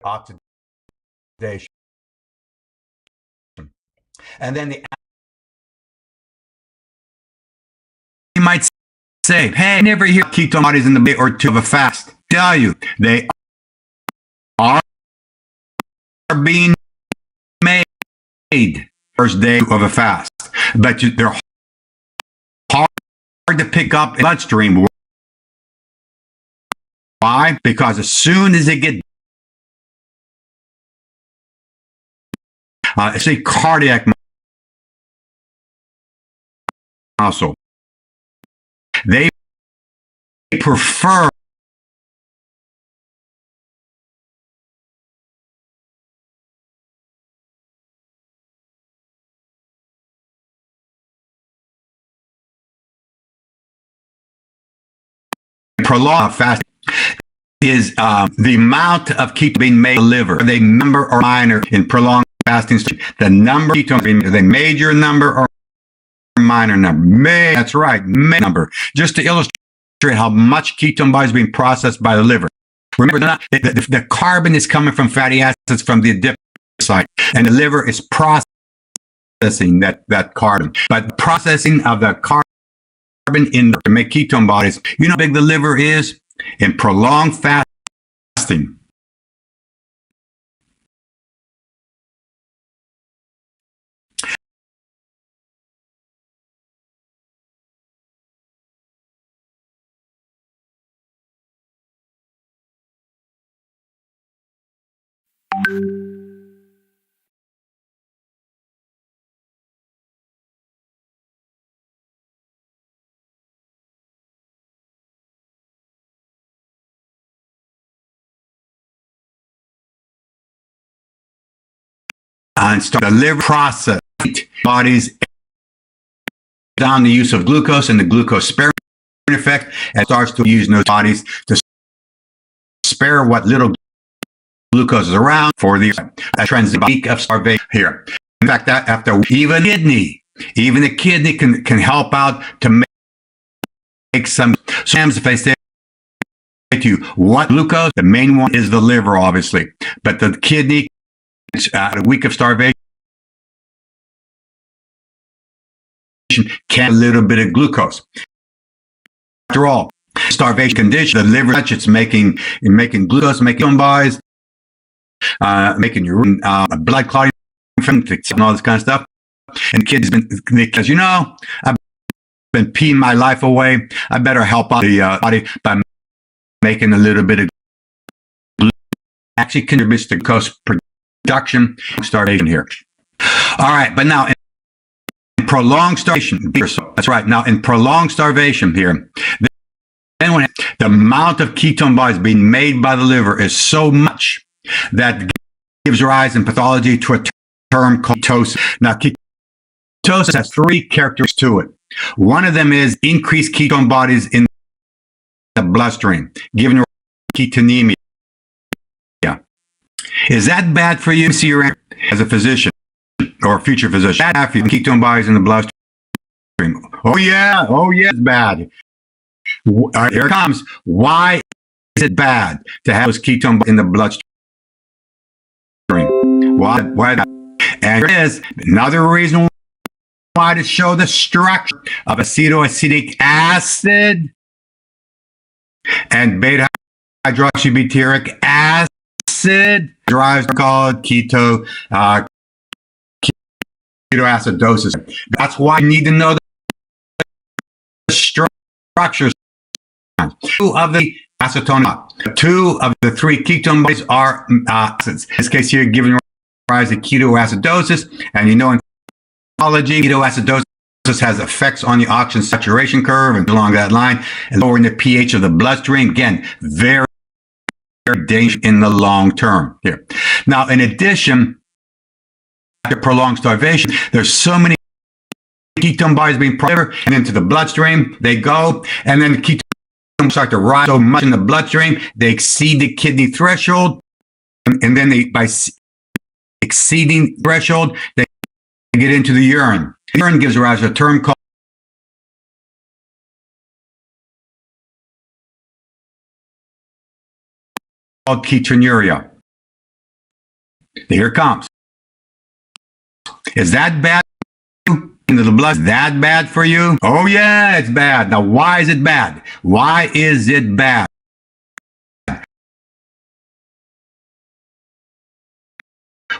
oxidation. And then you might say, hey, I never hear ketone bodies in the day or two of a fast. Tell you, they are being made first day of a fast, but they're hard to pick up in the bloodstream. Why? Because as soon as they get say cardiac muscle, they prefer prolonged fasting is the amount of ketone being made in the liver. Are they number or minor in prolonged fasting? The number of ketones, are they major number or minor number? That's right, major number. Just to illustrate how much ketone bodies being processed by the liver. Remember, the carbon is coming from fatty acids from the adipic site, and the liver is processing that carbon. But processing of the carbon to make ketone bodies, you know how big the liver is in prolonged fasting. And start the liver process bodies down the use of glucose and the glucose sparing effect, and starts to use those bodies to spare what little glucose is around for the transit of starvation here. In fact, that after even the kidney can help out to make some. So if I say to you, what glucose? The main one is the liver, obviously, but the kidney, a week of starvation, can a little bit of glucose. After all, starvation condition, the liver, it's making glucose, making ketone bodies, making urine, blood clotting, and all this kind of stuff. And the kid's been, because I've been peeing my life away. I better help out the body by making a little bit of glucose. Actually contributes to glucose production, starvation here. All right, but now in prolonged starvation, that's right. Now in prolonged starvation here, then when the amount of ketone bodies being made by the liver is so much that gives rise in pathology to a term called ketosis. Now ketosis has three characteristics to it. One of them is increased ketone bodies in the bloodstream, giving rise to ketonemia. Is that bad for you? See your as a physician or a future physician. Bad for you, ketone bodies in the bloodstream. Oh yeah, it's bad. Here it comes. Why is it bad to have those ketone bodies in the bloodstream? Why? And here is another reason why, to show the structure of acetoacetic acid and beta hydroxybutyric acid drives called ketoacidosis. That's why you need to know the structures. Two of the acetone, two of the three ketone bodies are acids. In this case here, giving rise to ketoacidosis, and in pharmacology, ketoacidosis has effects on the oxygen saturation curve and along that line, and lowering the pH of the bloodstream. Again, very dangerous in the long term here. Now, in addition, after prolonged starvation, there's so many ketone bodies being processed and into the bloodstream. They go, and then the ketones start to rise so much in the bloodstream, they exceed the kidney threshold, and then by exceeding threshold, they get into the urine. The urine gives rise to a term called ketonuria. Here it comes. Is that bad? Into the blood, is that bad for you? Oh yeah, it's bad. Now why is it bad? Why is it bad?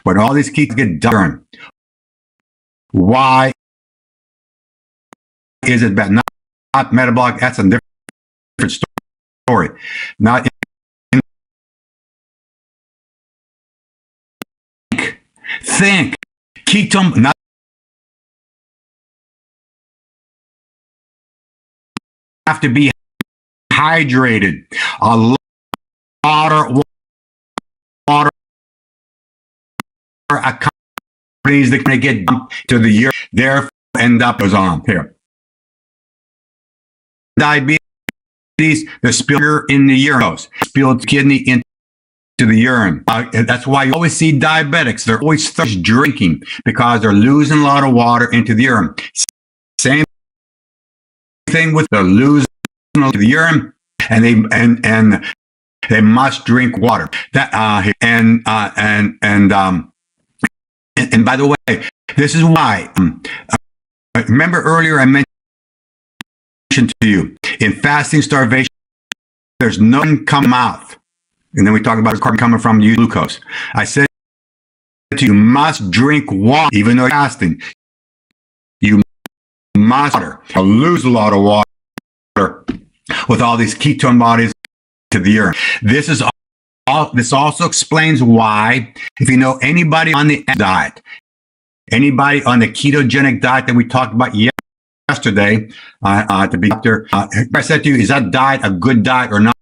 When all these ketones get done, why is it bad? Not metabolic, that's a different story. Not think ketone, not have to be hydrated. A lot of water accompanies the going to get dumped to the urine. Therefore, end up goes on here. Diabetes, the spiller in the urine goes, spilled kidney into the urine. That's why you always see diabetics. They're always thirsty drinking because they're losing a lot of water into the urine. Same thing with they're losing the urine, and they must drink water. That and by the way, this is why. Remember earlier I mentioned to you in fasting starvation, there's none come mouth, and then we talk about carbon coming from you glucose. I said to you, must drink water even though you're fasting. You must lose a lot of water with all these ketone bodies to the urine. This also explains why, if you know anybody on the diet, anybody on the ketogenic diet that we talked about yesterday, to be after, I said to you, is that diet a good diet or not?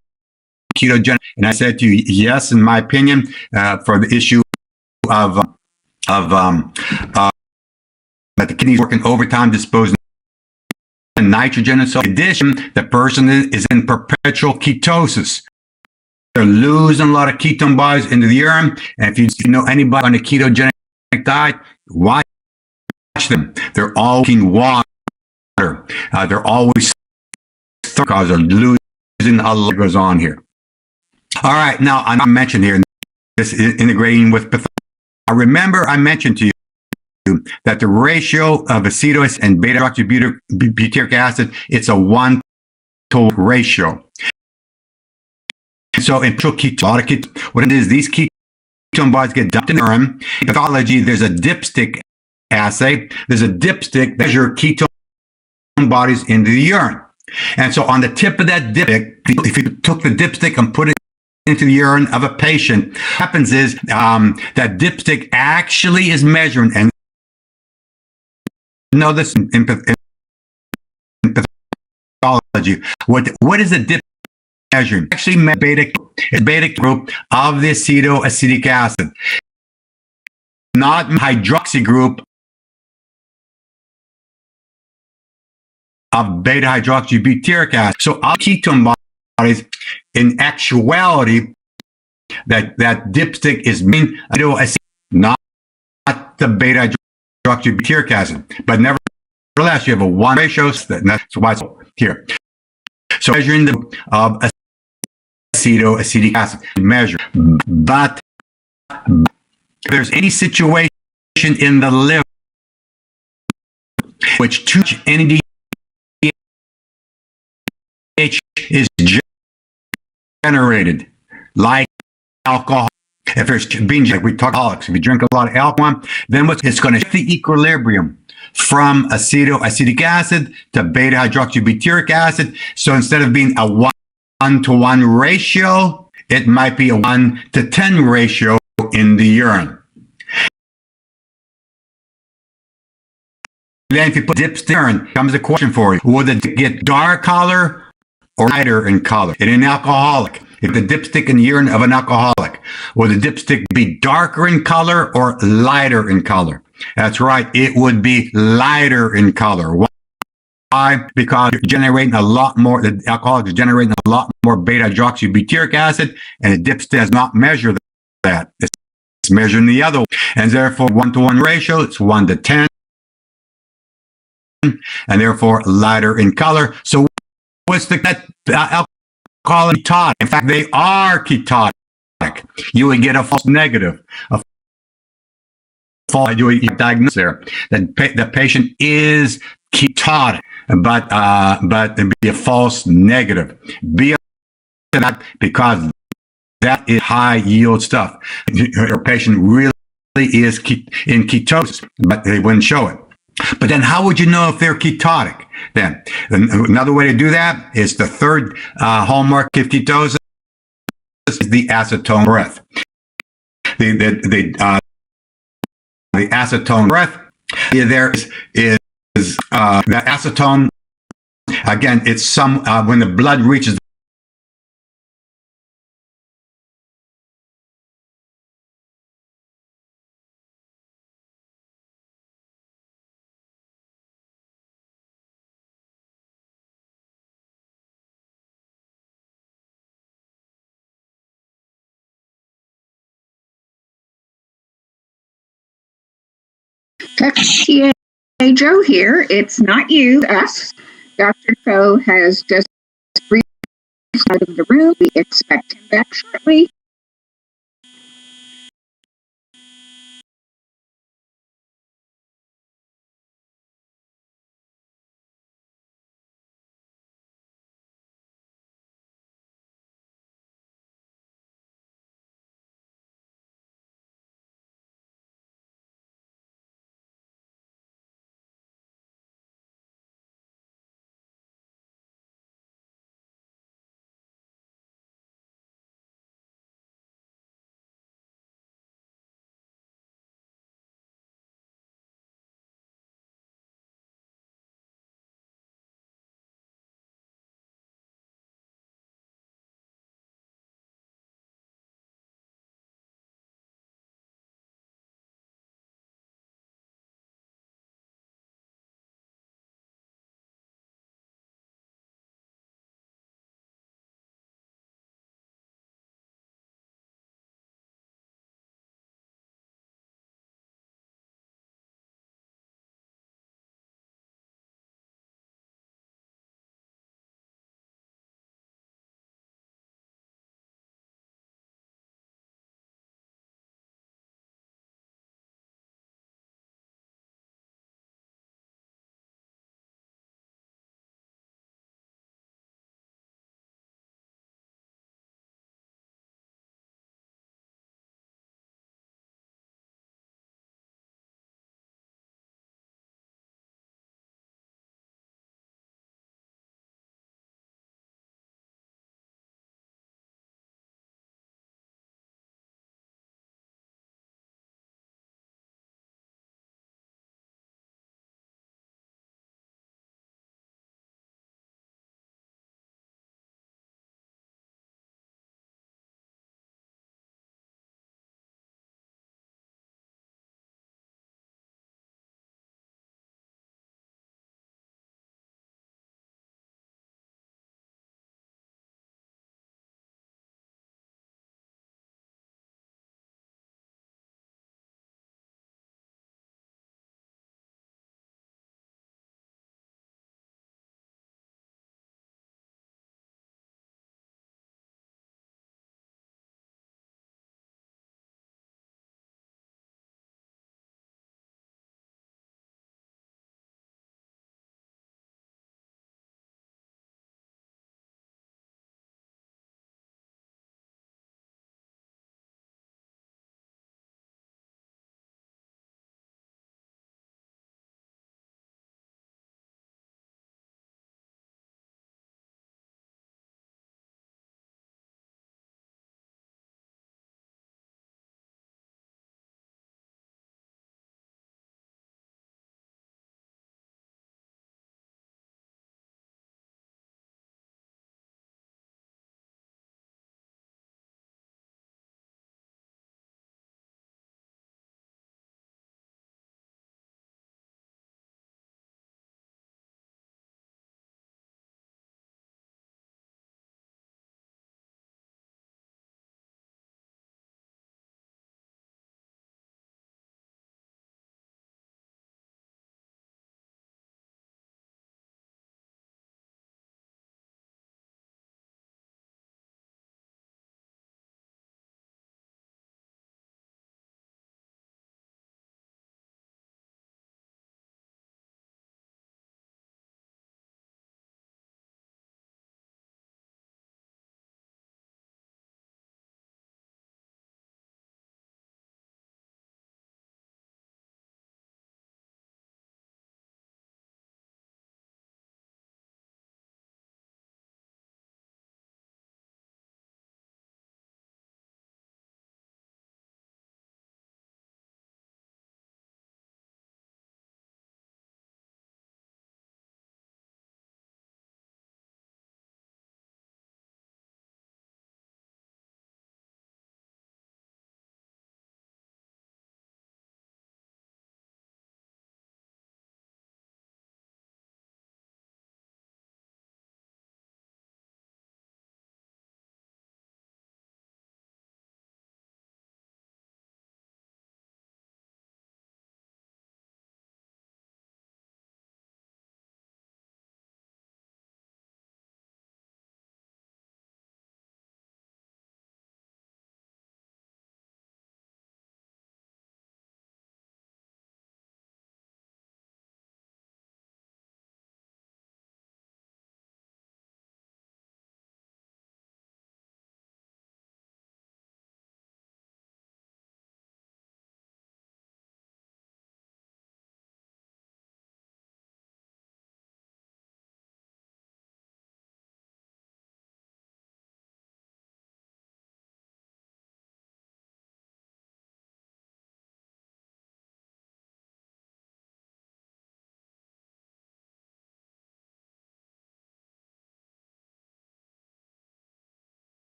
Ketogenic, and I said to you, yes, in my opinion, for the issue of that the kidneys working overtime, disposing nitrogen, and so in addition, the person is in perpetual ketosis. They're losing a lot of ketone bodies into the urine. And if you know anybody on a ketogenic diet, watch them. They're all drinking water. They're always because they're losing a lot goes on here. All right, now I mentioned here this is integrating with pathology. I remember I mentioned to you that the ratio of acetos and beta-hydroxybutyric acid, it's a 1-to ratio. So in ketone, what it is, these ketone bodies get dumped in the urine. In pathology, there's a dipstick assay. There's a dipstick that measures ketone bodies into the urine. And so on the tip of that dipstick, if you took the dipstick and put it into the urine of a patient, what happens is that dipstick actually is measuring, and know this in pathology. What is a dipstick measuring? Actually, beta group of the acetoacetic acid, not hydroxy group of beta-hydroxybutyric acid. So all ketone bodies, in actuality, that dipstick is not the beta-hydroxybutyric acid, but nevertheless, you have a 1 ratio. That's why it's here. So measuring the acetoacetic acid measure, but if there's any situation in the liver which too much NADH is generated, like alcohol. If there's binge, like we talk alcoholics, if you drink a lot of alcohol, then it's going to shift the equilibrium from acetoacetic acid to beta-hydroxybutyric acid. So instead of being a 1-to-1 ratio, it might be a 1-to-10 ratio in the urine. Then if you put dipstick in urine, comes a question for you. Will it get dark color or lighter in color? In an alcoholic, if the dipstick in the urine of an alcoholic, will the dipstick be darker in color or lighter in color? That's right, it would be lighter in color. Why? Because you're generating a lot more, the alcoholic is generating a lot more beta-hydroxybutyric acid, and the dipstick does not measure that. It's measuring the other one. And therefore, 1-to-1 ratio, it's 1-to-10, and therefore lighter in color. So what's the alcohol ketotic? In fact, they are ketotic. You would get a false negative. A I do a diagnosis there. The patient is ketotic, but it'd be a false negative. Be that because that is high yield stuff. Your patient really is in ketosis, but they wouldn't show it. But then how would you know if they're ketotic? Then another way to do that is the third hallmark of ketosis is the acetone breath. The acetone breath there is the acetone. Again, it's some when the blood reaches TA Joe here. It's not you, us. Dr. Cho has just breathed out of the room. We expect him back shortly.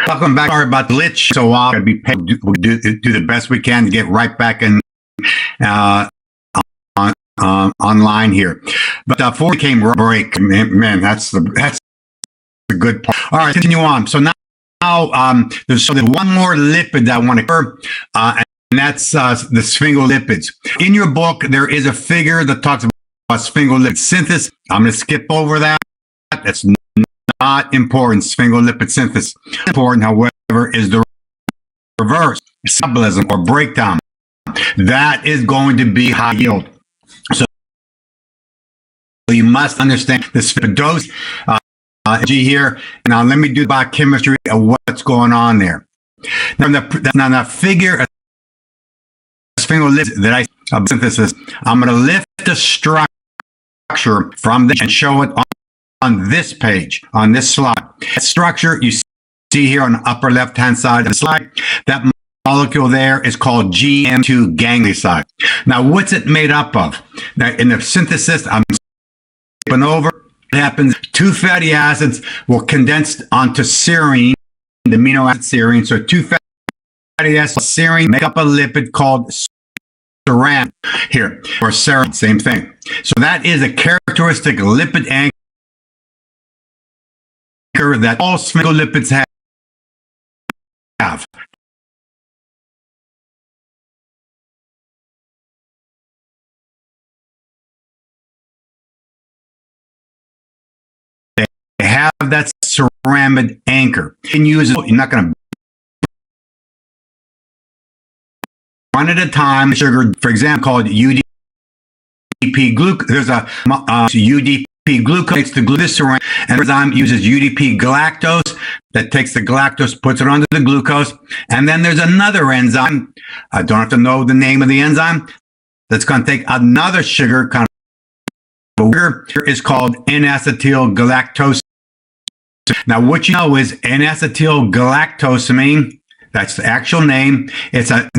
Welcome back. Sorry about the glitch. So I'll be we'll do the best we can to get right back in online here. But before we came break, man, that's the good part. All right, continue on. So now there's one more lipid that I want to cover, and that's the sphingolipids. In your book, there is a figure that talks about sphingolipid synthesis. I'm going to skip over that. That's not important. Sphingolipid synthesis. Important, however, is the reverse metabolism or breakdown. That is going to be high yield. So you must understand the dose G here. Now let me do biochemistry of what's going on there. Now the figure of sphingolipids that I synthesis, I'm going to lift the structure from this and show it on this page, on this slide. That structure you see here on the upper left-hand side of the slide, that molecule there is called GM2 ganglioside. Now, what's it made up of? Now, in the synthesis, I'm skipping over. What happens? Two fatty acids will condense onto serine, the amino acid serine. So two fatty acids, serine, make up a lipid called serine here, or serine, same thing. So that is a characteristic lipid anchor that all sphingolipids have. They have that ceramide anchor. You can use it. You're not going to one at a time. Sugar, for example, called UDP glucose. There's a UDP glucose takes the glycerine, and the enzyme uses UDP galactose that takes the galactose, puts it onto the glucose, and then there's another enzyme. I don't have to know the name of the enzyme. That's going to take another sugar, kind of sugar, is called N-acetyl galactose. Now, what you know is N-acetyl galactosamine. That's the actual name. It's a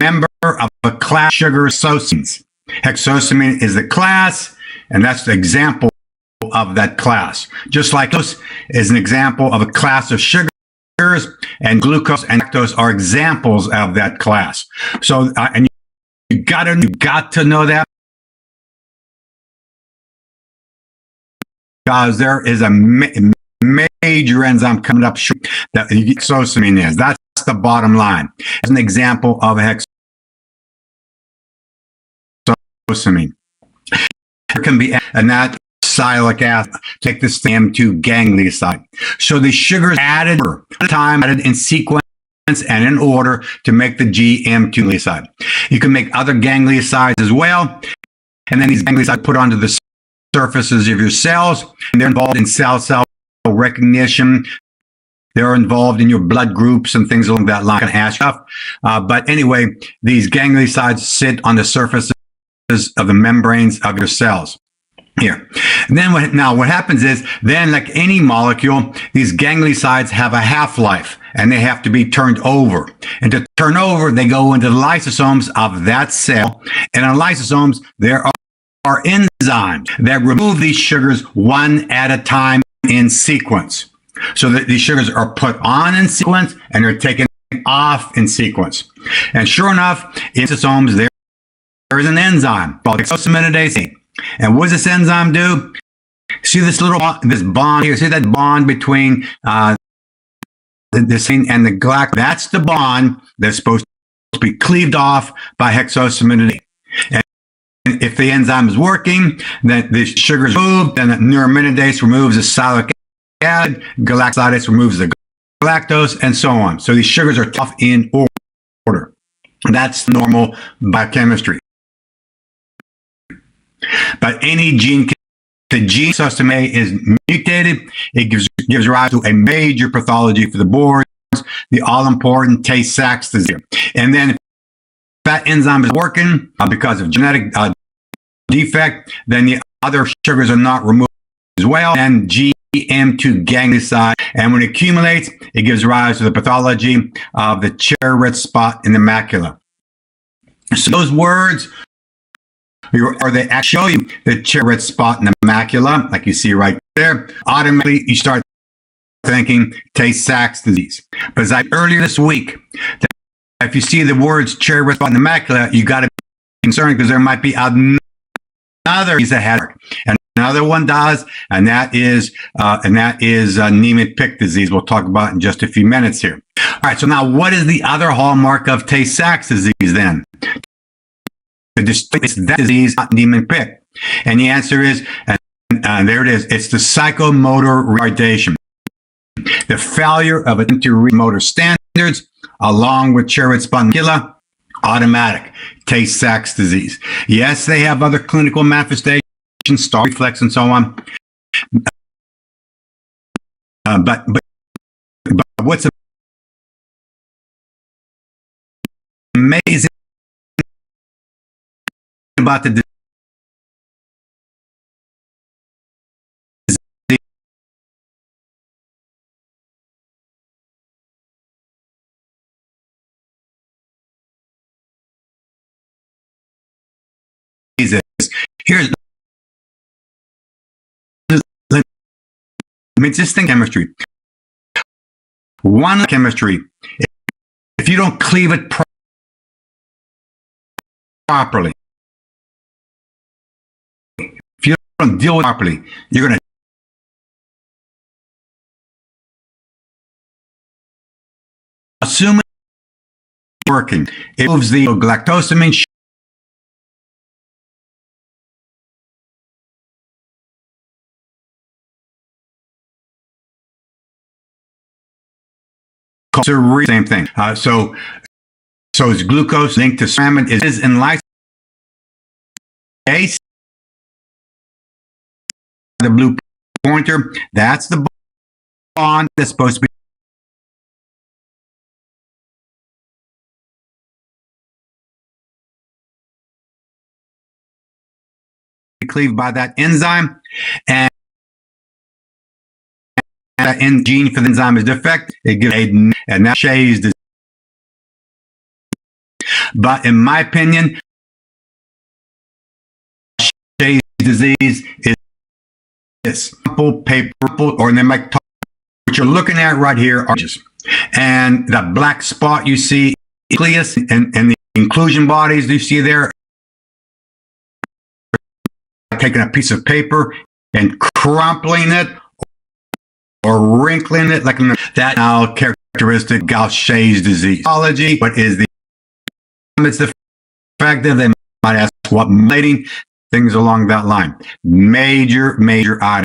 member of a class of sugar hexosamines. Hexosamine is the class, and that's the example of that class. Just like this is an example of a class of sugars, and glucose and lactose are examples of that class. So, and you got to know that, because there is a major enzyme coming up that hexosamine is. That's the bottom line. As an example of a hexosamine. There can be a not sialic acid. Take this M2 ganglioside. So the sugars added in sequence and in order to make the GM2 ganglioside. You can make other gangliosides as well, and then these gangliosides put onto the surfaces of your cells, and they're involved in cell recognition. They're involved in your blood groups and things along that line. But anyway, these gangliosides sit on the surfaces of the membranes of your cells here. And then what happens is, then like any molecule, these gangliosides have a half-life, and they have to be turned over. And to turn over, they go into the lysosomes of that cell. And in lysosomes, there are enzymes that remove these sugars one at a time in sequence. So that these sugars are put on in sequence and they're taken off in sequence. And sure enough, in lysosomes, there is an enzyme called hexosaminidase. And what does this enzyme do? See this bond here? See that bond between this thing and the galactose? That's the bond that's supposed to be cleaved off by hexosaminidase. And if the enzyme is working, then the sugar is removed, then the neuraminidase removes the sialic acid, galactosidase removes the galactose, and so on. So these sugars are tough in order. That's normal biochemistry. But any gene, the gene hexosamine is mutated, it gives rise to a major pathology for the boards, the all-important Tay-Sachs disease. And then if that enzyme is working because of genetic defect, then the other sugars are not removed as well, and GM2 ganglioside. And when it accumulates, it gives rise to the pathology of the cherry red spot in the macula. So those words or they actually show you the red spot in the macula, like you see right there, automatically you start thinking Tay-Sachs disease. But as I earlier this week, if you see the words cherry red spot in the macula, you got to be concerned because there might be another disease ahead. And another one does, and that is Niemann-Pick disease. We'll talk about in just a few minutes here. All right, so now what is the other hallmark of Tay-Sachs disease then? It's that disease, not Niemann-Pick. And the answer is, and there it is, it's the psychomotor retardation. The failure of attention to read motor standards, along with cherry red spot macula, automatic Tay-Sachs disease. Yes, they have other clinical manifestations, star reflex and so on. But what's amazing about the disease is, here's, I mean, just think chemistry. One chemistry, if you don't cleave it properly, if you don't deal with it properly, you're going to assume it's working. It moves the galactosamine same thing. So it's glucose linked to ceramide is in lysine. The blue pointer, that's the bond that's supposed to be cleaved by that enzyme, and that gene for the enzyme is defective. It gives and that Shay's disease. But in my opinion, Shay's disease is this paper, or they might talk, what you're looking at right here are just, and that black spot you see, nucleus, and the inclusion bodies you see there, taking a piece of paper and crumpling it or wrinkling it like that now characteristic Gaucher's disease. What is the it's effective? They might ask what relating things along that line. Major item.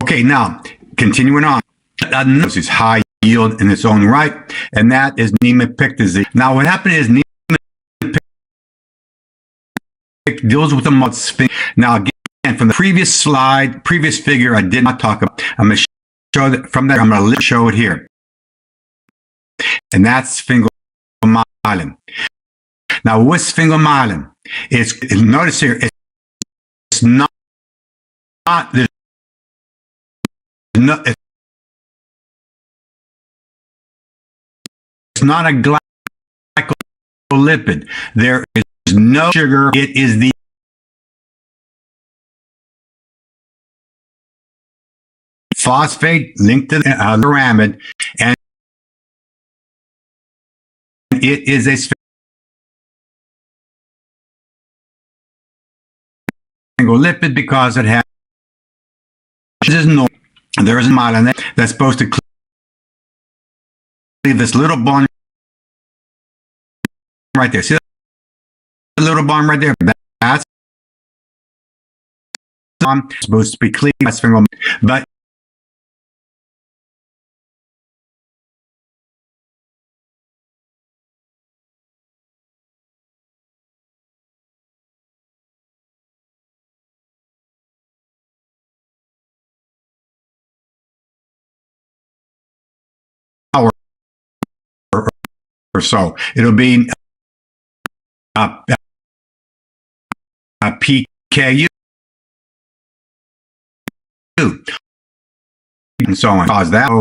Okay, now continuing on. This is high yield in its own right, and that is Niemann-Pick disease. Now, what happened is Niemann-Pick deals with the mouth sphincter. Now, again, from the previous slide, previous figure, I did not talk about. I'm going to show that from there. I'm going to show it here, and that's sphingomyelin. Now, what's sphingomyelin? Notice here, it's not there's no, it's not a glycolipid. There is no sugar. It is the phosphate linked to the ceramide, and it is a sphingolipid because it has there is a myelin that's supposed to cleave this little bond right there. See the little bond right there? That's supposed to be cleaved by sphingomyelin, but or so it'll be PKU and so on. Cause that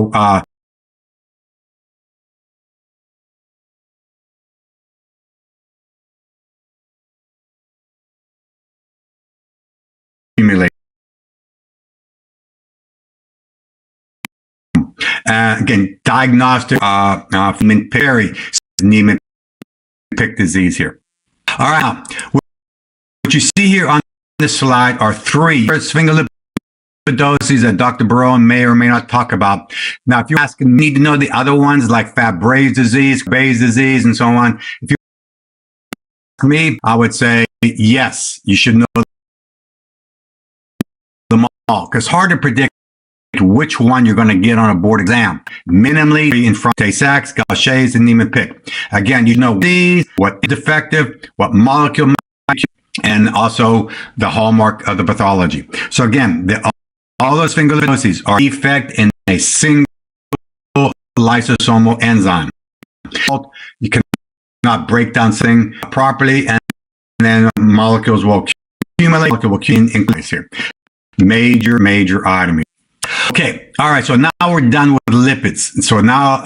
Again, diagnostic from Perry, Niemann Pick disease here. All right, now, what you see here on this slide are three sphingolipidoses that Dr. Barone may or may not talk about. Now, if you're asking me to know the other ones like Fabry's disease, Bayes disease, and so on, if you ask me, I would say yes, you should know them all, because it's hard to predict which one you're going to get on a board exam. Minimally in front of Tay-Sachs, Gaucher's, and Niemann-Pick. Again, you know these, what is defective, what molecule, and also the hallmark of the pathology. So again, all those sphingolipidoses are defect in a single lysosomal enzyme. You cannot break down something properly, and then molecules will accumulate, in place here. Major item here. Okay, all right, so now we're done with lipids. So now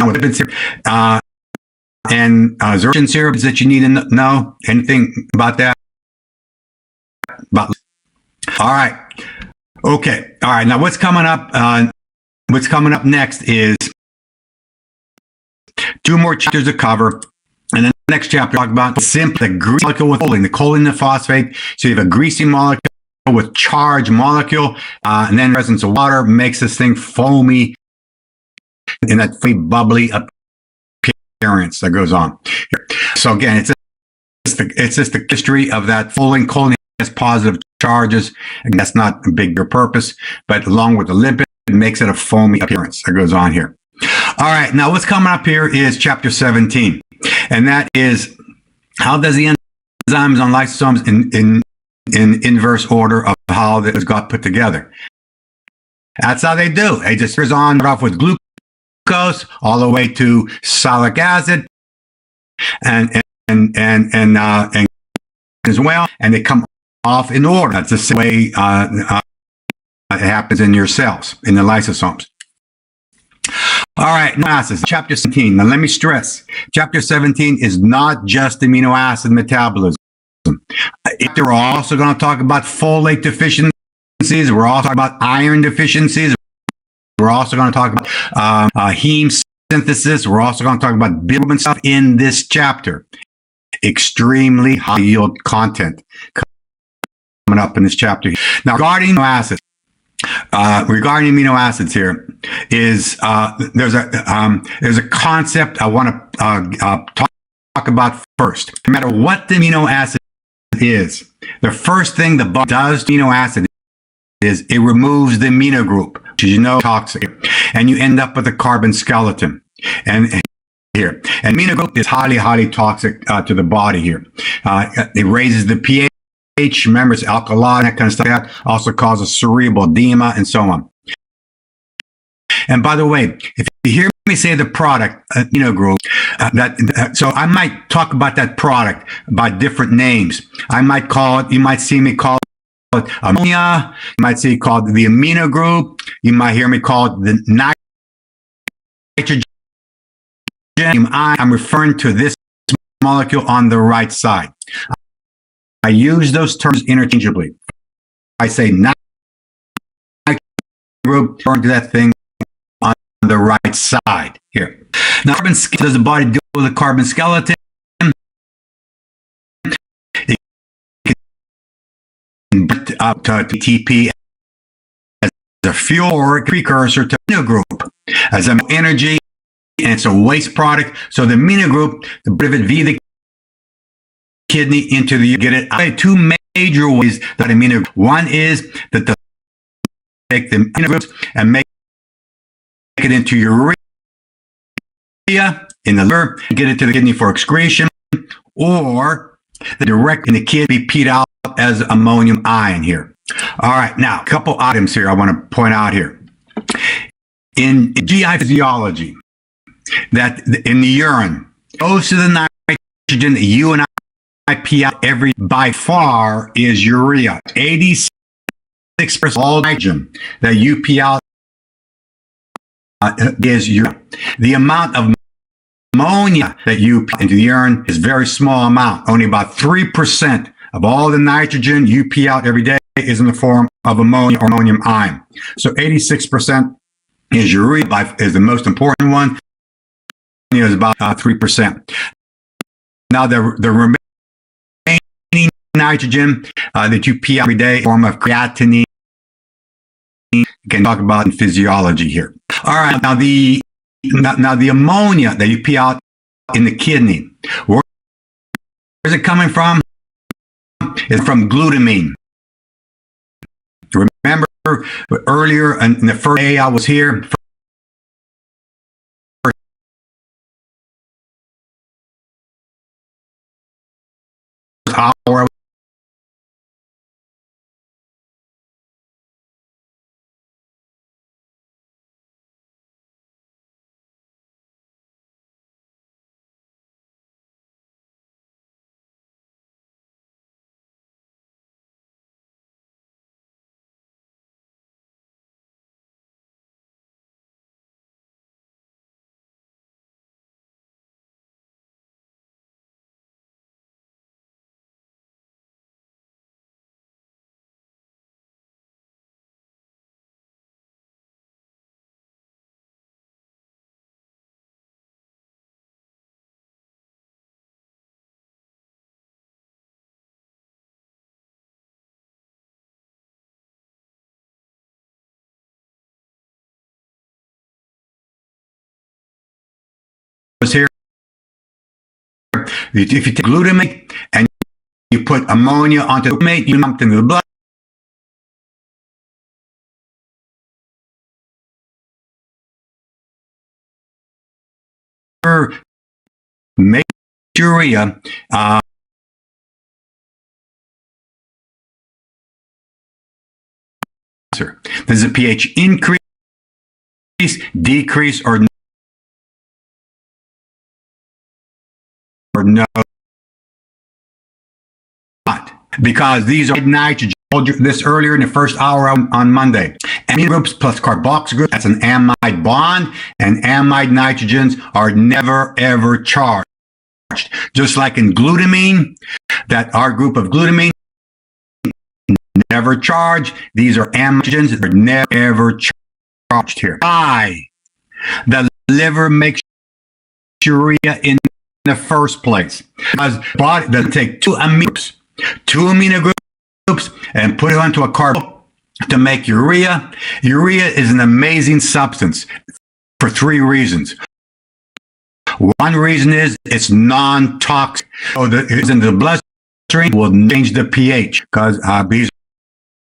with lipids here, and Zertin syrups that you need to know anything about that? All right, okay, all right. Now what's coming up? What's coming up next is 2 more chapters to cover, and then the next chapter talk about simply the greasy molecule with choline, the choline and phosphate. So you have a greasy molecule with charged molecule, and then the presence of water makes this thing foamy in that bubbly appearance that goes on. So again, it's just the history of that choline has positive charges, and that's not a big purpose, but along with the lipid, it makes it a foamy appearance that goes on here. All right, now what's coming up here is chapter 17, and that is how does the enzymes on lysosomes in inverse order of how this got put together. That's how they do. They just goes on off with glucose all the way to salic acid and as well, and they come off in order. That's the same way it happens in your cells, in the lysosomes. All right, amino acids, chapter 17. Now let me stress, chapter 17 is not just amino acid metabolism. We're also going to talk about folate deficiencies. We're also talking about iron deficiencies. We're also going to talk about heme synthesis. We're also going to talk about bilirubin stuff in this chapter. Extremely high yield content coming up in this chapter. Now, regarding amino acids here is there's a concept I want to talk about first. No matter what the amino acid is, the first thing the body does to amino acid is it removes the amino group, which is toxic, and you end up with a carbon skeleton. And here, and amino group is highly toxic to the body here. It raises the pH. Remember, it's alkaline, that kind of stuff. That also causes cerebral edema and so on. And by the way, if you hear me say the product, amino group, so I might talk about that product by different names. I might call it, you might see me call it ammonia. You might see it called the amino group. You might hear me call it the nitrogen. I'm referring to this molecule on the right side. I use those terms interchangeably. I say nitrogen group, referring to that thing on the right side here. Now, does the body deal with a carbon skeleton? It can burn up to ATP as a fuel or a precursor to amino group as an energy, and it's a waste product. So the amino group, the bit of it via the kidney into the, get it out. 2 major ways that amino. One is that the take the amino groups and make it into urea in the liver, get it to the kidney for excretion, or the direct in the kidney peed out as ammonium ion here. All right, now a couple items here I want to point out here. In GI physiology, that in the urine, most of the nitrogen that you and I pee out by far is urea. 86% of all nitrogen that you pee out is urea. The amount of ammonia that you pee into the urine is a very small amount. Only about 3% of all the nitrogen you pee out every day is in the form of ammonia or ammonium ion. So 86% is urea is the most important one. Is about 3%. Now the remaining nitrogen that you pee out every day, form of creatinine. We can talk about in physiology here. All right. Now the ammonia that you pee out in the kidney, where is it coming from? It's from glutamine. Remember earlier in the first day I was here, hour was here. If you take glutamate and you put ammonia onto the glutamate, you dump it into the blood. Make urea does the pH increase, decrease, or no? Because these are nitrogen. I told you this earlier in the first hour on Monday. Amine groups plus carboxyl group, that's an amide bond, and amide nitrogens are never ever charged. Just like in glutamine, that our group of glutamine never charged. These are amides that are never ever charged here. Why? The liver makes urea in the first place. Because the body doesn't take two amino groups and put it onto a carb to make urea. Urea is an amazing substance for 3 reasons. One reason is it's non-toxic. So it's in the bloodstream will change the pH because these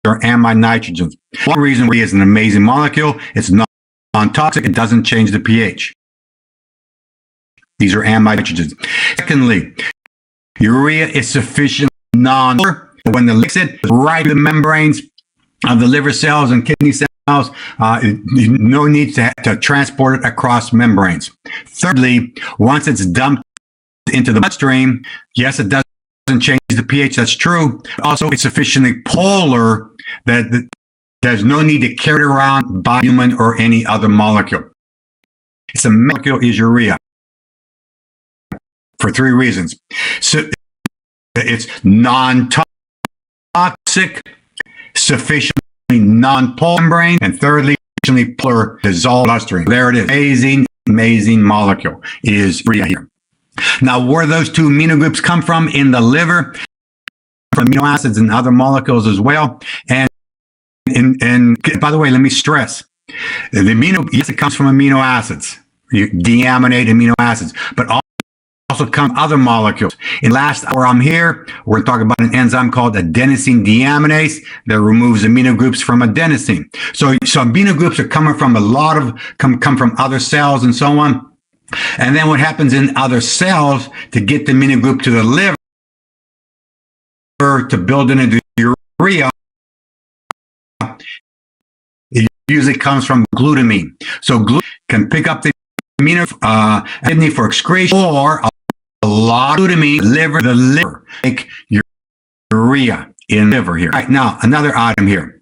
are amide nitrogens. One reason urea is an amazing molecule. It's non-toxic. It doesn't change the pH. These are amide nitrogens. Secondly, urea is sufficient non-polar. When the liquid right through the membranes of the liver cells and kidney cells, no need to transport it across membranes. Thirdly, once it's dumped into the bloodstream, yes, it doesn't change the pH. That's true. Also, it's sufficiently polar that there's no need to carry it around by human or any other molecule. It's a molecule is urea for 3 reasons. So it's non-toxic, sufficiently non-polar membrane, and thirdly, sufficiently polar dissolved bloodstream. There it is. Amazing, amazing molecule is urea here. Now, where those 2 amino groups come from in the liver, from amino acids and other molecules as well. And by the way, let me stress, the amino, yes, it comes from amino acids. You deaminate amino acids, but also come other molecules. In last hour I'm here, we're going to talk about an enzyme called adenosine deaminase that removes amino groups from adenosine. So amino groups are coming from a lot of, come from other cells and so on. And then what happens in other cells to get the amino group to the liver to build into urea, it usually comes from glutamine. So glutamine can pick up the amino kidney for excretion, or a lot of glutamine, the liver make urea in the liver here. All right, now another item here.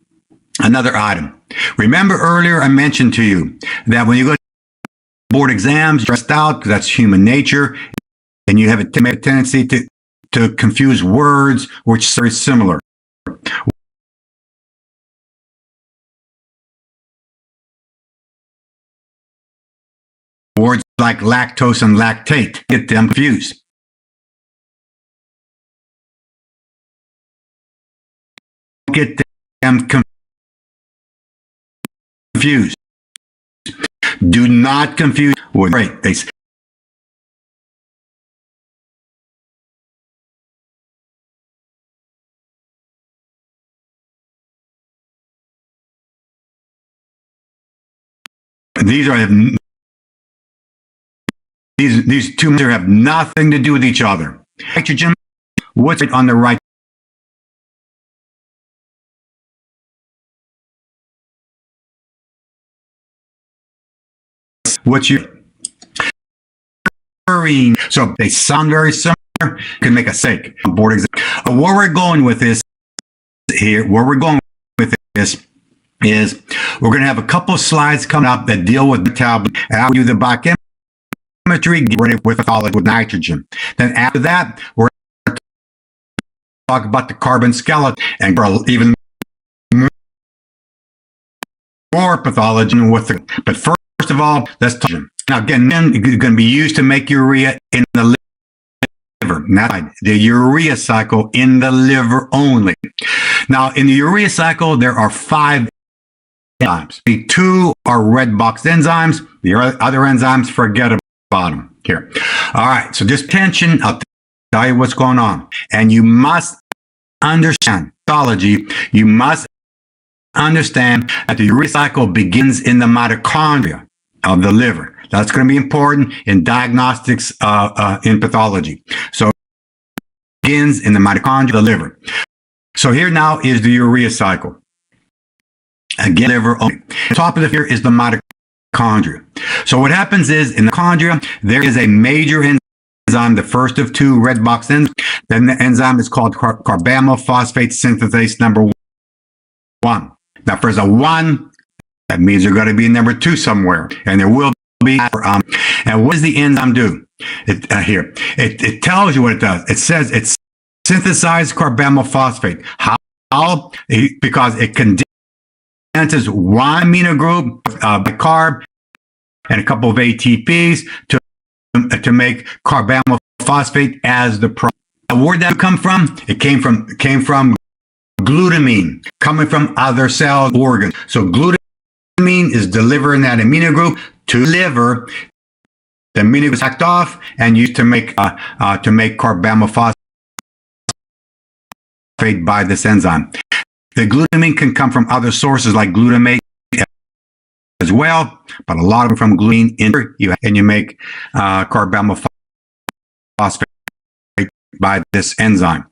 Another item. Remember earlier I mentioned to you that when you go to board exams, you're stressed out because that's human nature, and you have a tendency to confuse words which are very similar. words like lactose and lactate get them confused. Get them confused. Do not confuse with great. These two have nothing to do with each other. Nitrogen, what's it on the right? What's your so they sound very similar. Can make a mistake. Board exam. Where we're going with this here, where we're going with this is we're going to have a couple of slides coming up that deal with the tablet. After you do the biochemistry, get ready with pathology with nitrogen. Then after that, we're going to talk about the carbon skeleton and even more pathology with the. But first of all, let's talk. Now again, it's going to be used to make urea in the liver, not the urea cycle in the liver only. Now in the urea cycle, there are 5 enzymes. The 2 are red box enzymes. The other enzymes, forget about them here. All right, so just attention, I'll tell you what's going on. And you must understand pathology. You must understand that the urea cycle begins in the mitochondria of the liver. That's going to be important in diagnostics in pathology. So it begins in the mitochondria of the liver. So here now is the urea cycle. Again, liver only. The top of the figure is the mitochondria. So what happens is in the mitochondria, there is a major enzyme, the first of 2 red box enzymes. Then the enzyme is called carbamyl-phosphate synthase number 1. Now, if there's a 1, that means there's going to be number 2 somewhere, and there will be. And what does the enzyme do? Here, it tells you what it does. It says it synthesizes carbamyl-phosphate. How? Because it condenses 1 amino group of carb and a couple of ATPs to make carbamyl-phosphate as the product. Where'd that come from? It came from glutamine coming from other cell organs. So glutamine is delivering that amino group to liver. The amino group is hacked off and used to make carbamyl-phosphate by this enzyme. The glutamine can come from other sources like glutamate as well, but a lot of them from glutamine and you make carbamyl-phosphate by this enzyme.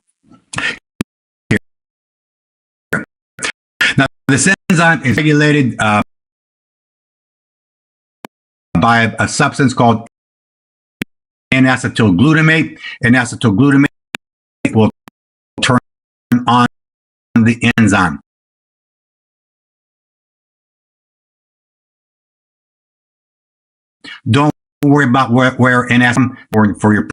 Now, this enzyme is regulated by a substance called N-acetylglutamate. N-acetylglutamate will turn on the enzyme. Don't worry about where N-acetylglutamate for your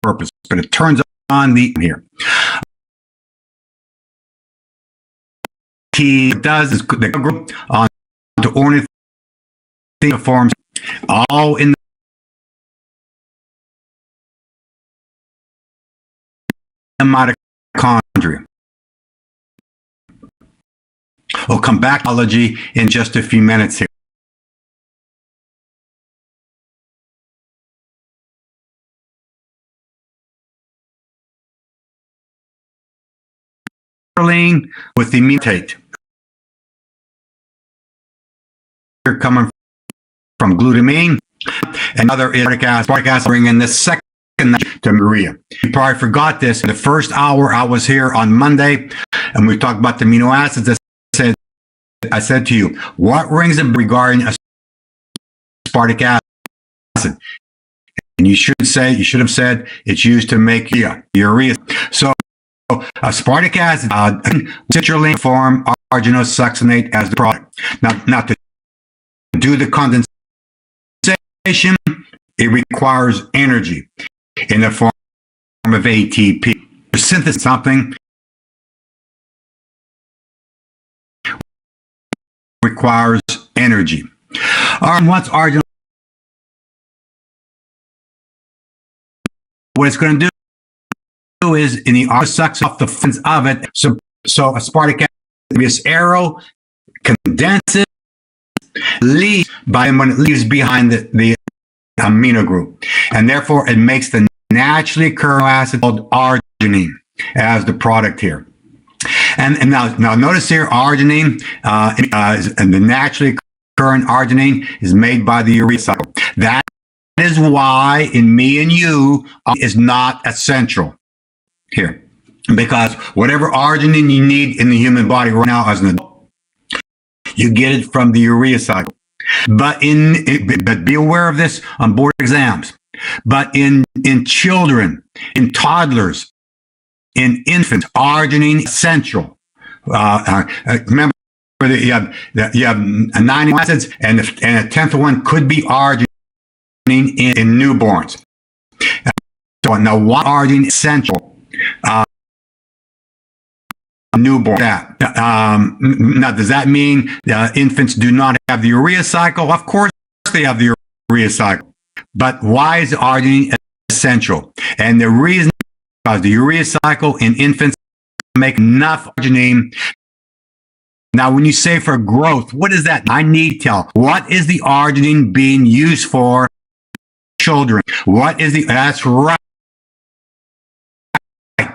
purpose, but it turns on the here. T does is the group on to ornithine forms all in the mitochondria. We'll come back to biology in just a few minutes here. With the mutate coming from glutamine, another is aspartic acid, bringing the second to urea. You probably forgot this. In the first hour I was here on Monday, and we talked about the amino acids. I said to you, what rings a bell regarding aspartic acid? And you should have said it's used to make urea. So aspartic acid, citrulline form arginosuccinate as the product. Now to do the condensation, it requires energy in the form of ATP. To synthesize something requires energy. Once arginine, what it's going to do is in the sucks off the fins of it. So aspartic acid arrow condenses, leaves when it leaves behind the amino group, and therefore it makes the naturally occurring acid called arginine as the product here. And now notice here, arginine and the naturally occurring arginine is made by the urea cycle. That is why in me and you is not essential here, because whatever arginine you need in the human body right now as an adult, you get it from the urea cycle. But be aware of this on board exams. But in children, in toddlers, in infants, arginine is essential. Remember that you have 90 acids, and a 10th one could be arginine in newborns. So now, why arginine is essential? Newborn. Now, does that mean infants do not have the urea cycle? Of course, they have the urea cycle. But why is arginine essential? And the reason is because the urea cycle in infants make enough arginine. Now, when you say for growth, what is that? I need to tell. What is the arginine being used for? Children. That's right.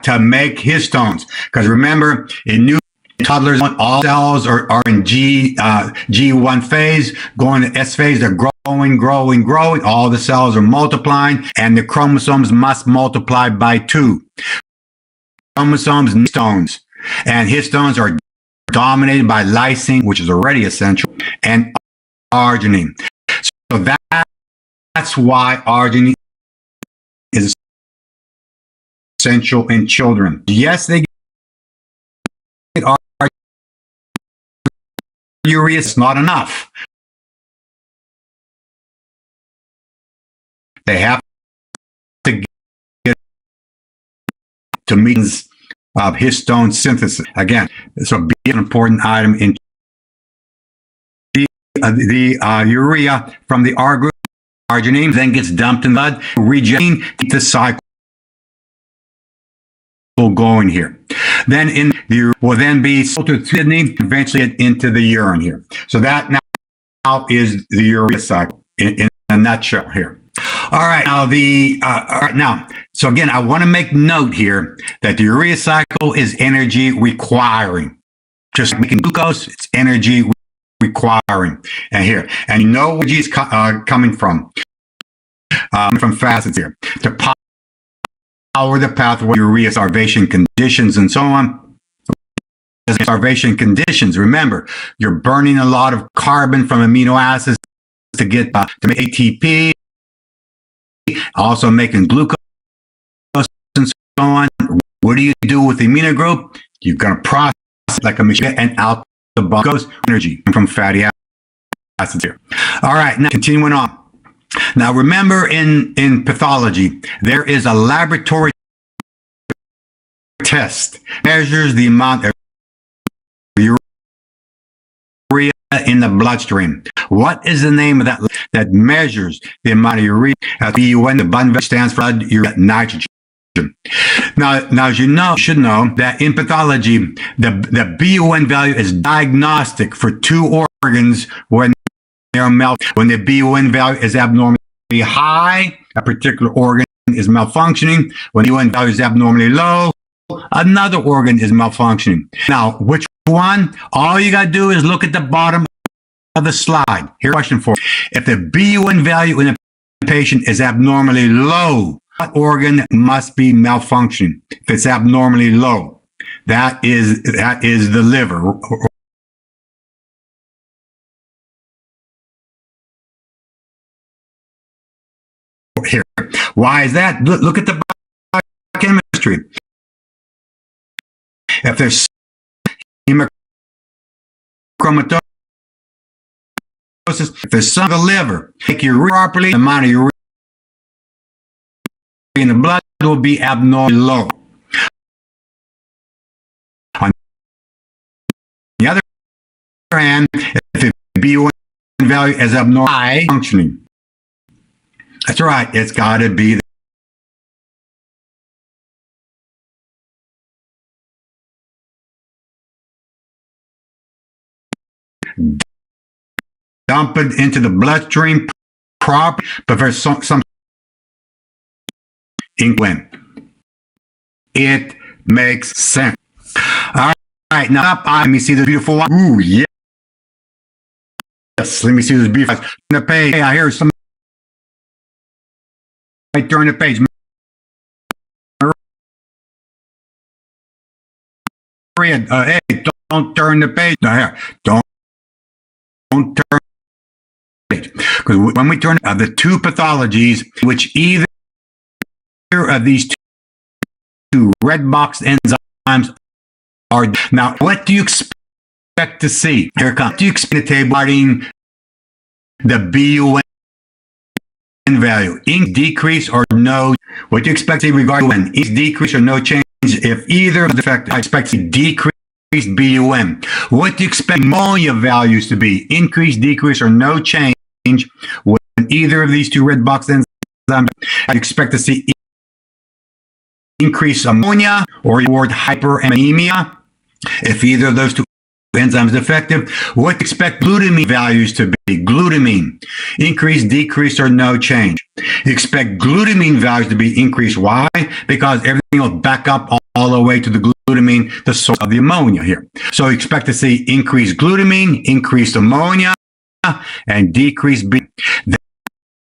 To make histones. Because remember, in new toddlers, all cells are in G1 phase, going to S phase, they're growing. All the cells are multiplying, and the chromosomes must multiply by 2. Chromosomes need histones, and histones are dominated by lysine, which is already essential, and arginine. So that's why arginine is essential in children. Yes, they get urea. It's not enough. They have to get to means of histone synthesis. Again, so be an important item in the urea from the R group. Arginine then gets dumped in the blood, regenerating the cycle going here. Then will then be sold to the kidney, eventually into the urine here. So that now is the urea cycle in a nutshell here. All right, now so again, I want to make note here that the urea cycle is energy requiring. Just like making glucose, it's energy requiring. And here, and you know where G is coming from facets here to power the pathway, urea starvation conditions, and so on. Starvation conditions. Remember, you're burning a lot of carbon from amino acids to get to make ATP, also making glucose and so on. What do you do with the amino group? You're going to process it like a machine and out the glucose energy from fatty acids here. All right, now continuing on. Now remember, in pathology, there is a laboratory test measures the amount of urea in the bloodstream. What is the name of that measures the amount of urea? BUN, the BUN stands for blood urea nitrogen. Now, as you should know that in pathology, the BUN value is diagnostic for 2 organs when when the BUN value is abnormally high, a particular organ is malfunctioning. When the BUN value is abnormally low, another organ is malfunctioning. Now, which one? All you got to do is look at the bottom of the slide. Here's a question for you. If the BUN value in a patient is abnormally low, what organ must be malfunctioning? If it's abnormally low, that is the liver. Here. Why is that? Look at the biochemistry. If there's hemochromatosis, if there's some of the liver, take urea properly, the amount of urea in the blood will be abnormally low. On the other hand, if the BUN value as abnormal high functioning. That's right. It's got to be dump it into the bloodstream proper, but for some inkling. It makes sense. All right, now let me see the beautiful one. Ooh, yeah. Yes, let me see this beautiful one. The page. Hey, I hear some. Right during the page. Hey, don't turn the page. No, here. Don't turn the page. Because when we turn the two pathologies, which either of these two red box enzymes are. Now, what do you expect to see? Here it comes. Do you expect the table regarding the BUN value? Decrease or no? What do you expect to see regarding when? Decrease or no change if either of the effect? I expect to decrease BUN. What do you expect ammonia values to be? Increase, decrease, or no change when either of these two red box enzymes? I expect to see increase ammonia or reward hyperammonemia if either of those two enzymes is effective. What do you expect glutamine values to be? Glutamine, increase, decrease, or no change. You expect glutamine values to be increased. Why? Because everything will back up all the way to the glutamine, the source of the ammonia here. So you expect to see increased glutamine, increased ammonia, and decreased B.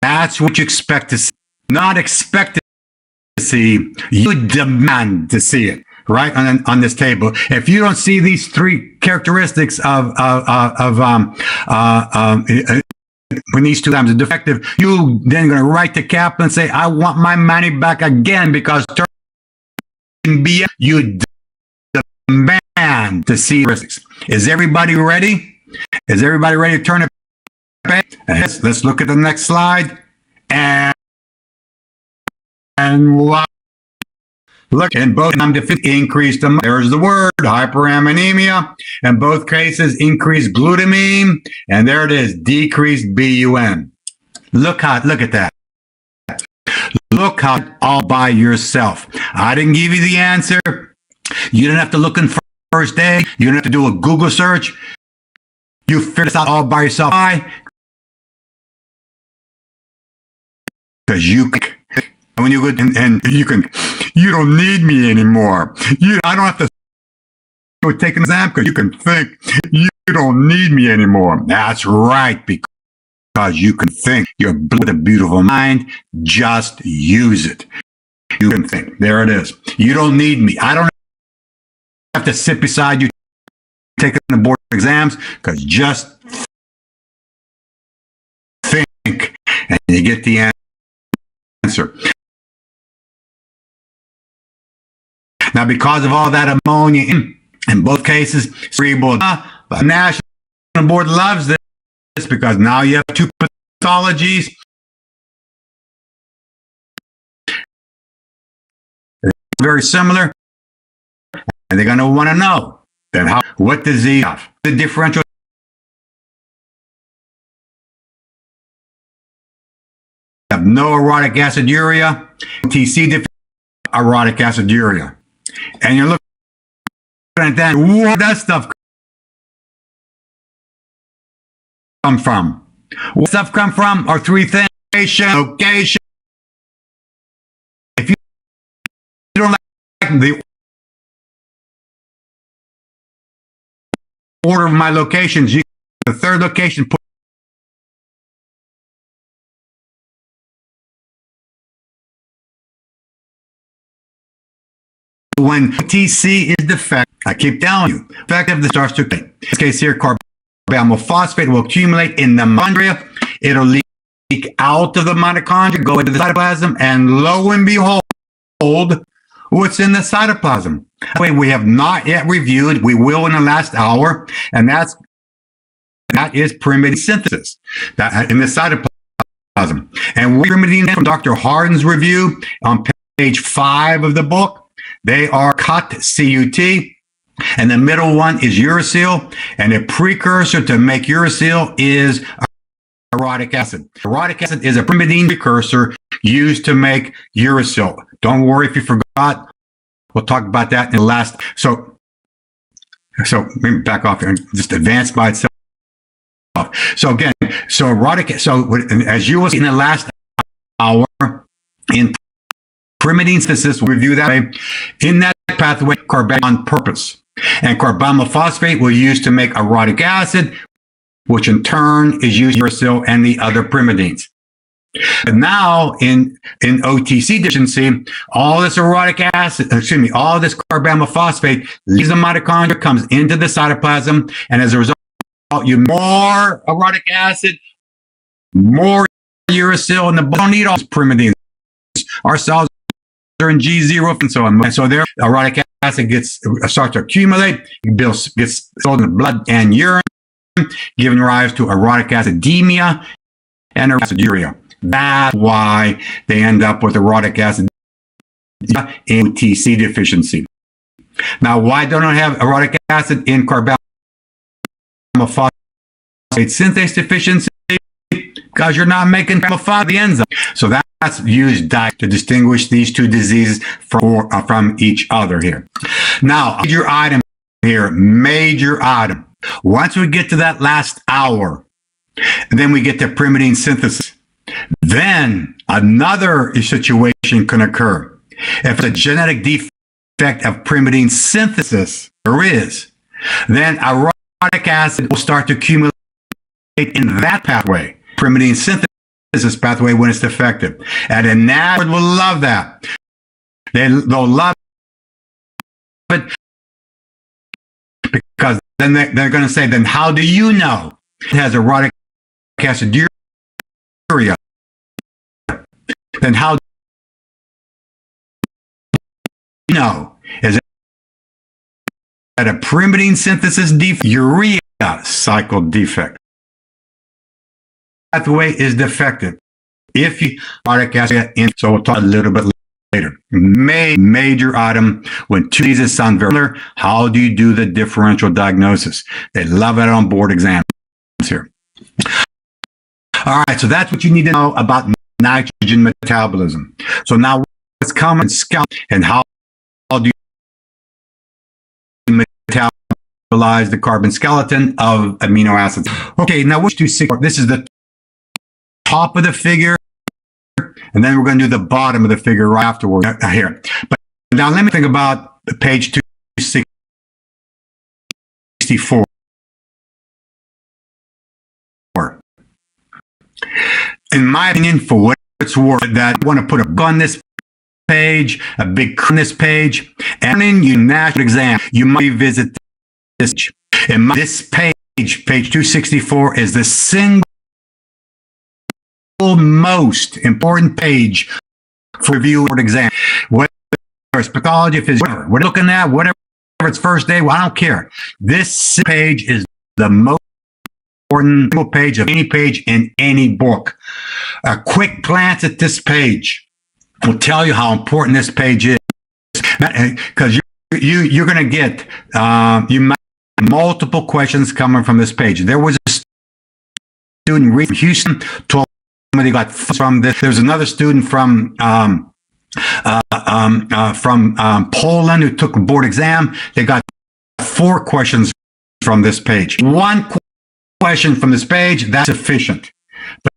That's what you expect to see. Not expect to see, you demand to see it. Right on this table. If you don't see these three characteristics of when these two enzymes are defective, you then going to write to Kaplan and say, "I want my money back again because B." You demand to see characteristics. Is everybody ready? Is everybody ready to turn it back? Let's look at the next slide and wow. Look, in both increased, there's the word, hyperammonemia. In both cases, increased glutamine. And there it is, decreased BUN. Look at that. Look how all by yourself. I didn't give you the answer. You didn't have to look in first aid. You didn't have to do a Google search. You figured this out all by yourself. Why? Because you can. When you go and you don't need me anymore. I don't have to take an exam because you can think. You don't need me anymore. That's right, because you can think. You're with a beautiful mind. Just use it. You can think. There it is. You don't need me. I don't have to sit beside you taking the board exams because just think and you get the answer. Now, because of all that ammonia in both cases, cerebral, the National Board loves this because now you have two pathologies. Very similar, and they're going to want to know then what disease have the differential. Have no orotic aciduria, TC orotic aciduria. And you're looking at that, where that stuff come from? What stuff come from are three things. Location. If you don't like the order of my locations, the third location, put when TC is defective, I keep telling you, defective, the starts to accumulate. In this case here, carbonyl phosphate will accumulate in the mitochondria. It'll leak out of the mitochondria, go into the cytoplasm, and lo and behold, what's in the cytoplasm? We have not yet reviewed. We will in the last hour, and that is pyrimidine synthesis that in the cytoplasm. And we pyrimidine from Dr. Hardin's review on page 5 of the book. They are CUT, C-U-T, and the middle one is uracil, and a precursor to make uracil is orotic acid. Orotic acid is a pyrimidine precursor used to make uracil. Don't worry if you forgot. We'll talk about that in the last. So let me back off here and just advance by itself. So again, so orotic. So as you will see in the last hour in pyrimidine synthesis, we'll review that way. In that pathway, carbon on purpose, and carbonyl phosphate will use to make orotic acid, which in turn is used in uracil and the other pyrimidines. But now in OTC deficiency, all this orotic acid, all this carbonyl phosphate leaves the mitochondria, comes into the cytoplasm, and as a result, you more orotic acid, more uracil, and the don't need all these pyrimidines. Our cells are in G0 and so on. And so their orotic acid starts to accumulate, gets sold in the blood and urine, giving rise to orotic acidemia and aciduria. That's why they end up with orotic acid in OTC deficiency. Now, why don't I have orotic acid in carbonyl phosphate synthase deficiency? Because you're not making the enzyme. So that's used to distinguish these two diseases from each other here. Now, major item here, major item. Once we get to that last hour, and then we get to pyrimidine synthesis, then another situation can occur. If it's a genetic defect of pyrimidine synthesis, there is, then orotic acid will start to accumulate in that pathway, pyrimidine synthesis pathway, when it's defective. And the NAD will love that. They'll love it because then they're going to say, then how do you know it has orotic aciduria? Then how do you know? Is that a pyrimidine synthesis defect, urea cycle defect? Pathway is defective. If you orotic acid in, so we'll talk a little bit later. Major item when two diseases sound very similar. How do you do the differential diagnosis? They love it on board exams here. All right, so that's what you need to know about nitrogen metabolism. So now let's come and scout and how do you metabolize the carbon skeleton of amino acids. Okay, now which 264? This is the top of the figure, and then we're going to do the bottom of the figure right afterwards here. But now let me think about page 264. In my opinion, for what it's worth, that I want to put a button on this page, a big on this page, and in your national exam, you might visit this page. And this page, page 264, is the single most important page for review or exam. Whether it's pathology, physics, whatever we're looking at, whatever it's first day, well, I don't care. This page is the most important page of any page in any book. A quick glance at this page will tell you how important this page is, because you're going to get multiple questions coming from this page. There was a student from Houston told me they got from this. There's another student from Poland who took a board exam. They got 4 questions from this page. One question from this page, that's sufficient. But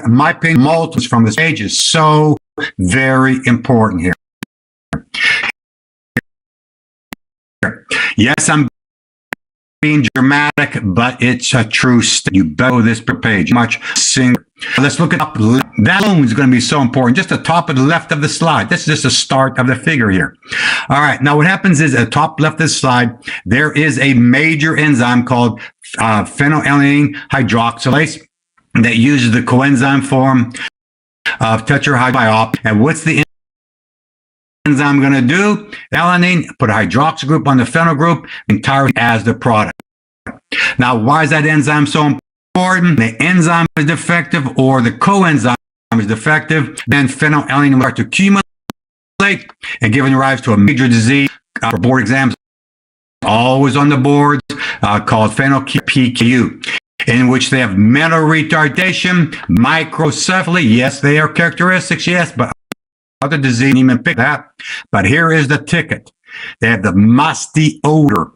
my opinion, multiples from this page is so very important here. Yes, I'm being dramatic, but it's a true statement. You better know this per page. Much single. Let's look at that alone is going to be so important. Just the top of the left of the slide. This is just the start of the figure here. All right. Now what happens is at the top left of the slide, there is a major enzyme called phenylalanine hydroxylase that uses the coenzyme form of tetrahydrobiop. And what's the enzyme going to do? Alanine, put a hydroxyl group on the phenyl group entirely as the product. Now, why is that enzyme so important? The enzyme is defective or the coenzyme is defective, then phenylalanine will start to accumulate and giving rise to a major disease. For board exams, always on the boards, called phenylketonuria, in which they have mental retardation, microcephaly. Yes, they are characteristics, yes, but other disease didn't even pick that. But here is the ticket. They have the musty odor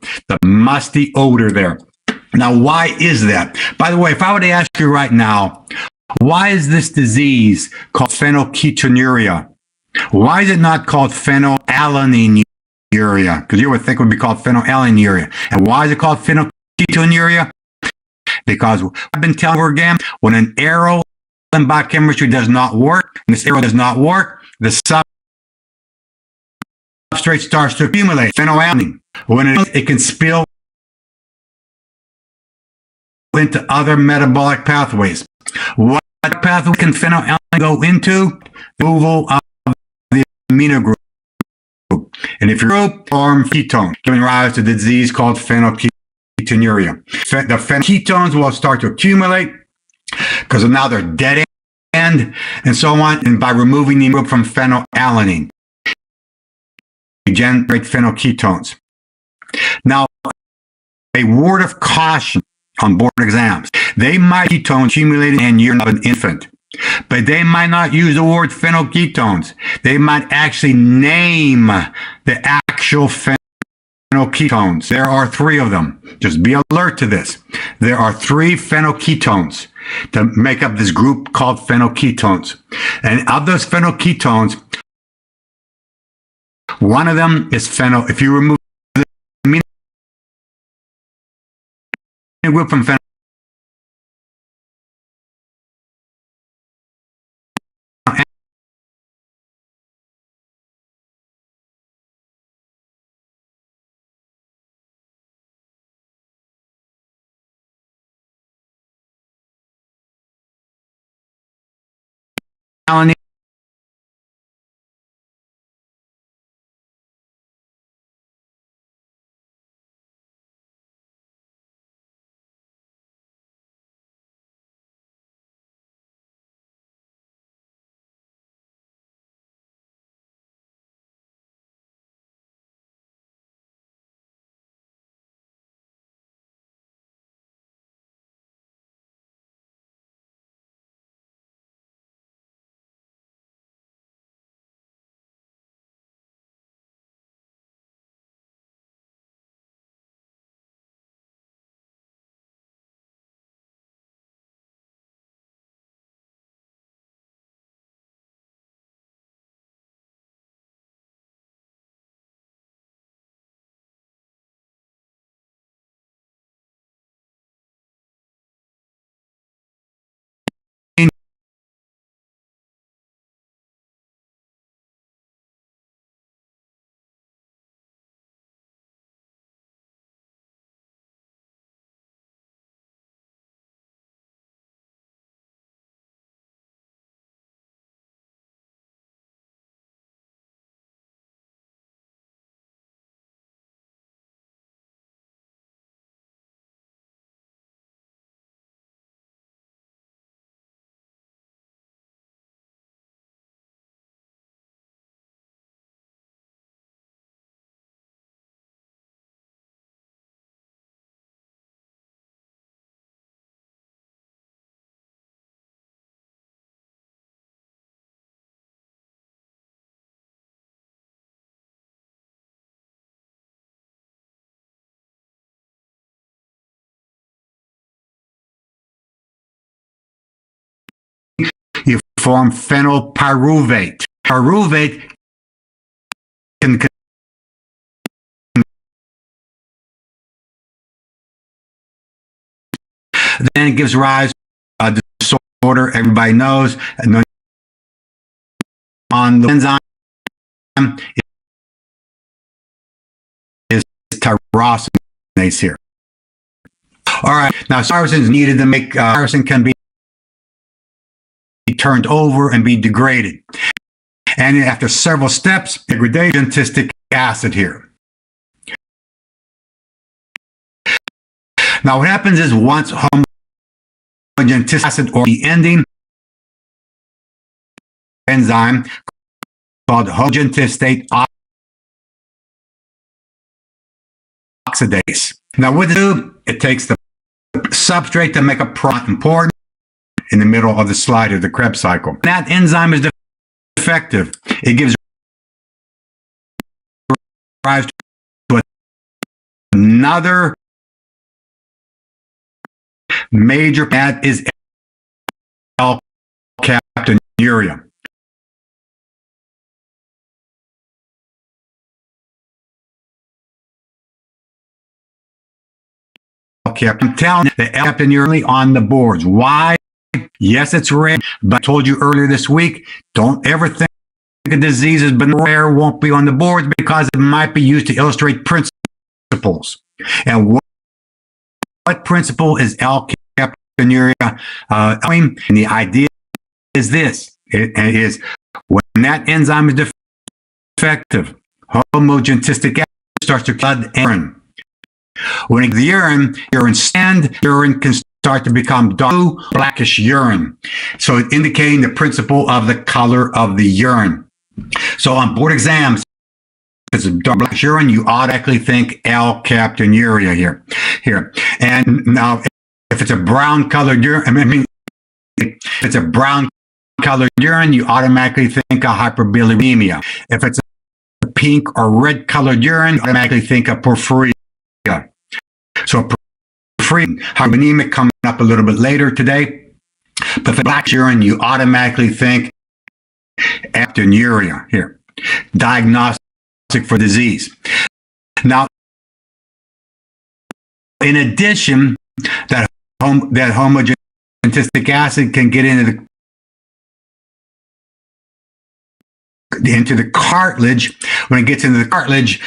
there. Now, why is that? By the way, if I were to ask you right now, why is this disease called phenylketonuria? Why is it not called phenylalaninuria? Because you would think it would be called phenylalaninuria. And why is it called phenylketonuria? Because I've been telling you again, when an arrow in biochemistry does not work, and this arrow does not work, the substrate starts to accumulate phenylalanine. When it can spill into other metabolic pathways. What pathway can phenylalanine go into? The removal of the amino group. And if you form ketone, giving rise to the disease called phenylketonuria. The phenylketones will start to accumulate because now they're dead end and so on. And by removing the group from phenylalanine, you generate phenylketones. Now, a word of caution on board exams. They might ketone accumulated in urine of an infant, but they might not use the word phenylketones. They might actually name the actual phenylketones. There are 3 of them. Just be alert to this. There are 3 phenylketones to make up this group called phenylketones. And of those phenylketones, one of them is phenyl. If you remove the amino group from phenylalanine, you form phenylpyruvate. Pyruvate can then it gives rise to a disorder everybody knows on the enzyme is tyrosinase here. All right, now tyrosin is needed to make tyrosin can be turned over and be degraded. And after several steps, degradation of tistic acid here. Now what happens is once homogeneous acid or the ending enzyme called homogeneous state oxidase. Now, what does it do? It takes the substrate to make a product important in the middle of the slide of the Krebs cycle. When that enzyme is defective, it gives rise to another major, that is L-captonuria. I'm telling you, the L-captonuria on the boards. Why? Yes, it's rare, but I told you earlier this week, don't ever think a disease has been rare, won't be on the boards, because it might be used to illustrate principles. And what principle is L-captonuria? And the idea is this. It is when that enzyme is defective, homogentistic acid starts to flood urine. When it's the urine can start to become dark blue, blackish urine. So it's indicating the principle of the color of the urine. So on board exams, if it's a dark black urine, you automatically think L-captonuria here. And now, if it's a brown colored urine, if it's a brown colored urine, you automatically think of hyperbilirubinemia. If it's a pink or red colored urine, you automatically think of porphyria. So porphyria, hyperbilirubinemia coming up a little bit later today. But for black urine, you automatically think captonuria here. Diagnostic for disease. Now, in addition, that homogentistic acid can get into the cartilage. When it gets into the cartilage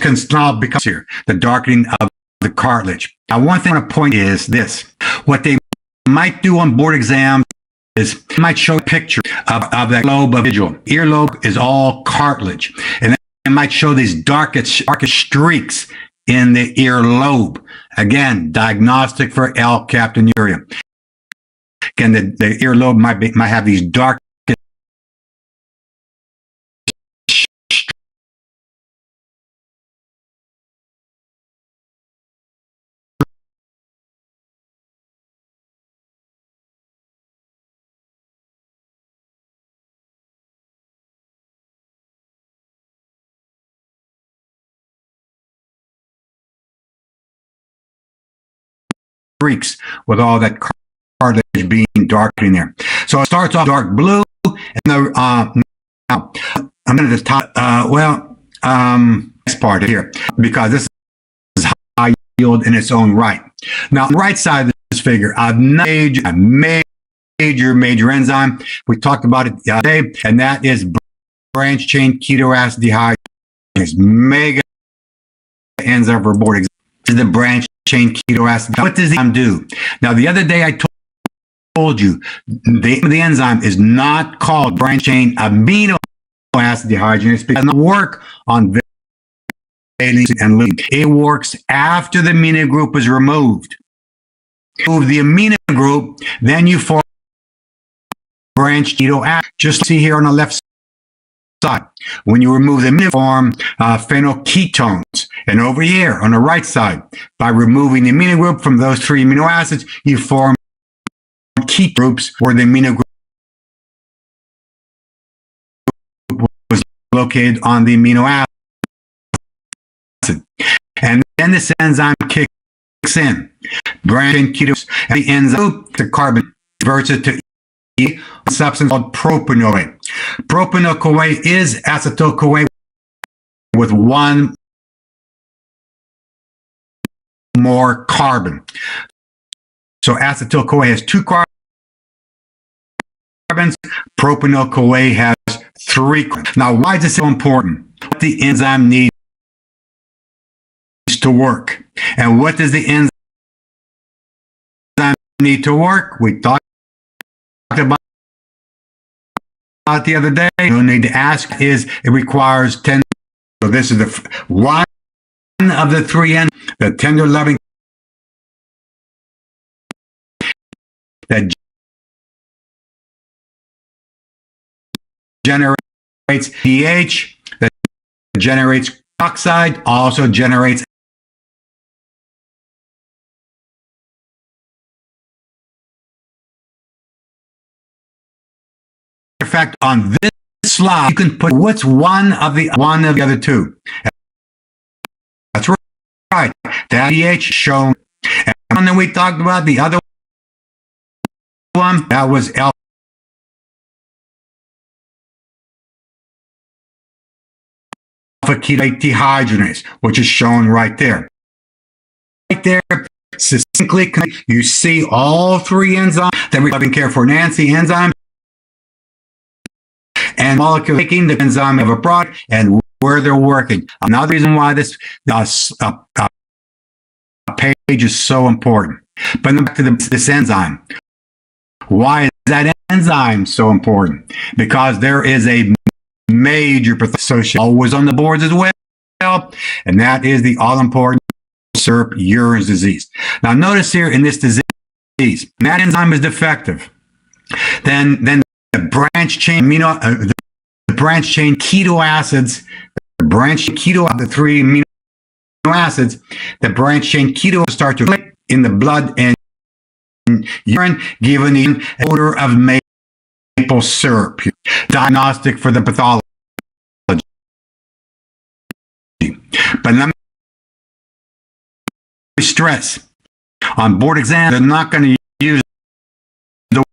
can now become here, the darkening of the cartilage. Now, one thing I want to point is this. What they might do on board exams is they might show a picture of that lobe of individual. Earlobe is all cartilage. And then they might show these darkest streaks in the earlobe. Again, diagnostic for L-captonuria. Again, the earlobe might have these dark streaks with all that cartilage being dark in there. So it starts off dark blue, and now I'm going to top. This part here, because this is high yield in its own right. Now, on the right side of this figure, a major enzyme. We talked about it the other day, and that is branch chain ketoacid dehydrogenase. Mega enzyme for board exam is the branch chain ketoacid. What does the enzyme do? Now, the other day I told you the enzyme is not called branch chain amino acid dehydrogenase because it doesn't work on valine and leucine. It works after the amino group is removed. Remove the amino group, then you form branch ketoacid. Just see here on the left side. When you remove the amino, form phenylketones. And over here on the right side, by removing the amino group from those three amino acids, you form ketone groups where the amino group was located on the amino acid. And then this enzyme kicks in. Branch chain ketones. And the enzyme, the carbon, converts it to a substance called propanol-CoA. Propanol-CoA is acetyl-CoA with one more carbon. So acetyl-CoA has two carbons. Propanol-CoA has three carbons. Now, why is this so important? What the enzyme needs to work. And what does the enzyme need to work? We talked about the other day. No need to ask is it requires 10. So this is the one of the three enzymes, the tender loving that generates pH, that generates oxide, also generates of fact, on this slide, you can put what's one of the other two. That's right. That pH shown. And then we talked about the other one. That was alpha ketone dehydrogenase, which is shown right there. Right there, succinctly, you see all three enzymes that we're taking care for. Nancy, enzymes and molecule taking the enzyme of a product and where they're working. Another reason why this page is so important. But back to this enzyme. Why is that enzyme so important? Because there is a major association always on the boards as well, and that is the all-important syrup urine disease. Now notice here in this disease, that enzyme is defective. Then the branch chain the branch chain keto acids, the three amino acids, the branch chain keto start to click in the blood and urine, giving the odor of maple syrup. Diagnostic for the pathology. But let me stress, on board exam, they're not going to use the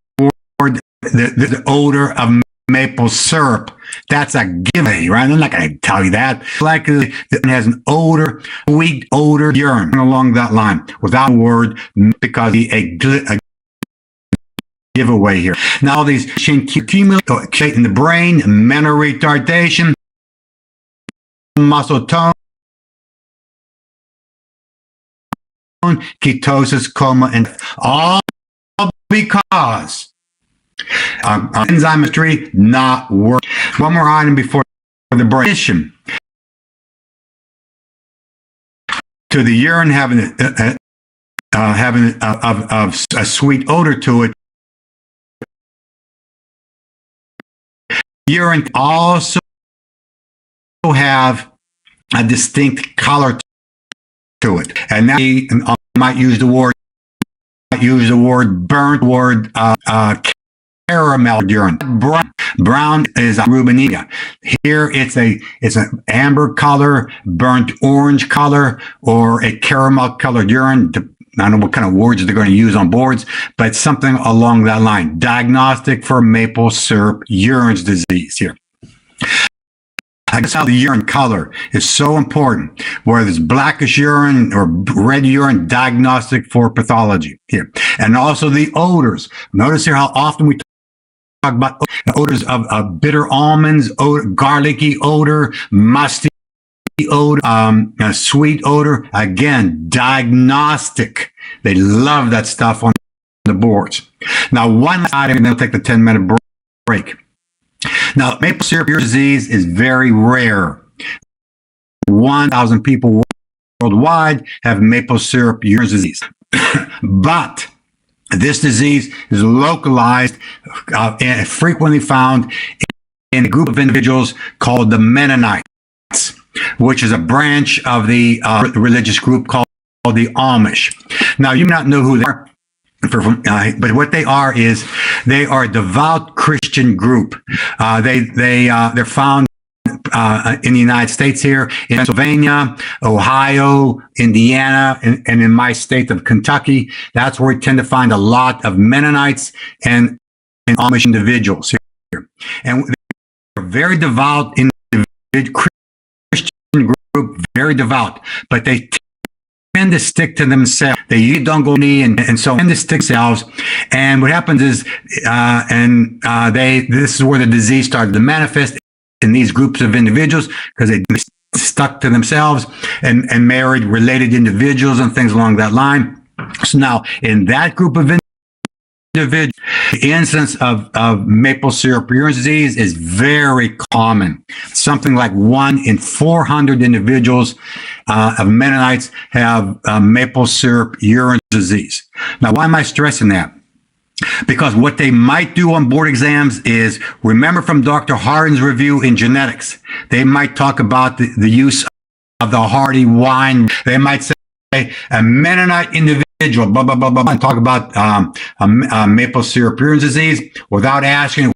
word, the odor of maple syrup. That's a given, right? I'm not going to tell you that. Likely it has an odor, sweet odor, urine along that line without a word, because a giveaway here. Now these accumulate in the brain, mental retardation, muscle tone, ketosis, coma, and all because enzymetry not working. One more item before the break. To the urine having a sweet odor to it, urine also have a distinct color to it, and that I might use the word burnt, caramel urine. Brown is rubinemia. Here it's an amber color, burnt orange color, or a caramel colored urine. I don't know what kind of words they're going to use on boards, but something along that line. Diagnostic for maple syrup urine disease here. I guess how the urine color is so important, whether it's blackish urine or red urine, diagnostic for pathology here. And also the odors. Notice here how often we talk about odors of bitter almonds, garlicky odor, musty odor, sweet odor. Again, diagnostic. They love that stuff on the boards. Now, one last item, and then we'll take the 10-minute break. Now, maple syrup urine disease is very rare. 1,000 people worldwide have maple syrup urine disease. But this disease is localized and frequently found in a group of individuals called the Mennonites, which is a branch of the religious group called the Amish. Now, you may not know who they are, but what they are is they are a devout Christian group. They're found in the United States here, in Pennsylvania, Ohio, Indiana, and in my state of Kentucky. That's where we tend to find a lot of Mennonites and Amish individuals here. And they're very devout Christian group, very devout, but they tend to stick to themselves. They don't go knee, and so tend to stick themselves. And what happens is, this is where the disease started to manifest in these groups of individuals, because they stuck to themselves and married related individuals and things along that line. So now, in that group of individuals, the incidence of maple syrup urine disease is very common. Something like 1 in 400 individuals of Mennonites have maple syrup urine disease. Now, why am I stressing that? Because what they might do on board exams is, remember from Dr. Hardin's review in genetics, they might talk about the use of the Hardy wine. They might say a Mennonite individual, blah, blah, blah, blah, blah, and talk about maple syrup urine disease without asking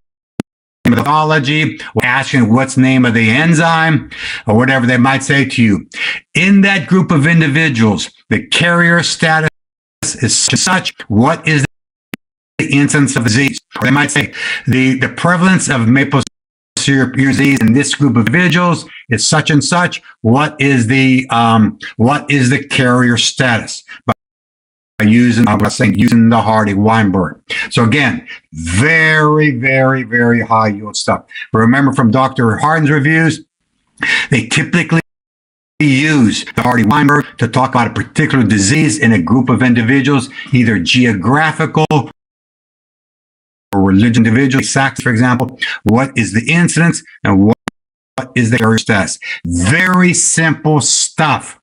pathology, asking what's the name of the enzyme, or whatever they might say to you. In that group of individuals, the carrier status is such. What is the incidence of disease? Or they might say the prevalence of maple syrup disease in this group of individuals is such and such. What is the carrier status? Using the Hardy-Weinberg. So again, very, very, very high yield stuff. Remember from Dr. Hardin's reviews, they typically use the Hardy-Weinberg to talk about a particular disease in a group of individuals, either geographical or religious individuals. Sax, for example, what is the incidence and what is the carrier status? Very simple stuff.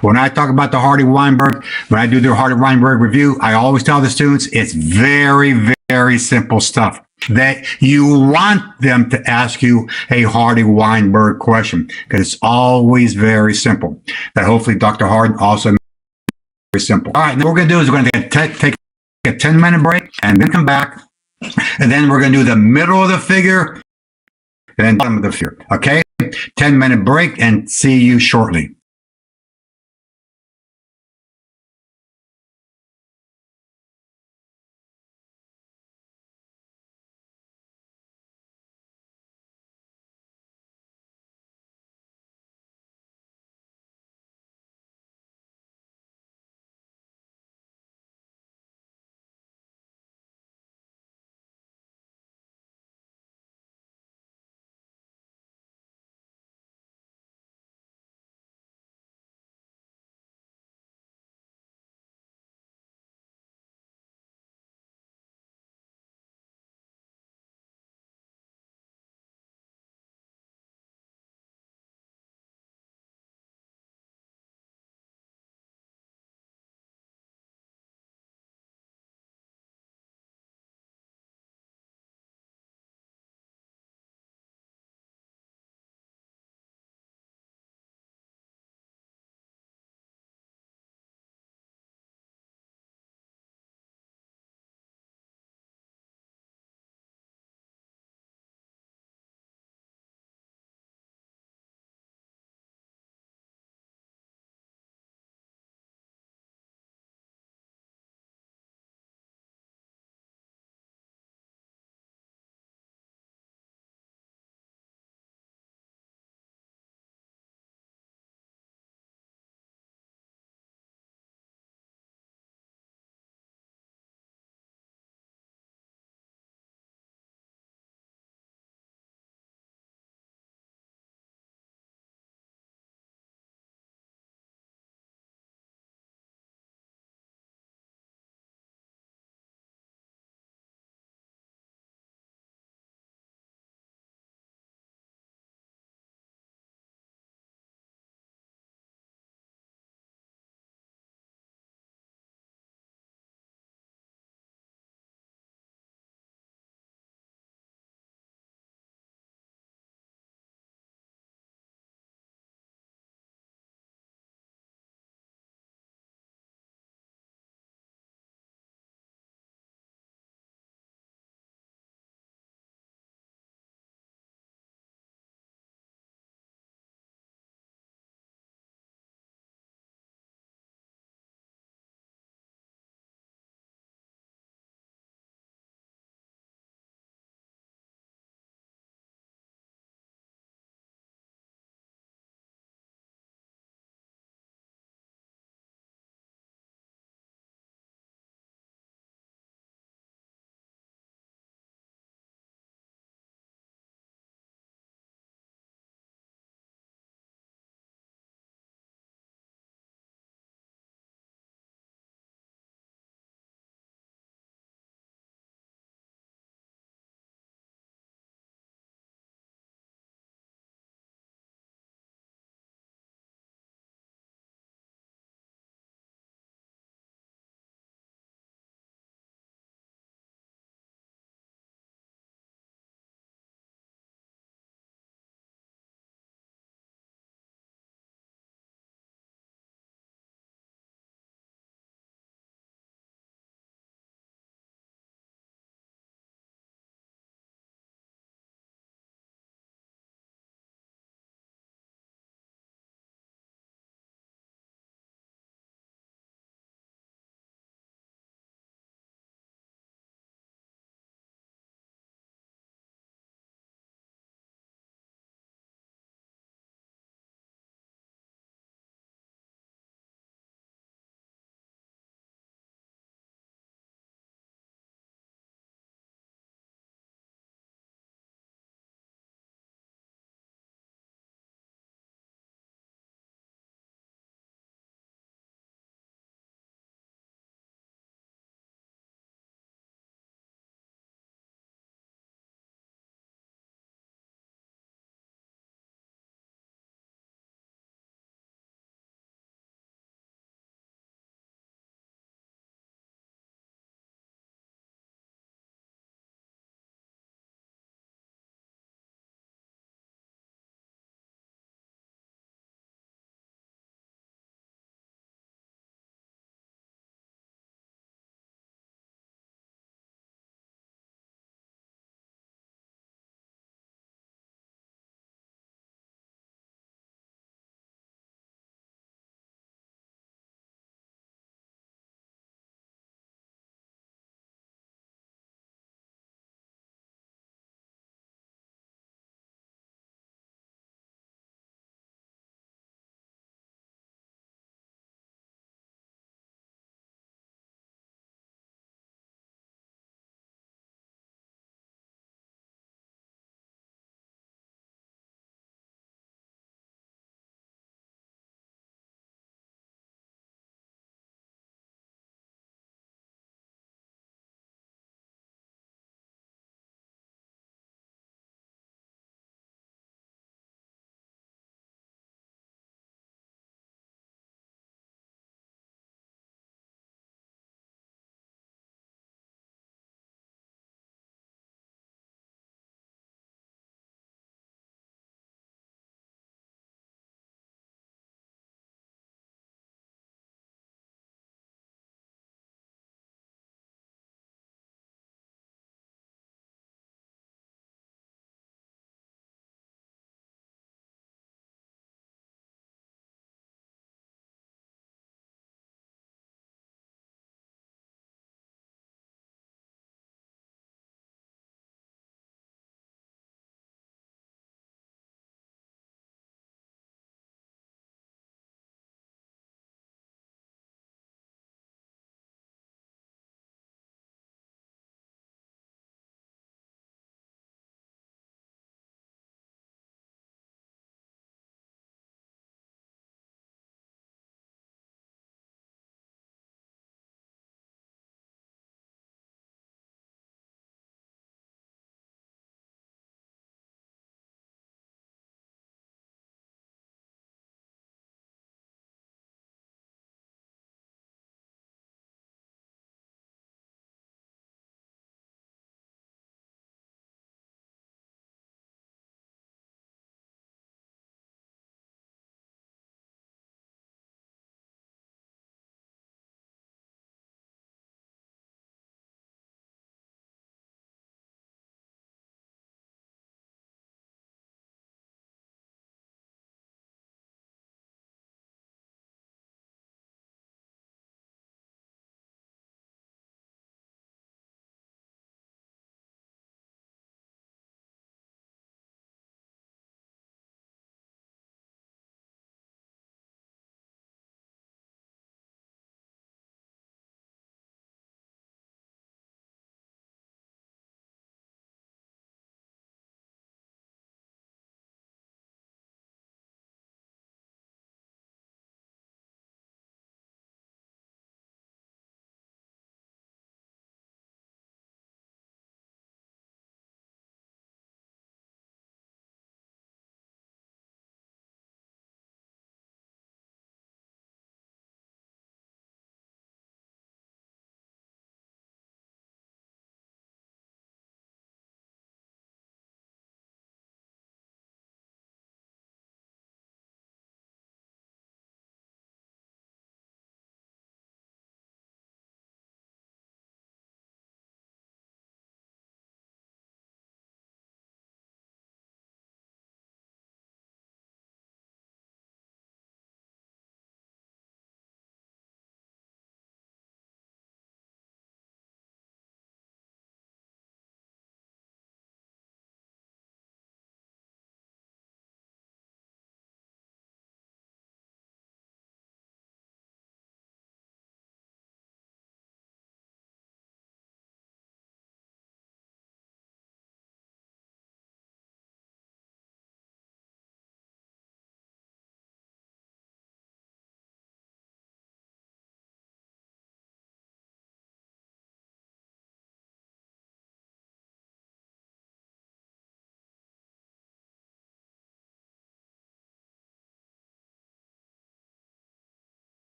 When I talk about the Hardy-Weinberg, when I do the Hardy-Weinberg review, I always tell the students it's very, very simple stuff that you want them to ask you a Hardy-Weinberg question because it's always very simple. That hopefully Dr. Hardin also made very simple. All right, now what we're going to do is we're going to take a 10-minute break and then come back. And then we're going to do the middle of the figure and then bottom of the figure. Okay? 10-minute break and see you shortly.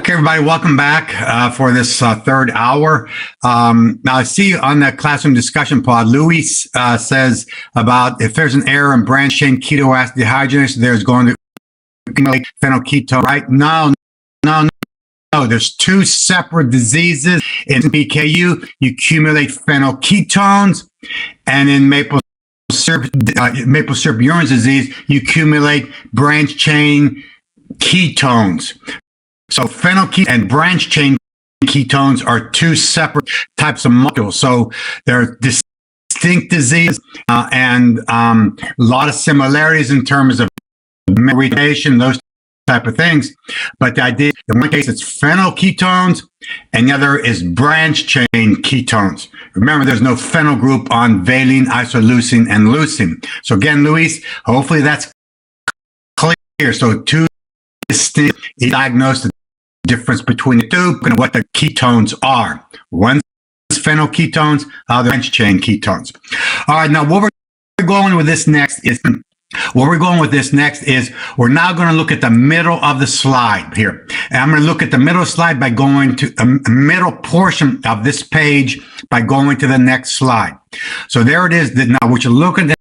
Okay, everybody, welcome back for this third hour. Now, I see on the classroom discussion pod, Luis says about if there's an error in branched chain keto acid dehydrogenase, there's going to accumulate phenylketone, right? No. There's two separate diseases. In PKU, you accumulate phenylketones, and in maple syrup urine disease, you accumulate branched chain ketones. So phenylketones and branched chain ketones are two separate types of molecules. So they're distinct diseases and a lot of similarities in terms of retardation, those type of things. But the idea, in one case, it's phenylketones, and the other is branched chain ketones. Remember, there's no phenyl group on valine, isoleucine, and leucine. So again, Luis, hopefully that's clear. So two distinct, diagnosed the difference between the two and what the ketones are. One's phenylketones, other branched chain ketones. All right, now what we're going with this next is we're now going to look at the middle of the slide here. And I'm going to look at the middle slide by going to a middle portion of this page by going to the next slide. So there it is. Now, what you're looking at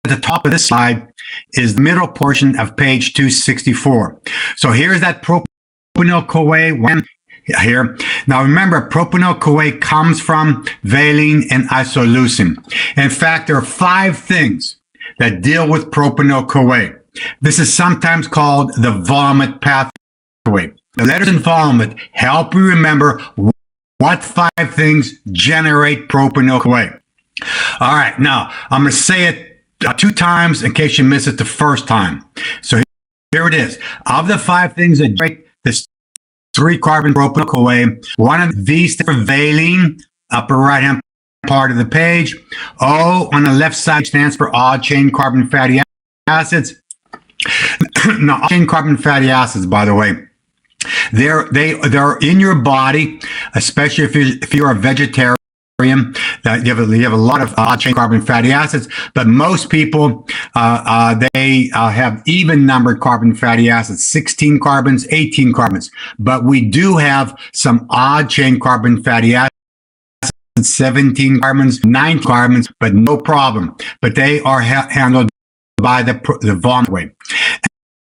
the top of this slide is the middle portion of page 264. So here's that propionyl-CoA one here. Now remember, propionyl-CoA comes from valine and isoleucine. In fact, there are 5 things that deal with propionyl-CoA. This is sometimes called the vomit pathway. The letters in vomit help you remember what 5 things generate propionyl-CoA. All right, now I'm going to say it 2 times in case you miss it the first time. So here it is. Of the 5 things that generate this 3-carbon propionyl-CoA, one of these stands for valine, upper right-hand part of the page. O on the left side stands for odd chain carbon fatty acids. Now, odd chain carbon fatty acids, by the way, they're in your body, especially if you're a vegetarian. That you have a lot of odd chain carbon fatty acids, but most people they have even numbered carbon fatty acids, 16 carbons, 18 carbons. But we do have some odd chain carbon fatty acids, 17 carbons, 9 carbons, but no problem. But they are handled by the vomit way.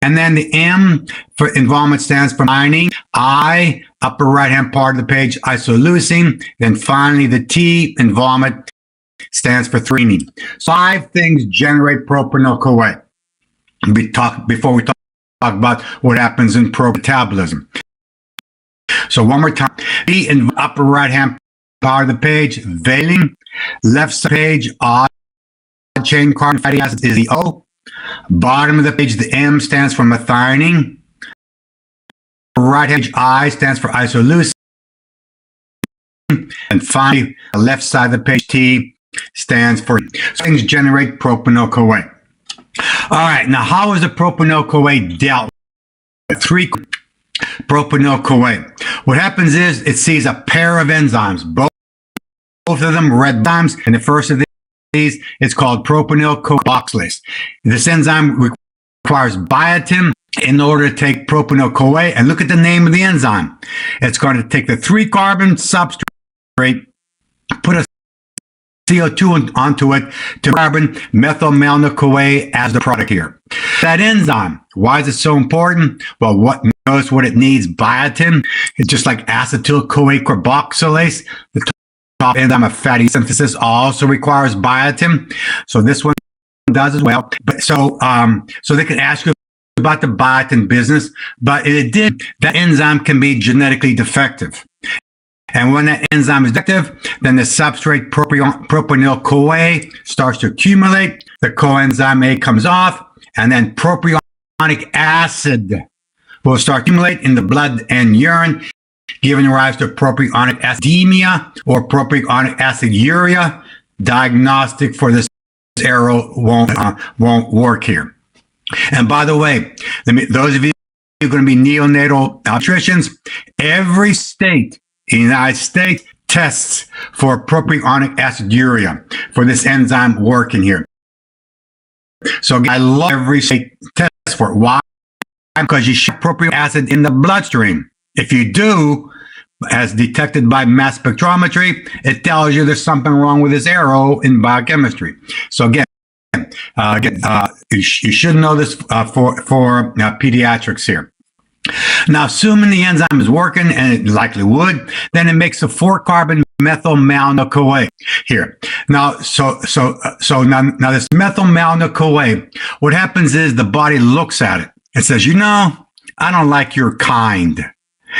And then the M for in vomit stands for methionine. I, upper right-hand part of the page, isoleucine. Then finally, the T in vomit stands for threonine. 5 things generate propionyl-CoA. Before we talk about what happens in pro-metabolism. So one more time. B in upper right-hand part of the page, valine. Left side page, odd chain carbon fatty acids is the O. Bottom of the page, the M stands for methionine. Right hand page, I stands for isoleucine. And finally, the left side of the page, T stands for things generate propionyl-CoA. All right, now how is the propionyl-CoA dealt with? 3 propionyl-CoA. What happens is it sees a pair of enzymes, both of them red enzymes, and the first of these, it's called propionyl-CoA carboxylase. This enzyme requires biotin in order to take propionyl-CoA, and look at the name of the enzyme. It's going to take the 3-carbon substrate, put a CO2 onto it to carbon methylmalonyl-CoA as the product here. That enzyme, why is it so important? Well, notice what it needs, biotin. It's just like acetyl-CoA carboxylase. The top enzyme of fatty synthesis also requires biotin. So this one does as well. But so they can ask you about the biotin business, but that enzyme can be genetically defective. And when that enzyme is defective, then the substrate propionyl-CoA starts to accumulate. The coenzyme A comes off, and then propionic acid will start to accumulate in the blood and urine, giving rise to propionic acidemia or propionic aciduria. Diagnostic for this error won't work here. And by the way, those of you who are going to be neonatal obstetricians, every state in the United States tests for propionic aciduria for this enzyme working here. So I love every state test for it. Why? Because you shove propionic acid in the bloodstream. If you do, as detected by mass spectrometry, it tells you there's something wrong with this arrow in biochemistry. So again, you should know this for pediatrics here. Now, assuming the enzyme is working, and it likely would, then it makes a 4-carbon methyl-malonyl-CoA here. Now, so now this methyl-malonyl-CoA, what happens is the body looks at it and says, I don't like your kind.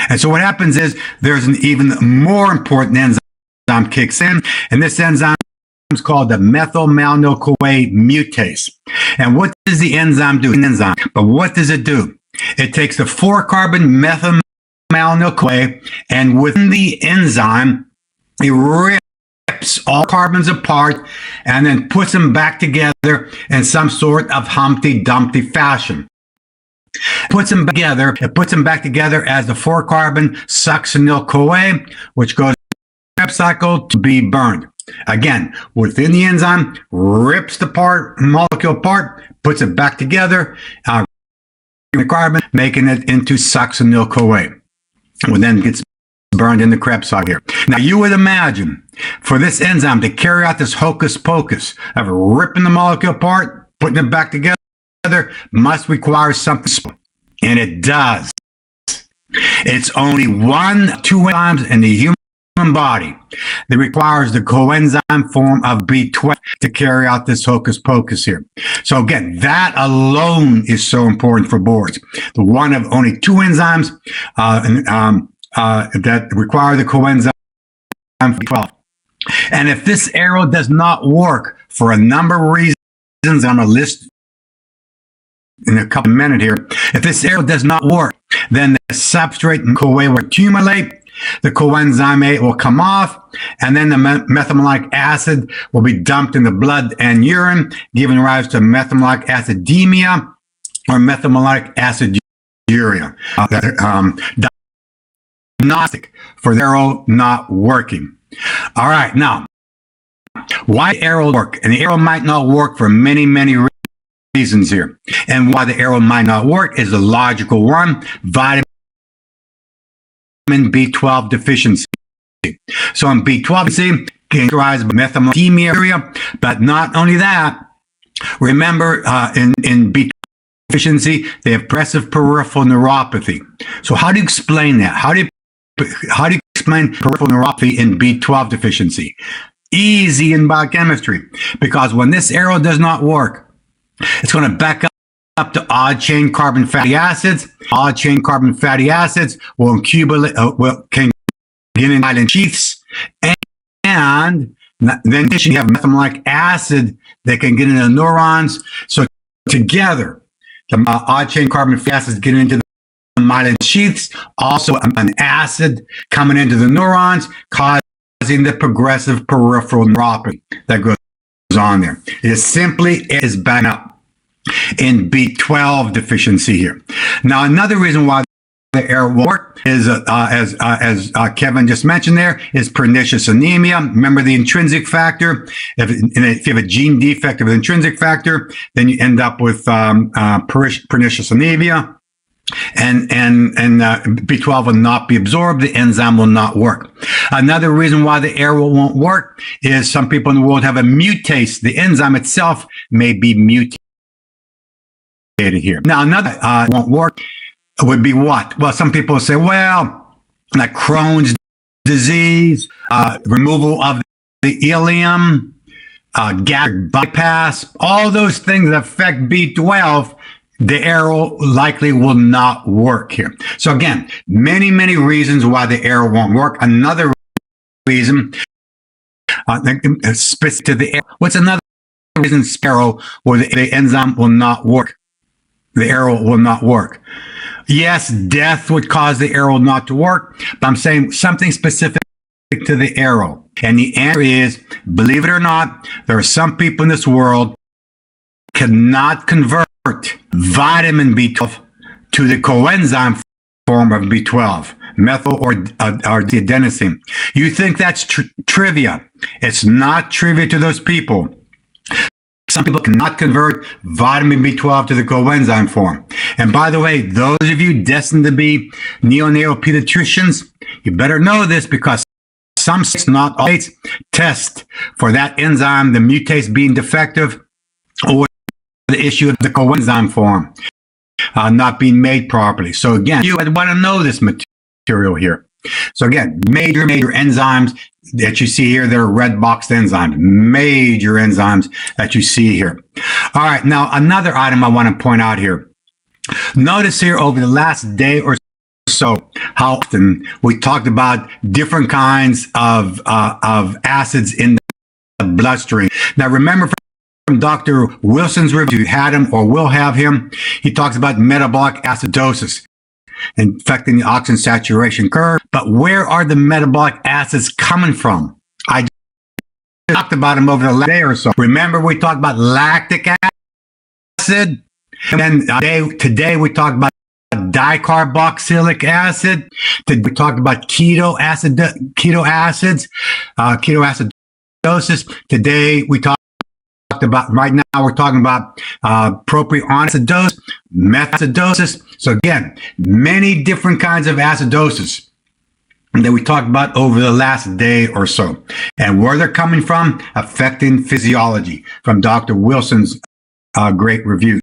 And so what happens is there's an even more important enzyme kicks in, and this enzyme is called the methyl-malonyl-CoA mutase. And what does the enzyme do? But what does it do? It takes the 4-carbon methyl-malonyl-CoA, and within the enzyme, it rips all carbons apart and then puts them back together in some sort of Humpty Dumpty fashion. It puts them back together as the 4-carbon succinyl-CoA, which goes to the Krebs cycle to be burned. Again, within the enzyme, rips the molecule apart, puts it back together, the carbon, making it into succinyl-CoA, which then gets burned in the Krebs cycle here. Now, you would imagine for this enzyme to carry out this hocus pocus of ripping the molecule apart, putting it back together, must require something, and it does. It's only 1, 2 enzymes in the human body that requires the coenzyme form of B12 to carry out this hocus pocus here. So again, that alone is so important for boards. The one of only 2 enzymes that require the coenzyme B12. And if this arrow does not work for a number of reasons, I'm going to list in a couple of minutes here. If this arrow does not work, then the substrate and CoA will accumulate, the coenzyme A will come off, and then the methylmalonic acid will be dumped in the blood and urine, giving rise to methylmalonic acidemia or methylmalonic aciduria. Diagnostic for the arrow not working. All right, now, why the arrow work? And the arrow might not work for many, many reasons here. And why the arrow might not work is the logical one: vitamin B12 deficiency. So in B12 deficiency, characterized by methylmalonic, but not only that, remember in B12 deficiency, they have progressive peripheral neuropathy. So how do you explain that? How do you explain peripheral neuropathy in B12 deficiency? Easy in biochemistry, because when this arrow does not work, it's going to back up to odd chain carbon fatty acids. Odd chain carbon fatty acids will accumulate, can get in myelin sheaths, and then you have methylmalonic acid that can get into the neurons. So together, the odd chain carbon fatty acids get into the myelin sheaths, also an acid coming into the neurons, causing the progressive peripheral neuropathy that goes on there. It simply is back up in B12 deficiency here. Now, another reason why the arrow won't work is, as Kevin just mentioned there, is pernicious anemia. Remember the intrinsic factor. If you have a gene defect of an intrinsic factor, then you end up with pernicious anemia. And B12 will not be absorbed. The enzyme will not work. Another reason why the arrow won't work is some people in the world have a mutase. The enzyme itself may be mutated here. Now, another won't work would be what? Well, some people say, well, like Crohn's disease, removal of the ileum, gastric bypass, all those things that affect B12, the arrow likely will not work here. So again, many, many reasons why the arrow won't work. Another reason, specific to the arrow. What's another reason arrow where the enzyme will not work? The arrow will not work. Yes, death would cause the arrow not to work, but I'm saying something specific to the arrow. And the answer is, believe it or not, there are some people in this world cannot convert vitamin B12 to the coenzyme form of B12, methyl or adenosine. You think that's trivia. It's not trivia to those people. Some people cannot convert vitamin B12 to the coenzyme form. And by the way, those of you destined to be neonatal pediatricians, you better know this, because some states, not all states, test for that enzyme, the mutase being defective, or the issue of the coenzyme form not being made properly. So again, you want to know this material here. So again, major enzymes that you see here, they're red boxed enzymes, major enzymes that you see here. All right, now another item I want to point out here. Notice here over the last day or so how often we talked about different kinds of acids in the bloodstream. Now remember, from Dr. Wilson's review, you had him or will have him, he talks about metabolic acidosis affecting the oxygen saturation curve. But where are the metabolic acids coming from? I talked about them over the last day or so. Remember, we talked about lactic acid, and then today we talked about dicarboxylic acid. We talked about keto acidosis. Today we talked about, right now we're talking about propionic acidosis, methacidosis. So again, many different kinds of acidosis that we talked about over the last day or so. And where they're coming from, affecting physiology, from Dr. Wilson's great review.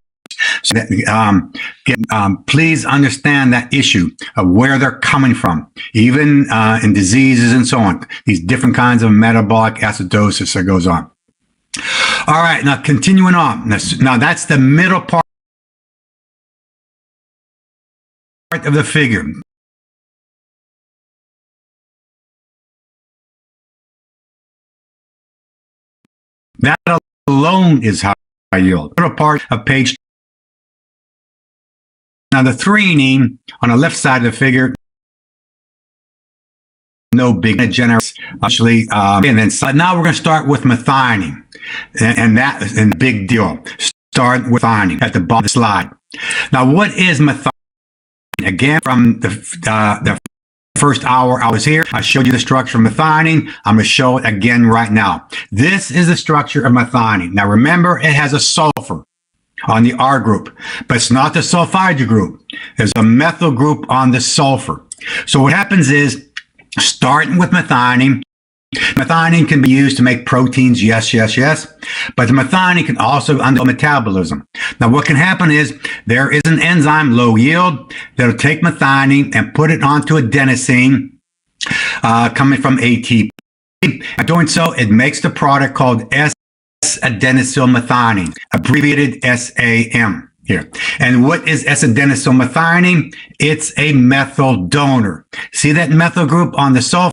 So that, please understand that issue of where they're coming from, even in diseases and so on, these different kinds of metabolic acidosis that goes on. All right, now continuing on. Now that's the middle part of the figure. That alone is high yield. Middle part of page. Now the threonine on the left side of the figure, no big generous actually, and then so now we're going to start with methionine, and that is a big deal. Start with methionine at the bottom of the slide. Now, what is methionine? Again, from the first hour I was here, I showed you the structure of methionine. I'm going to show it again right now. This is the structure of methionine. Now, remember, it has a sulfur on the R group, but it's not the sulfide group. There's a methyl group on the sulfur. So what happens is, starting with methionine can be used to make proteins, yes, but the methionine can also undergo metabolism. Now, what can happen is there is an enzyme, low yield, that'll take methionine and put it onto adenosine coming from ATP. And doing so, it makes the product called S-adenosylmethionine, abbreviated SAM. Here. And what is S-adenosylmethionine? It's a methyl donor. See that methyl group on the sulfur?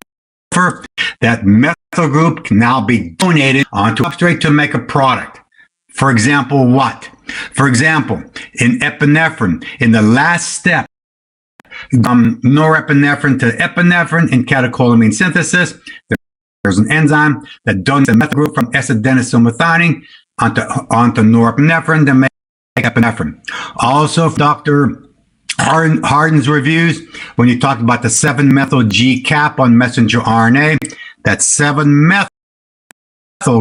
That methyl group can now be donated onto substrate to make a product. For example, what? For example, in epinephrine, in the last step, norepinephrine to epinephrine in catecholamine synthesis, there's an enzyme that donates the methyl group from S-adenosylmethionine onto norepinephrine to make epinephrine. Also, Dr. Hardin's reviews, when you talked about the 7-methyl G cap on messenger RNA, that 7-methyl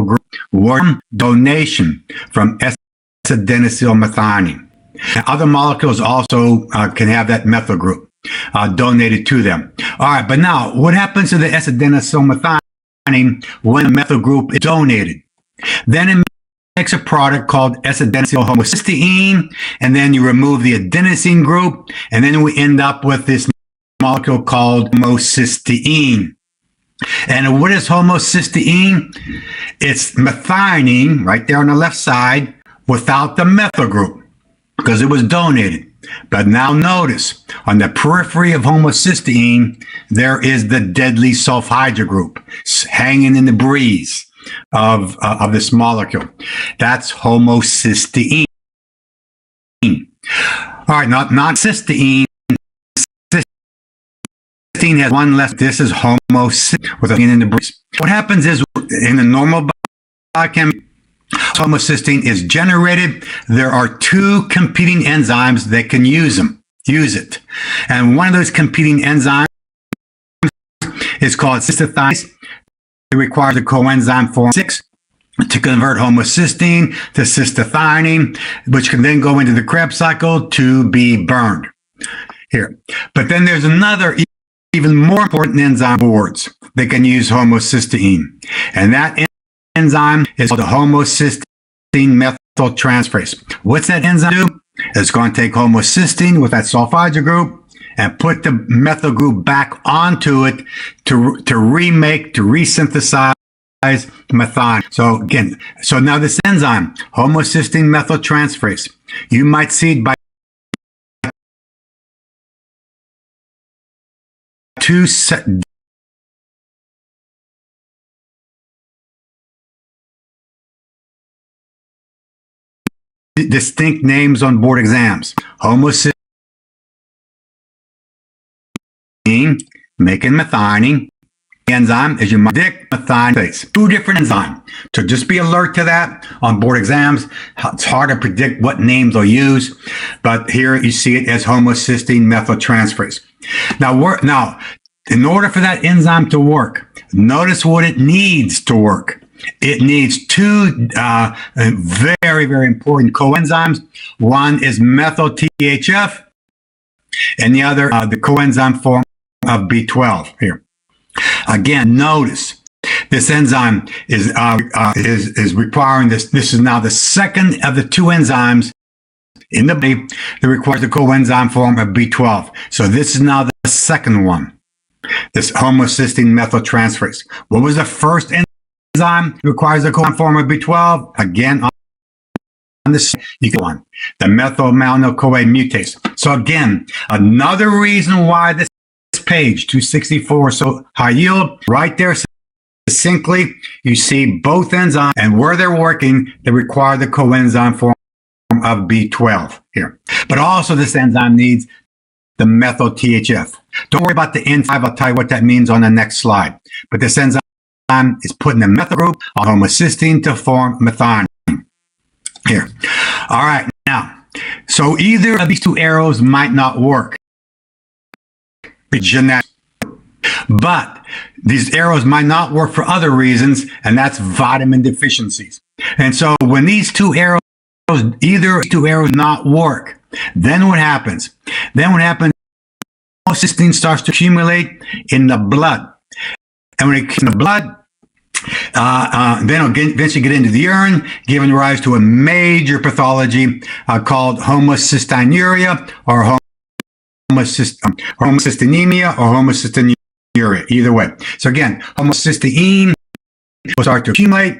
group was donation from S-adenosylmethionine. Other molecules also can have that methyl group donated to them. All right, but now what happens to the S-adenosylmethionine when a methyl group is donated? Then it makes a product called S-adenosylhomocysteine, and then you remove the adenosine group, and then we end up with this molecule called homocysteine. And what is homocysteine? It's methionine right there on the left side without the methyl group because it was donated. But now notice on the periphery of homocysteine, there is the deadly sulfhydryl group hanging in the breeze of this molecule. That's homocysteine. All right, not cysteine. Cysteine has one less. This is homocysteine with a in the breeze. What happens is in the normal biochemistry, homocysteine is generated. There are two competing enzymes that can use it. And one of those competing enzymes is called cystathionase. It requires a coenzyme form 6. to convert homocysteine to cystathionine, which can then go into the Krebs cycle to be burned here. But then there's another even more important enzyme boards that can use homocysteine. And that enzyme is called the homocysteine methyltransferase. What's that enzyme do? It's going to take homocysteine with that sulfhydryl group and put the methyl group back onto it to resynthesize methionine. So again, now this enzyme, homocysteine methyltransferase, you might see it by two distinct names on board exams. Homocysteine making methionine. Enzyme, as you might predict, methionase. Two different enzymes. So just be alert to that on board exams. It's hard to predict what names they'll use, but here you see it as homocysteine methyltransferase. Now, in order for that enzyme to work, notice what it needs to work. It needs two very, very important coenzymes. One is methyl THF, and the other, the coenzyme form of B12 here. Again, notice this enzyme is requiring this. This is now the second of the two enzymes in the body that requires the coenzyme form of B12. So this is now the second one, this homocysteine methyltransferase. What was the first enzyme that requires the coenzyme form of B12? Again, on this one, the methylmalonyl-CoA mutase. So again, another reason why this page 264 so high yield, right there succinctly, you see both enzymes and where they're working, they require the coenzyme form of B12 here. But also this enzyme needs the methyl THF. Don't worry about the N5, I'll tell you what that means on the next slide. But this enzyme is putting the methyl group on homocysteine to form methionine here. All right, now, so either of these two arrows might not work. Genetic. But these arrows might not work for other reasons, and that's vitamin deficiencies. And so when these two arrows, either two arrows not work, then what happens? Then what happens, homocysteine starts to accumulate in the blood. And when it's in the blood, then it'll eventually get into the urine, giving rise to a major pathology called homocystinuria or homocystinemia or homocystinuria, either way. So again, homocysteine will start to accumulate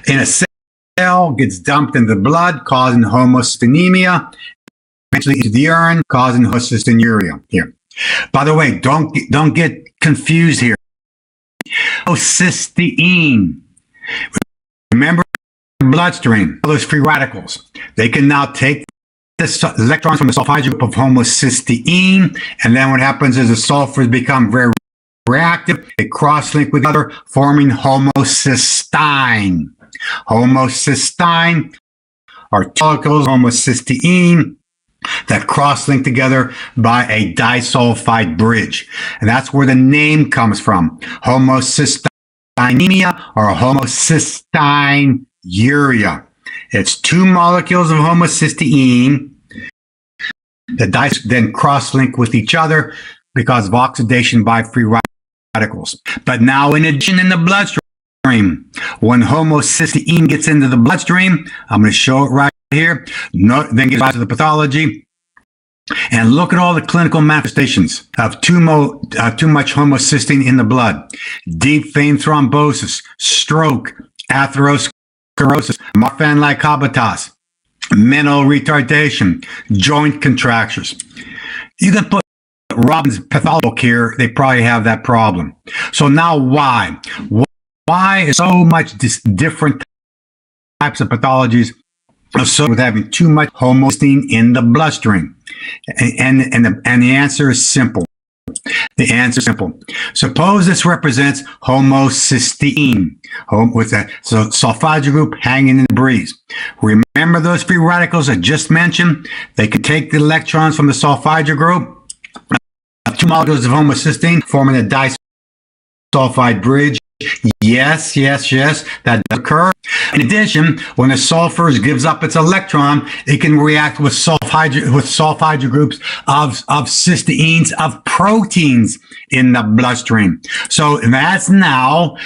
in a cell, gets dumped in the blood, causing homocystinemia, eventually into the urine, causing homocystinuria here. By the way, don't get confused here. Homocysteine. Remember the bloodstream, those free radicals. They can now take the electrons from the sulfhydryl group of homocysteine, and then what happens is the sulfurs become very reactive. They cross-link with each other, forming homocysteine. Homocysteine are molecules, homocysteine, that cross-link together by a disulfide bridge. And that's where the name comes from, homocystinemia or homocystinuria. It's two molecules of homocysteine that then cross-link with each other because of oxidation by free radicals. But now, in addition, in the bloodstream, when homocysteine gets into the bloodstream, I'm going to show it right here, then gets rise to the pathology. And look at all the clinical manifestations of too much homocysteine in the blood. Deep vein thrombosis, stroke, atherosclerosis, Marfan-like habitus, mental retardation, joint contractures. You can put Robin's pathology here, they probably have that problem. So now why? Why is so much different types of pathologies associated with having too much homocysteine in the bloodstream? And the answer is simple. The answer is simple. Suppose this represents homocysteine with that sulfhydryl group hanging in the breeze. Remember those free radicals I just mentioned? They can take the electrons from the sulfhydryl group, two molecules of homocysteine forming a disulfide bridge Yes, that does occur. In addition, when the sulfur gives up its electron, it can react with sulfhydryl groups of cysteines, of proteins in the bloodstream. So that's now,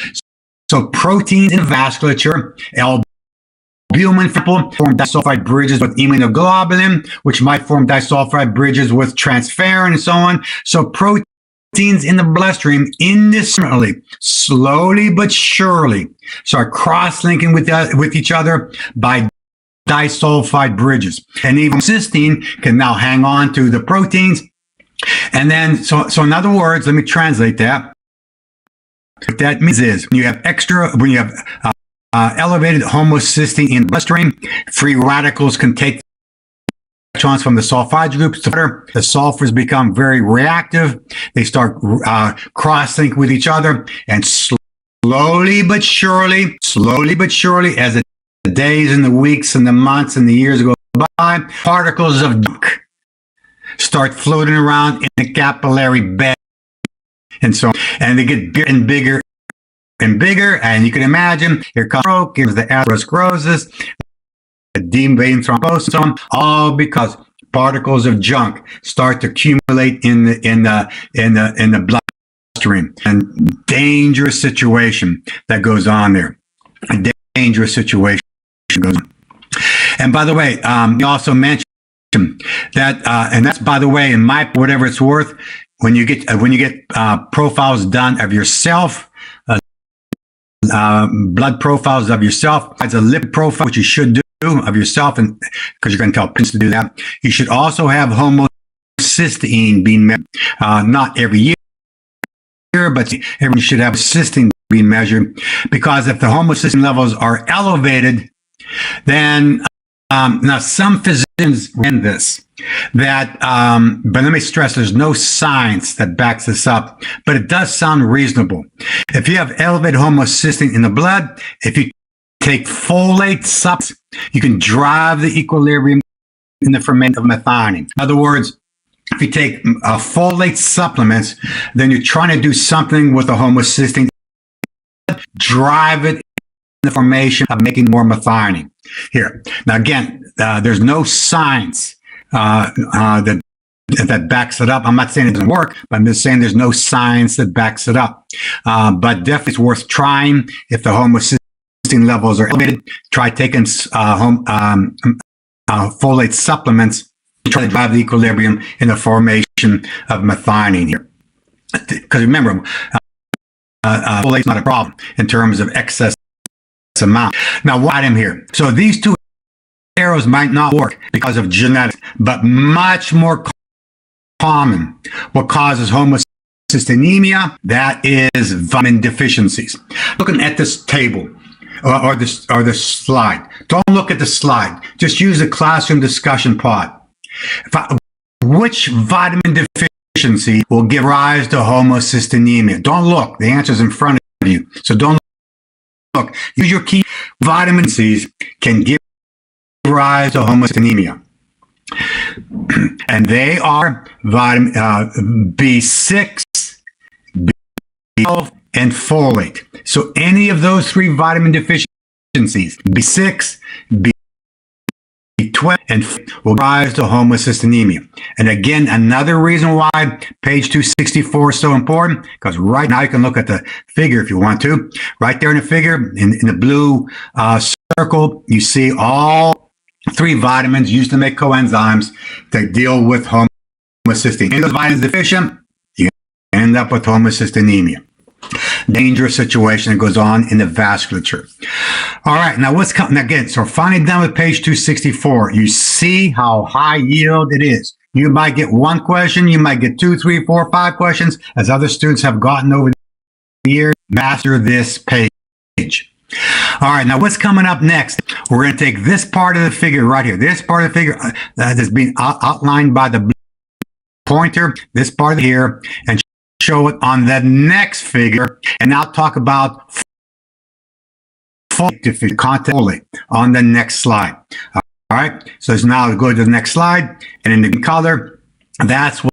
so proteins in vasculature, albumin form disulfide bridges with immunoglobulin, which might form disulfide bridges with transferrin and so on. So proteins in the bloodstream indiscriminately, slowly but surely, start cross-linking with each other by disulfide bridges. And even cysteine can now hang on to the proteins. And then, so in other words, let me translate that. What that means is when you have elevated homocysteine in the bloodstream, free radicals can take electrons from the sulfide groups to water. The sulfurs become very reactive. They start cross-link with each other, and slowly but surely, as the days and the weeks and the months and the years go by, particles of junk start floating around in the capillary bed, and so on. And they get bigger and bigger and bigger. And you can imagine here comes stroke, here's the atherosclerosis, deep vein thrombosis, and so on, all because particles of junk start to accumulate in the bloodstream. And dangerous situation that goes on there. A dangerous situation goes on. And by the way, you also mentioned that, and that's, by the way, in my whatever it's worth, when you get profiles done of yourself. Blood profiles of yourself, as a lipid profile, which you should do of yourself, and because you're going to tell patients to do that, you should also have homocysteine being measured, not every year, but everyone should have cysteine being measured, because if the homocysteine levels are elevated, then now some physicians recommend this, that, but let me stress, there's no science that backs this up, but it does sound reasonable. If you have elevated homocysteine in the blood, if you take folate supplements, you can drive the equilibrium in the ferment of methionine. In other words, if you take folate supplements, then you're trying to do something with the homocysteine, drive it in the formation of making more methionine. Here, now again, there's no science that backs it up. I'm not saying it doesn't work, but I'm just saying there's no science that backs it up. But definitely it's worth trying. If the homocysteine levels are elevated, try taking folate supplements to try to drive the equilibrium in the formation of methionine here. Because remember, folate's not a problem in terms of excess amount. Now, why I'm here? So these two arrows might not work because of genetics, but much more common. What causes homocystinemia? That is vitamin deficiencies. Looking at this table or this slide. Don't look at the slide. Just use the classroom discussion pod. Which vitamin deficiency will give rise to homocystinemia? Don't look. The answer's in front of you. So don't look. Use your key. Vitamin C's can give rise to homocystinemia. And they are vitamin B6, B12, and folate. So any of those three vitamin deficiencies, B6, B12, and folate, will rise to homocystinemia. And again, another reason why page 264 is so important, because right now you can look at the figure if you want to. Right there in the figure, in the blue circle, you see all three vitamins used to make coenzymes that deal with homocysteine. If those vitamins deficient, you end up with homocystinemia. Dangerous situation that goes on in the vasculature. All right, now what's coming again? So finally done with page 264. You see how high yield it is. You might get one question, you might get 2, 3, 4, 5 questions, as other students have gotten over the years. Master this page. All right, now what's coming up next? We're going to take this part of the figure right here. This part of the figure that is being outlined by the pointer, this part here, and show it on the next figure. And now talk about folate content on the next slide. All right, so let's now go to the next slide. And in the color, that's what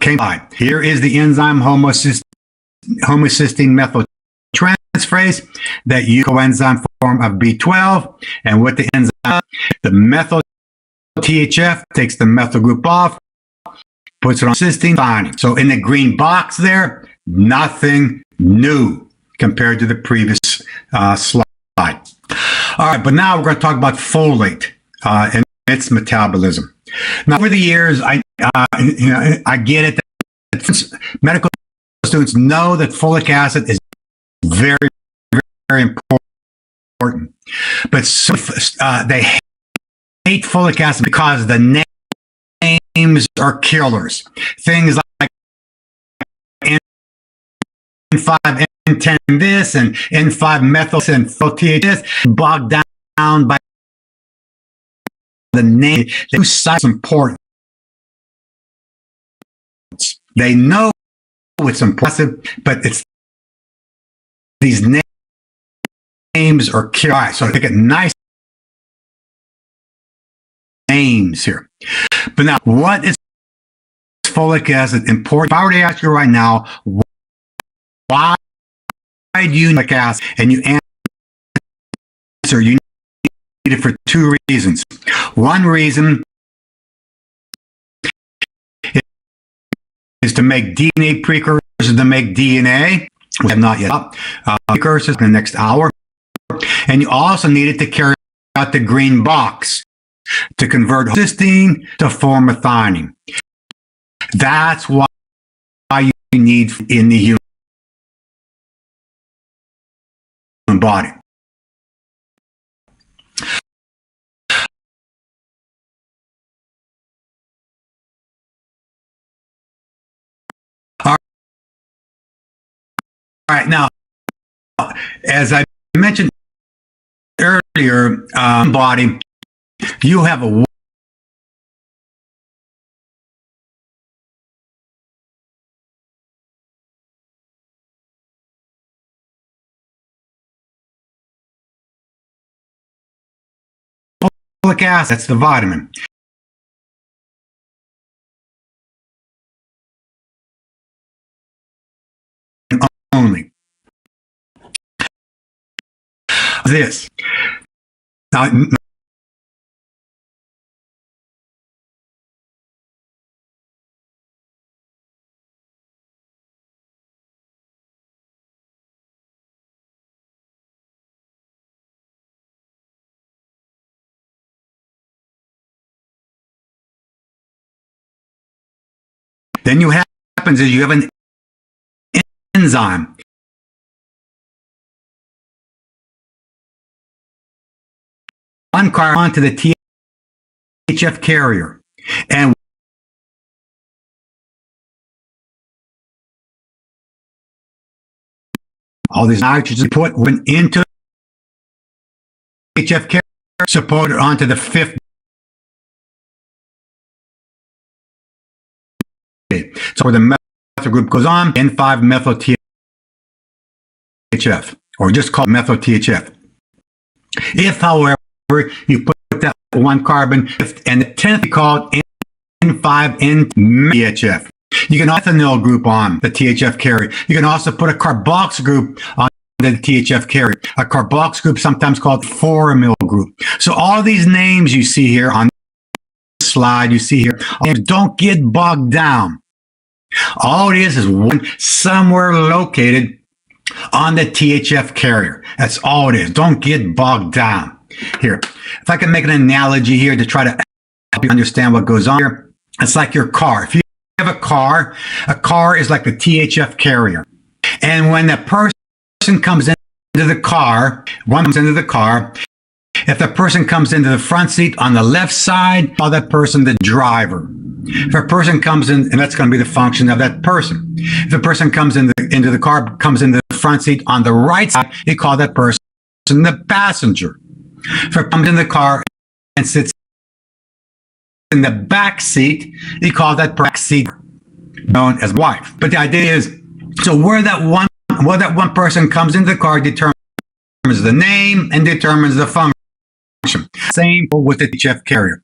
came by. Here is the enzyme homocysteine transferase that use coenzyme form of B12, and with the enzyme, the methyl THF takes the methyl group off, puts it on cysteine binding. So in the green box there, nothing new compared to the previous slide. All right, but now we're going to talk about folate and its metabolism. Now, over the years, I get it that medical students know that folic acid is very, very important, but they hate folic acid because the names are killers. Things like N5, N10 this, and N5 methyl and TH this, bogged down by the name. The site's important. They know it's important, but it's these names are killers. All right, so they get nice names here. But now, what is folic acid important? If I were to ask you right now, why do you need folic acid? And you answer, you need it for two reasons. One reason is to make DNA precursors to make DNA. We have not yet precursors in the next hour. And you also need it to carry out the green box to convert cysteine to form methionine. That's why you need in the human body. All right, now, as I mentioned earlier, body, you have a folic acid, that's the vitamin. Only. This. Now, then what happens is you have an enzyme. One carbon onto the THF carrier. And all these nitrogen put into THF carrier, supported onto the fifth. So where the methyl group goes on, N5 methyl THF, or just called methyl THF. If, however, you put that one carbon and the 10th called N5 THF. You can ethanol group on the THF carrier. You can also put a carbox group on the THF carrier. A carbox group, sometimes called 4-amyl group. So all these names you see here on this slide, you see here, don't get bogged down. All it is one somewhere located on the THF carrier. That's all it is. Don't get bogged down. Here, if I can make an analogy here to try to help you understand what goes on here, it's like your car. If you have a car is like the THF carrier. And when the person comes into the car, one comes into the car, if the person comes into the front seat on the left side, call that person the driver. If a person comes in, and that's going to be the function of that person. If a person comes into the car, comes into the front seat on the right side, you call that person the passenger. If it comes in the car and sits in the back seat, you call that back seat known as wife. But the idea is, so where that one person comes into the car determines the name and determines the function. Same with the THF carrier.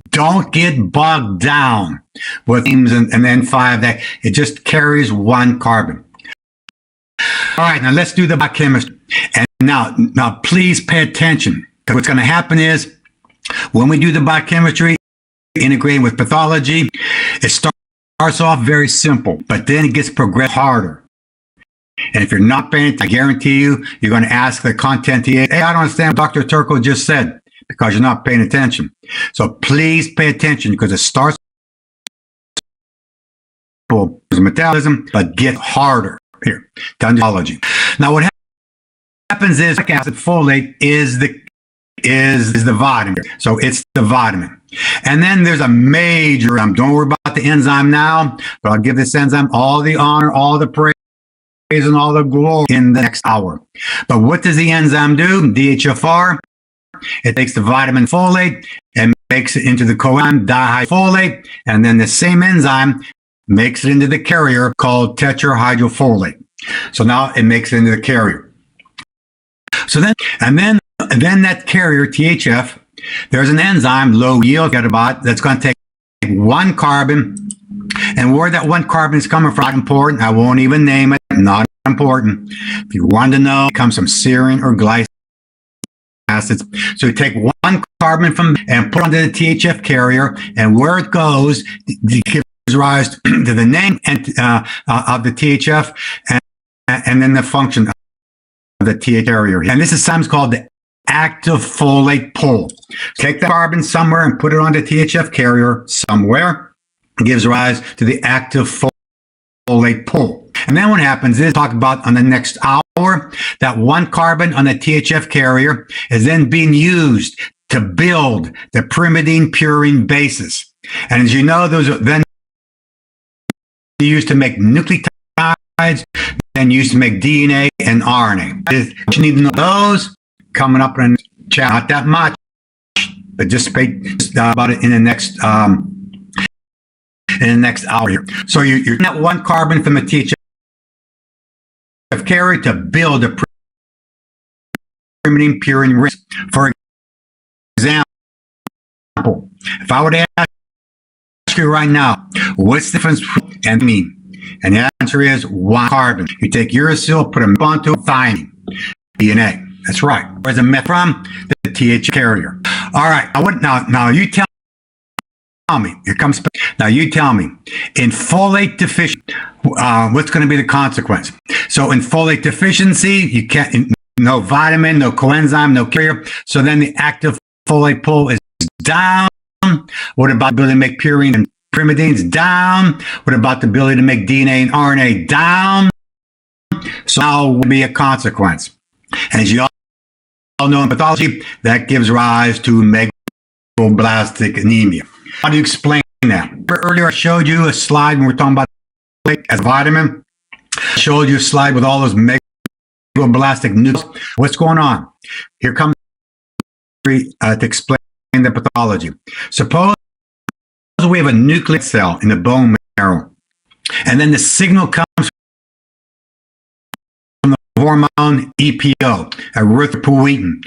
Don't get bogged down with names and then 5 that it just carries one carbon. right, now let's do the biochemistry. And now please pay attention. What's going to happen is when we do the biochemistry, integrating with pathology, it starts off very simple, but then it gets progressed harder. And if you're not paying attention, I guarantee you, you're going to ask the content TA, hey, I don't understand what Dr. Turco just said, because you're not paying attention. So please pay attention, because it starts with metabolism, but get harder here, down to biology. Now, what happens is acid folate is the vitamin. So it's the vitamin. And then there's a major, don't worry about the enzyme now, but I'll give this enzyme all the honor, all the praise, and all the glory in the next hour. But what does the enzyme do? DHFR, it takes the vitamin folate and makes it into the coenzyme dihyfolate, and then the same enzyme makes it into the carrier called tetrahydrofolate. So now it makes it into the carrier. So then that carrier, THF, there's an enzyme, low yield catabot, that's going to take one carbon, and where that one carbon is coming from, not important. I won't even name it, not important. If you want to know, it comes from serine or glycine acids. So you take one carbon from and put it onto the THF carrier, and where it goes, it gives rise to the name of the THF and then the function of the THF carrier. And this is sometimes called the active folate pull. Take the carbon somewhere and put it on the THF carrier somewhere. It gives rise to the active folate pull. And then what happens is, talk about on the next hour, that one carbon on the THF carrier is then being used to build the pyrimidine purine bases. And as you know, those are then used to make nucleotides, then used to make DNA and RNA. You need to know those coming up in chat. Not that much, but just about it in the next hour here. So you're that one carbon from the THF carrier to build a pyrimidine purine ring. For example, if I were to ask you right now, what's the difference between and mean? And the answer is one carbon. You take uracil, put a onto thymine, DNA. That's right. Where's the meth from? The TH carrier. All right. Now you tell me. Here comes. Now you tell me. In folate deficiency, what's going to be the consequence? So in folate deficiency, you can't. No vitamin, no coenzyme, no carrier. So then the active folate pull is down. What about the ability to make purine and pyrimidines? Down. What about the ability to make DNA and RNA? Down. So now will be a consequence. And as you all know in pathology, that gives rise to megaloblastic anemia. How do you explain that? Earlier I showed you a slide when we were talking about folate as a vitamin. I showed you a slide with all those megaloblastic nucleus. What's going on? Here comes to explain the pathology. Suppose we have a nucleus cell in the bone marrow, and then the signal comes from the hormone EPO, erythropoietin.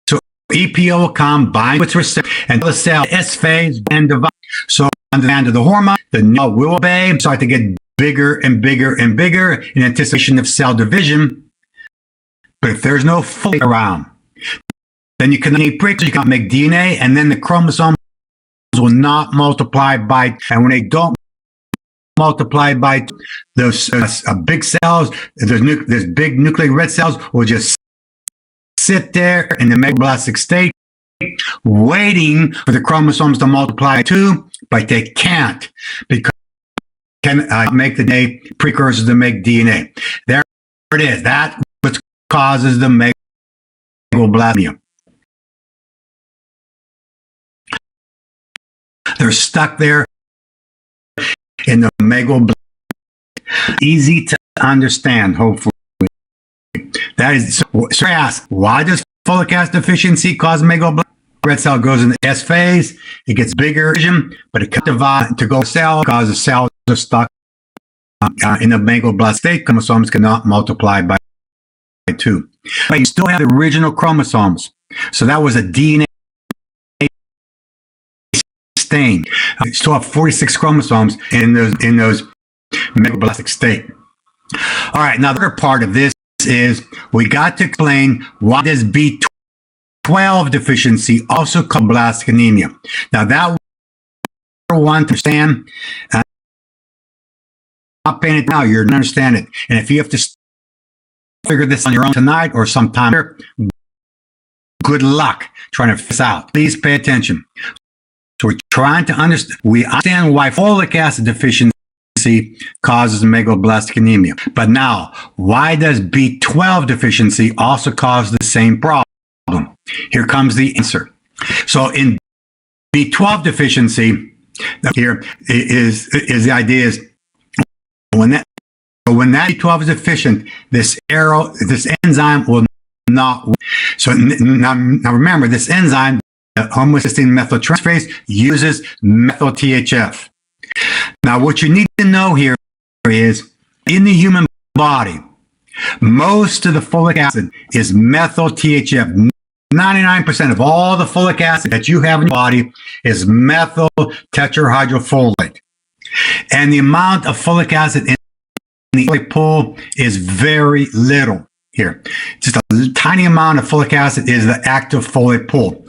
So EPO will come, bind with receptor, and the cell S phase and divide. So on the end of the hormone, the nucleus will obey, start to get bigger and bigger and bigger in anticipation of cell division. But if there's no folate around, then you cannot make DNA, and then the chromosomes will not multiply by, and when they don't multiply by, those big cells, those big nuclear red cells will just sit there in the megaloblastic state, waiting for the chromosomes to multiply too, but they can't because can make the DNA precursors to make DNA. There it is. That's what causes the megaloblastia. They're stuck there in the megaloblastia. Easy to understand, hopefully. That is, so I ask, why does folic acid deficiency cause megaloblastia? Red cell goes in the S phase, it gets bigger, but it can't divide to go cell because the cells are stuck in the megaloblastic state. Chromosomes cannot multiply by 2. But you still have the original chromosomes. So that was a DNA stain. You still have 46 chromosomes in those megaloblastic state. All right, now the other part of this is we got to explain why does B12 deficiency also cause blastic anemia. Now that one to understand, not paying it now, you're going to understand it. And if you have to figure this on your own tonight or sometime later, good luck trying to figure this out. Please pay attention. So we're trying to understand, we understand why folic acid deficiency causes megaloblastic anemia. But now, why does B12 deficiency also cause the same problem? Here comes the answer. So in B12 deficiency, here is the idea is when that B12 is deficient, this enzyme will not work. So now remember, this enzyme, the homocysteine methyltransferase, uses methyl THF. Now, what you need to know here is in the human body, most of the folic acid is methyl THF. 99% of all the folic acid that you have in your body is methyl tetrahydrofolate. And the amount of folic acid in the folic pool is very little here. Just a tiny amount of folic acid is the active folate pool.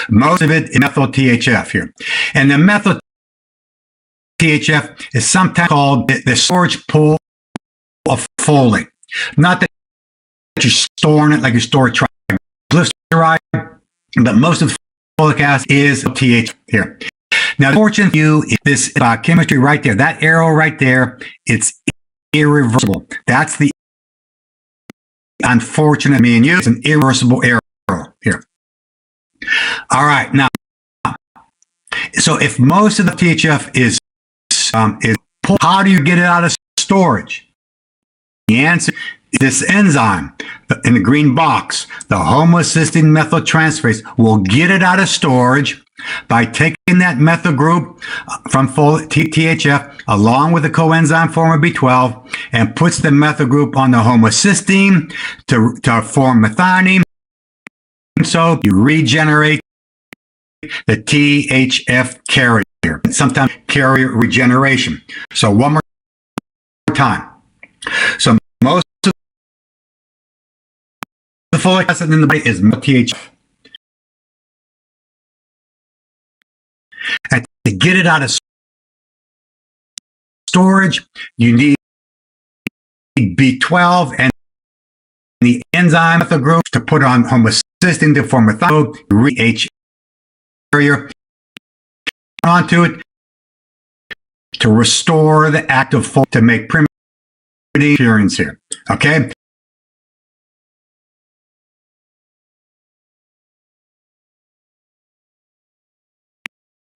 Most of it is methyl THF here. And the methyl THF is sometimes called the storage pool of folate. Not that you're storing it like you store triglyceride, but most of the folic acid is THF here. Now, the fortunate for you is this chemistry right there. That arrow right there, it's irreversible. That's the unfortunate me and you. It's an irreversible arrow here. All right, now, so if most of the THF is pulled, how do you get it out of storage? The answer is this enzyme in the green box, the homocysteine methyltransferase, will get it out of storage by taking that methyl group from THF along with the coenzyme form of B12 and puts the methyl group on the homocysteine to form methionine. So you regenerate the THF carrier, sometimes carrier regeneration. So one more time. So most of the folic acid in the body is THF. And to get it out of storage, you need B12 and the enzyme methyl group to put on homocysteine to form methionine, H carrier onto it to restore the active folate to make pyrimidine appearance here. Okay?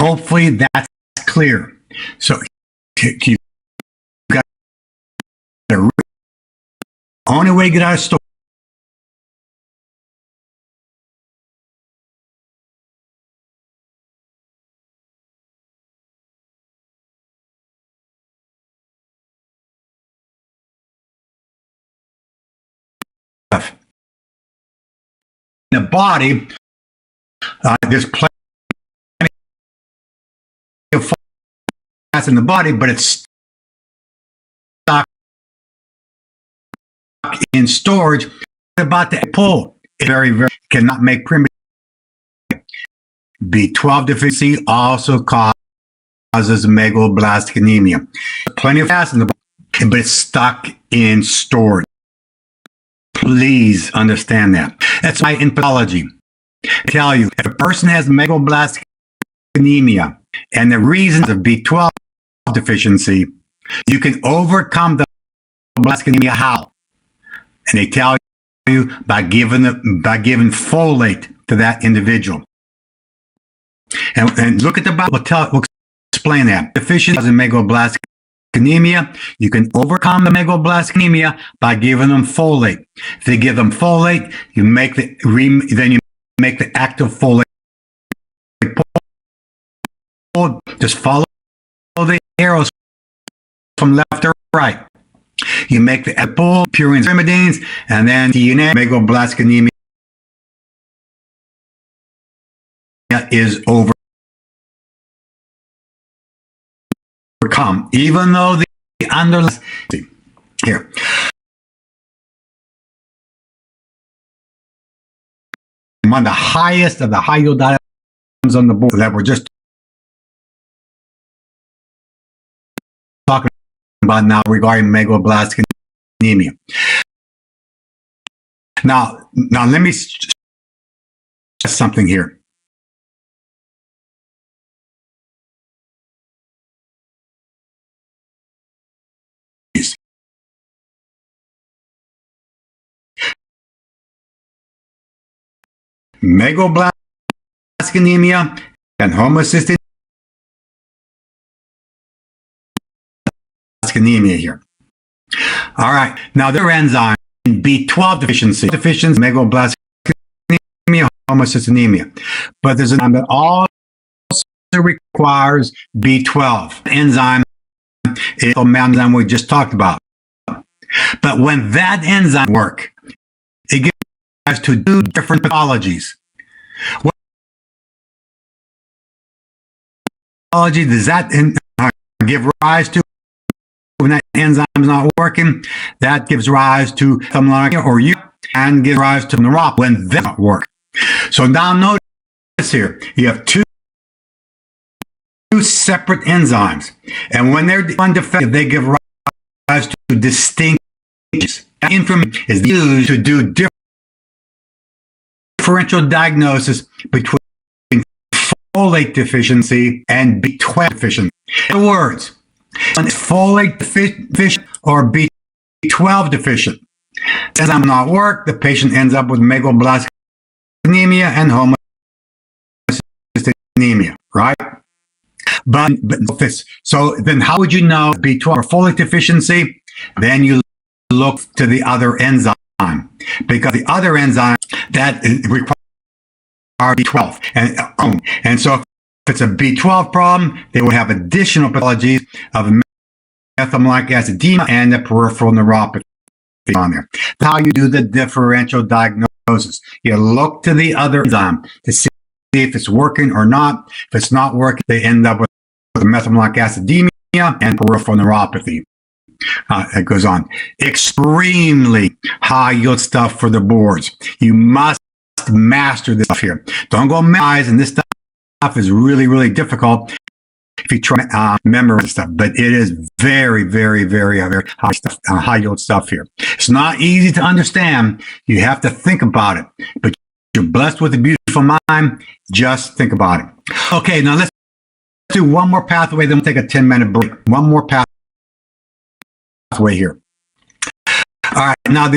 Hopefully that's clear. So you got the only way to get out of storage in the body, there's plenty of folic acid in the body, but it's stuck in storage. About the pull, it's very cannot make pyrimidine. B12 deficiency also causes megaloblastic anemia. Plenty of acid in the body, but it's stuck in storage. Please understand that. That's why in pathology, I tell you, if a person has megaloblastic anemia and the reasons of B12 deficiency, you can overcome the megaloblastic anemia how? And they tell you by giving folate to that individual. And look at the Bible. We'll explain that. Deficiency in megaloblastic anemia, you can overcome the megaloblastic anemia by giving them folate. If they give them folate, you make the active folate. Just follow the arrows from left to right. You make the pull, purines, pyrimidines, and then DNA, megaloblastic anemia is overcome, even though the underlying here. one of the highest of the high yield items on the board that we're just talking about now regarding megaloblastic anemia. Now let me stress something here. Megaloblastic anemia and homocysteine anemia here. All right, now their enzyme B12 deficiency, megaloblastic anemia, homocystinemia, but there's an enzyme that also requires B12 enzyme. It's the enzyme we just talked about. But when that enzyme works, it gives rise to two different pathologies. What pathology does that give rise to? When that enzyme is not working, that gives rise to methylmalonic or you and gives rise to neuropathy when that don't work. So now notice here, you have two separate enzymes, and when they're undefective, they give rise to distinct changes. That information is used to do differential diagnosis between folate deficiency and B12 deficiency. In other words, when it's folate deficient or B12 deficient, the enzyme not work, the patient ends up with megaloblastic anemia and homocystinemia, right? But so then how would you know B12 or folate deficiency? Then you look to the other enzyme, because the other enzyme that requires B12. And so if it's a B12 problem, they would have additional pathologies of methylmalonic acidemia and the peripheral neuropathy on there. That's how you do the differential diagnosis. You look to the other enzyme to see if it's working or not. If it's not working, they end up with methylmalonic acidemia and peripheral neuropathy. It goes on. Extremely high yield stuff for the boards. You must master this stuff here. Don't go memorize, and this stuff is really, really difficult if you try to memorize stuff, but it is very, very, very, very high stuff, high yield stuff here. It's not easy to understand. You have to think about it, but you're blessed with a beautiful mind. Just think about it. Okay, now let's do one more pathway, then we'll take a 10-minute break. One more pathway here. All right, now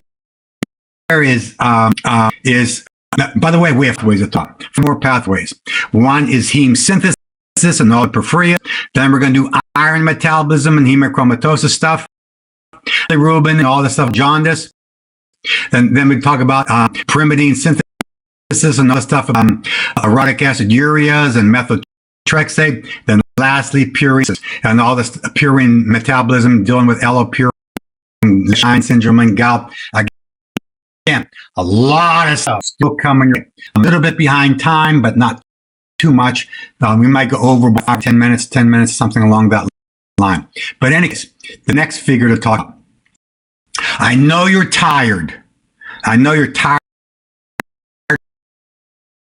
there is, by the way, we have pathways at the top. 4 more pathways. One is heme synthesis and all the porphyria. Then we're going to do iron metabolism and hemochromatosis stuff. The Rubin and all the stuff, jaundice. Then we talk about pyrimidine synthesis and other stuff, orotic acid ureas and methotrexate. Then lastly, purine and all this purine metabolism, dealing with allopurine, Shine syndrome, and gout. Again, a lot of stuff still coming. A little bit behind time, but not too much. We might go over by 10 minutes, something along that line. But anyways, the next figure to talk about. I know you're tired. I know you're tired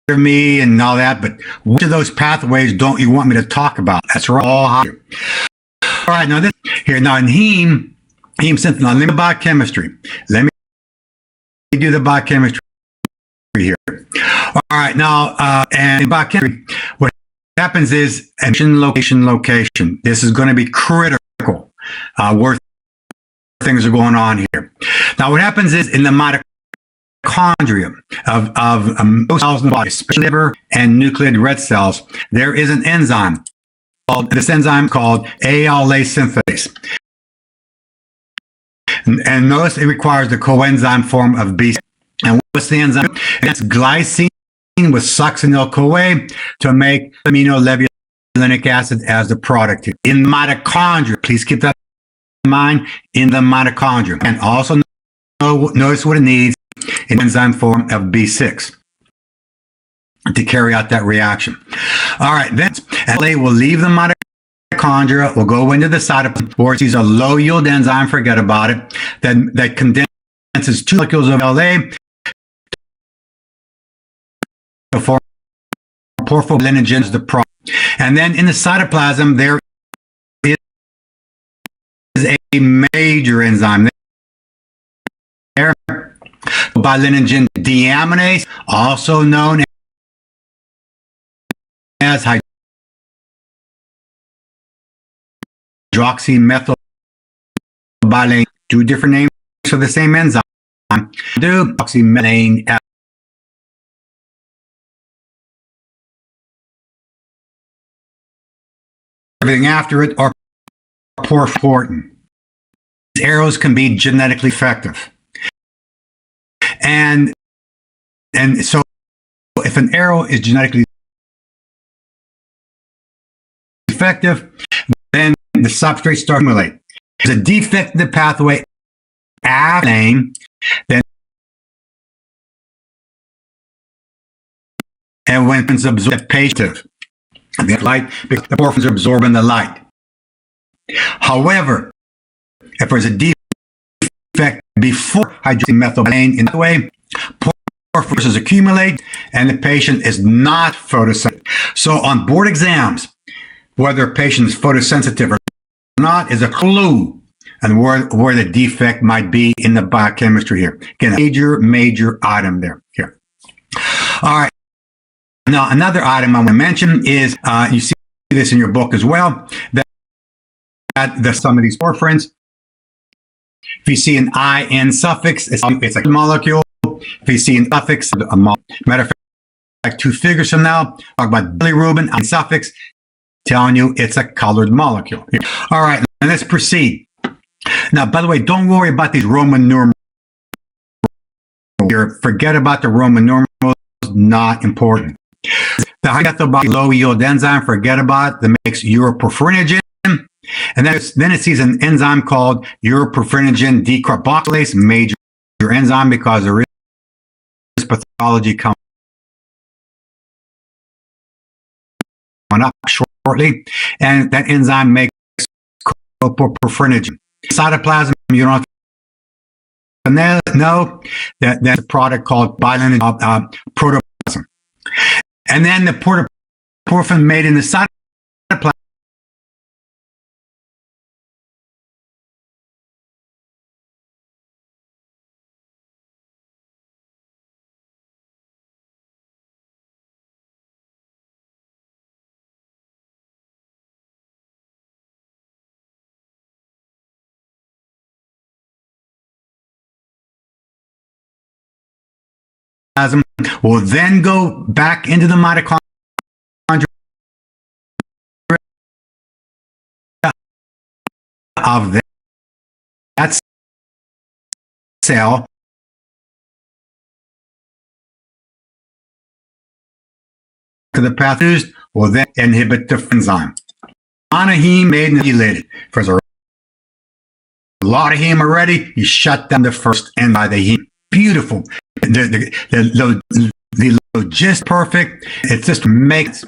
of me and all that, but which of those pathways don't you want me to talk about? That's all higher. All right, now this here, now in heme synthesis, now let me biochemistry. Let me do the biochemistry here. All right, now, and in biochemistry, what happens is location. This is going to be critical where things are going on here. Now, what happens is in the mitochondria of most cells in the body, especially liver and nucleated red cells, there is an enzyme called ALA synthase. And notice it requires the coenzyme form of B6. And what's the enzyme? That's glycine with succinyl-CoA to make aminolevulinic acid as the product here. In mitochondria, please keep that in mind, in the mitochondria. And also notice what it needs in enzyme form of B6 to carry out that reaction. All right, then LA will leave the mitochondria, will go into the cytoplasm, or it's a low yield enzyme, forget about it, that condenses 2 molecules of LA form porphyrin is the product. And then in the cytoplasm, there is a major enzyme there, bilinogen deaminase, also known as hydroxymethylbilane. Two different names for the same enzyme. Hydroxymethylane. Everything after it are porphyrin. These arrows can be genetically effective. And so if an arrow is genetically effective, then the substrate starts to accumulate. There's a defect in the pathway after then and when it's absorbed, the patient the light, because the porphyrins are absorbing the light. However, if there's a defect before hydroxymethylbilane in the way, porphyrins accumulate and the patient is not photosensitive. So on board exams, whether a patient is photosensitive or not is a clue and where the defect might be in the biochemistry here. Again, a major item there. Here. All right. Now, another item I want to mention is, you see this in your book as well, that some of these porphyrins, if you see an IN suffix, it's a molecule. If you see an suffix, a matter of fact, 2 figures from now, talk about bilirubin, IN suffix, telling you it's a colored molecule. All right, and let's proceed. Now, by the way, don't worry about these Roman numerals. Forget about the Roman numerals, not important. The hydroxyl low yield enzyme, forget about that makes uroporphyrinogen. And then it sees an enzyme called uroporphyrinogen decarboxylase, major enzyme, because there is pathology coming up shortly. And that enzyme makes uroporphyrinogen. Cytoplasm, you don't know that's a product called bilinogen protoplasm. And then the porphyrin made in the cytoplasm will then go back into the mitochondria of that cell to the pathway will then inhibit the enzyme. Monoheme made and elated. For a lot of heme already, you shut down the first enzyme by the heme. Beautiful. The logistics perfect. It just makes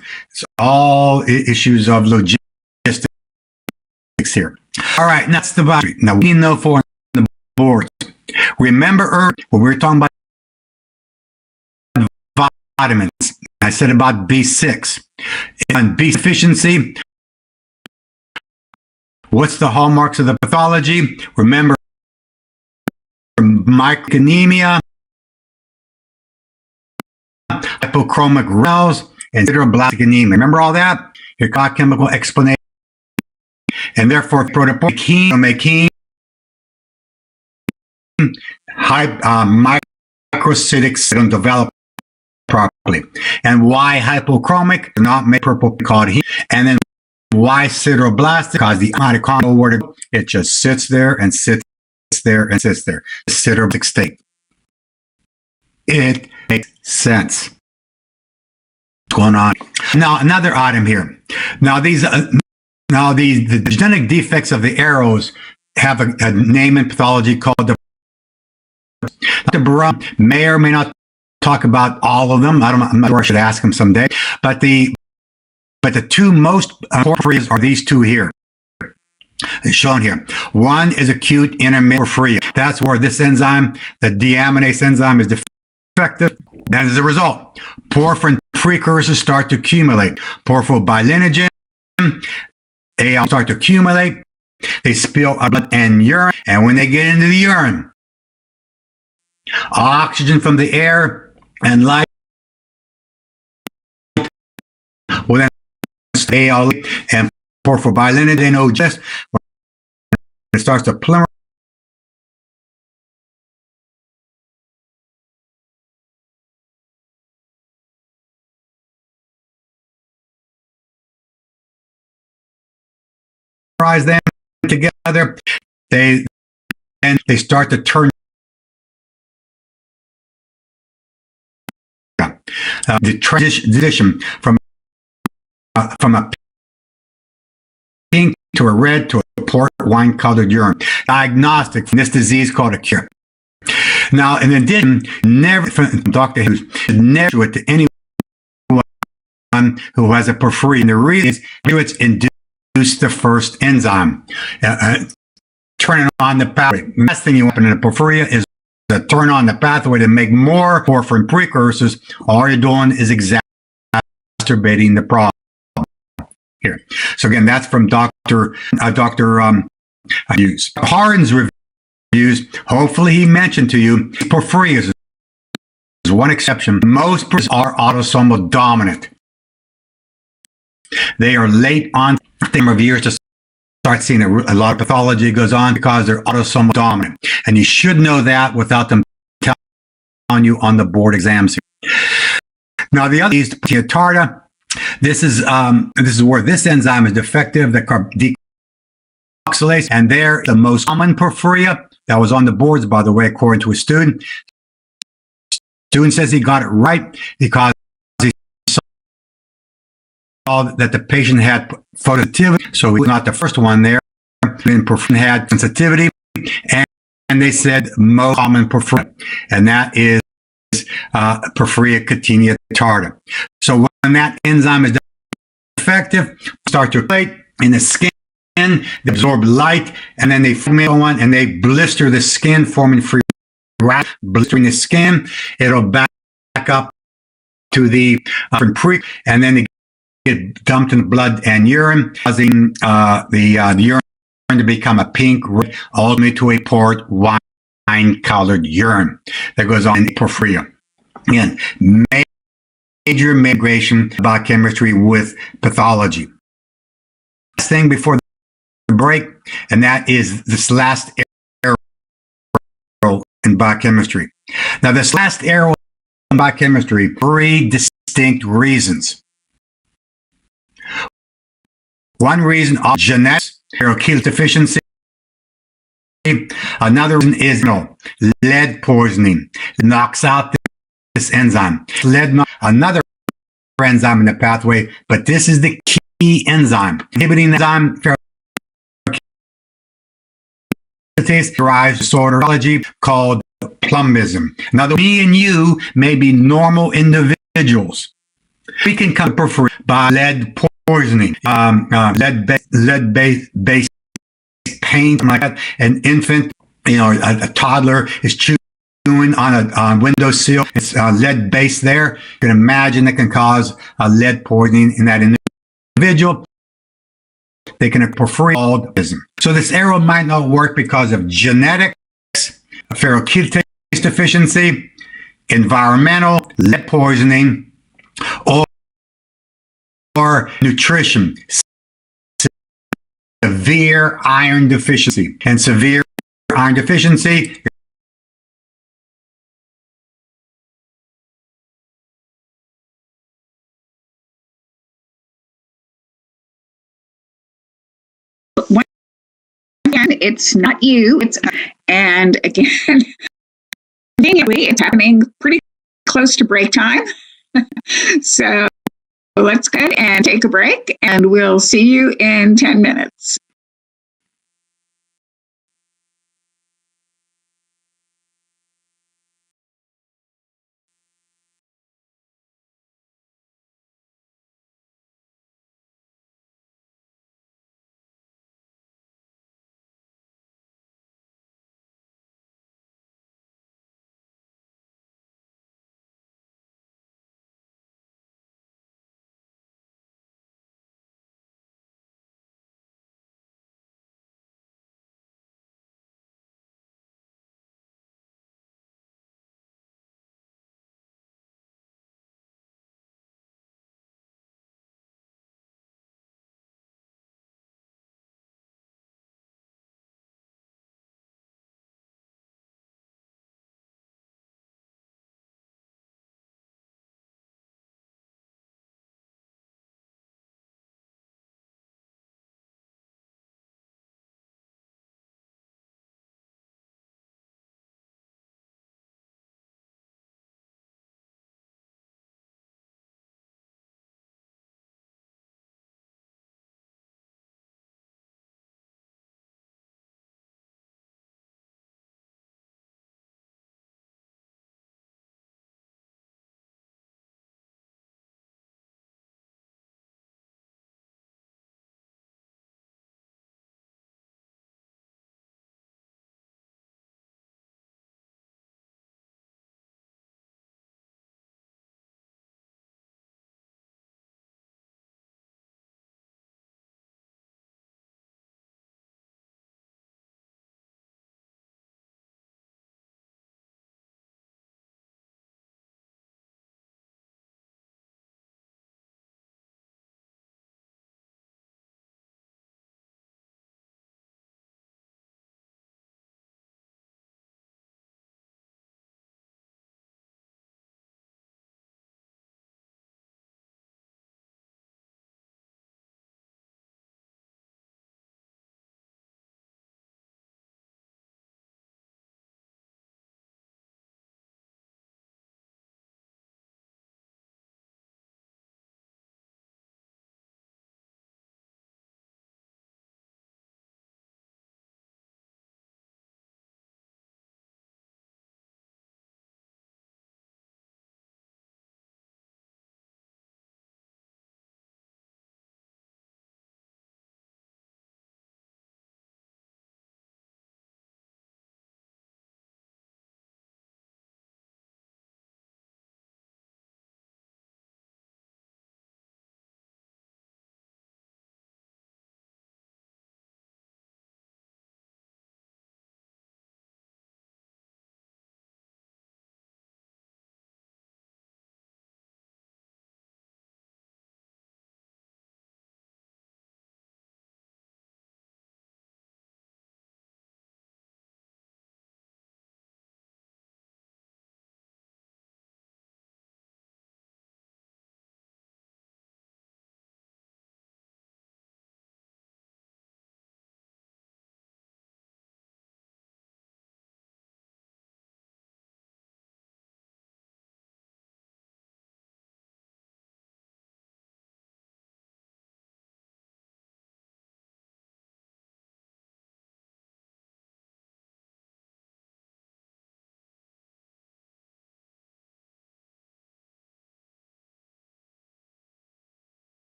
all issues of logistics here. All right, that's the body. Now we know for the boards. Remember when we were talking about vitamins, I said about B6 and B deficiency. What's the hallmarks of the pathology? Remember microanemia, hypochromic cells, and sideroblastic anemia. Remember all that? Your biochemical explanation. And therefore, protoporphyrin make heme microcytics don't develop properly. And why hypochromic? Not make purple called heme. And then why sideroblastic? Because the mitochondrial word, it just sits there and sits there and sits there. Sideroblastic state. It makes sense. What's going on? Now, another item here. Now, the genetic defects of the arrows have a name in pathology called the. Dr. Barone may or may not talk about all of them. I'm not sure I should ask him someday. But the two most porphyrias are these two here. It's shown here. One is acute intermittent porphyria. That's where this enzyme, the deaminase enzyme, is defective. And as a result, porphyrin precursors start to accumulate. Porphobilinogen, they start to accumulate. They spill blood and urine. And when they get into the urine, oxygen from the air and light will then stay all and porphobilinogen, they know just when it starts to polymerize them together, they start to turn the transition from a pink to a red to a port wine colored urine. Diagnostic from this disease called a cure. Now, in addition, never Dr. Hughes never do it to anyone who has a porphyria. And the reason is it's induce the first enzyme, turning on the pathway. The last thing you want in a porphyria is to turn on the pathway to make more porphyrin precursors. All you're doing is exacerbating the problem here. So again, that's from Dr. Hughes. Hardin's reviews, hopefully he mentioned to you, porphyrias is one exception. Most are autosomal dominant. They are late on the number of years to start seeing a lot of pathology goes on because they're autosomal dominant. And you should know that without them telling you on the board exams. Now, the other is tarda. This is where this enzyme is defective, the carboxylase, and they're the most common porphyria. That was on the boards, by the way, according to a student. Student says he got it right because he saw that the patient had photosensitivity, so he was not the first one there. And porphyrin had sensitivity, and they said most common porphyria, and that is porphyria cutanea tarda. So when that enzyme is defective, start to accumulate in the skin, they absorb light, and then they form one and they blister the skin, forming free radicals, blistering the skin. It'll back up to the and then they get dumped in the blood and urine, causing the urine to become a pink, red, ultimately to a port wine-colored urine that goes on in porphyria. Again, major migration biochemistry with pathology. Last thing before the break, and that is this last arrow in biochemistry. Now, this last arrow in biochemistry, 3 distinct reasons. One reason, genetics, ferrochelatase deficiency. Another reason is lead poisoning. It knocks out this enzyme. Lead, another enzyme in the pathway, but this is the key enzyme. Inhibiting the enzyme ferrochelatase derives disorder called plumbism. Now, me and you may be normal individuals. We can come by lead poisoning, lead-based pain, like that. An infant, a toddler is chewing on a windowsill. It's lead-based there. You can imagine it can cause lead poisoning in that individual. They can have porphyria. So this arrow might not work because of genetics, ferrochelatase deficiency, environmental, lead poisoning, or nutrition, severe iron deficiency. And severe iron deficiency again, it's not you. And again, conveniently, it's happening pretty close to break time. So let's go ahead and take a break, and we'll see you in 10 minutes.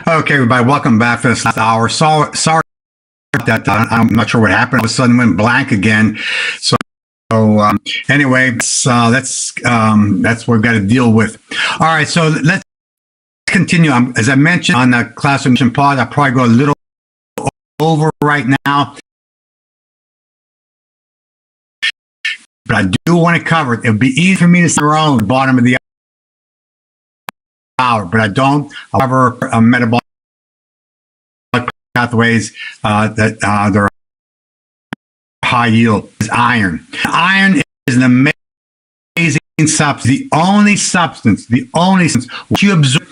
Okay, everybody, welcome back for this last hour. Sorry that I'm not sure what happened. All of a sudden went blank again. So anyway, that's what we've got to deal with. All right, so let's continue. As I mentioned on the classroom pod, I'll probably go a little over right now, but I do want to cover it. It would be easy for me to say around the bottom of the hour, but I don't. I'll cover metabolic pathways that they're high yield. Is iron. Iron is an amazing substance. The only substance which you absorb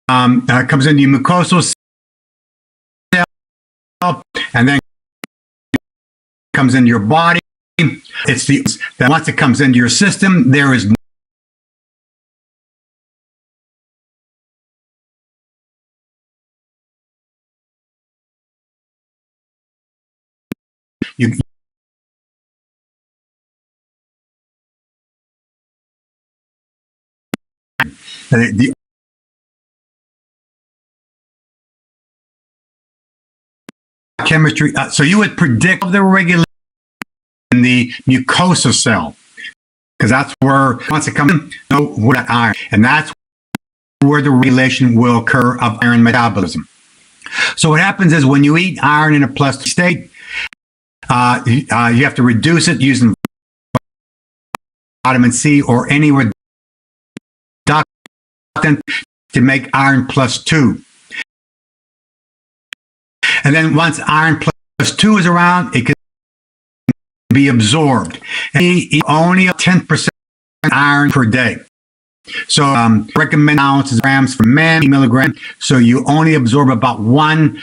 comes into your mucosal cell and then comes into your body. It's that once it comes into your system, there is the chemistry. So you would predict the regulation in the mucosal cell, because that's where once it comes in, know that iron, and that's where the regulation will occur of iron metabolism. So what happens is when you eat iron in a plus state, you have to reduce it using vitamin C or any reductant to make iron plus 2. And then once iron plus 2 is around, it can be absorbed. And you eat only 10% iron per day. So recommend ounces, grams for men, milligrams. So you only absorb about 1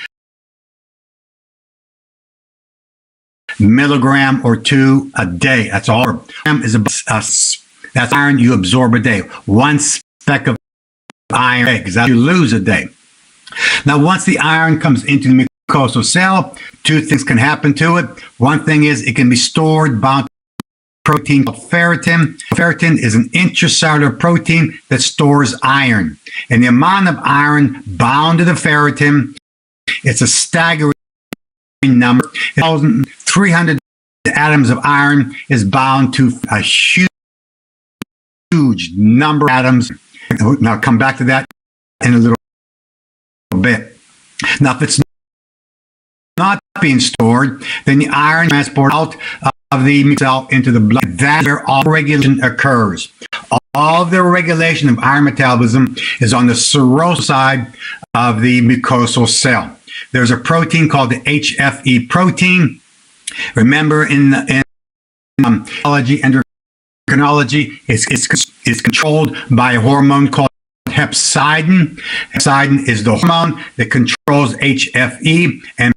milligram or 2 a day. That's all. That's iron you absorb a day. 1 speck of iron a day, because that you lose a day. Now, once the iron comes into the mucosal cell, 2 things can happen to it. One thing is it can be stored bound to protein called ferritin. Ferritin is an intracellular protein that stores iron. And the amount of iron bound to the ferritin, it's a staggering number. 1,300 atoms of iron is bound to a huge number of atoms. Now, I'll come back to that in a little bit. Now, if it's not being stored, then the iron transport out of the cell into the blood. That's where all regulation occurs. All the regulation of iron metabolism is on the serosal side of the mucosal cell. There's a protein called the HFE protein. Remember, in endocrinology, it's controlled by a hormone called hepcidin. Hepcidin is the hormone that controls HFE and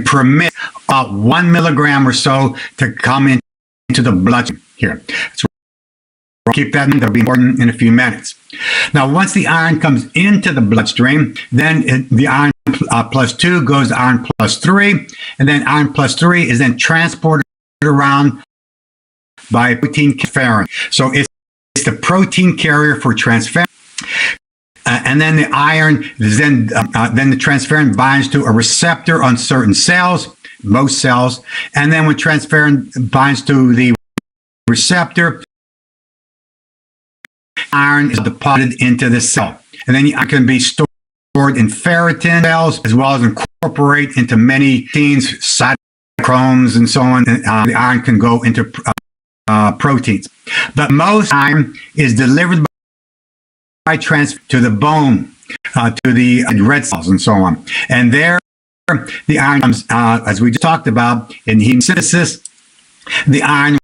permits about 1 milligram or so to come into the bloodstream here. So keep that in. That'll be important in a few minutes. Now, once the iron comes into the bloodstream, then the iron plus 2 goes to iron plus 3, and then iron plus 3 is then transported around by protein transferrin. So it's the protein carrier for transferrin. And then the iron is then the transferrin binds to a receptor on certain cells, most cells. And then when transferrin binds to the receptor, iron is deposited into the cell. And then it can be stored in ferritin cells, as well as incorporate into many genes, cytochromes, and so on. The iron can go into proteins. But most iron is delivered by transfer to the bone, to the red cells, and so on. And there, the iron comes, as we just talked about, in heme synthesis, the iron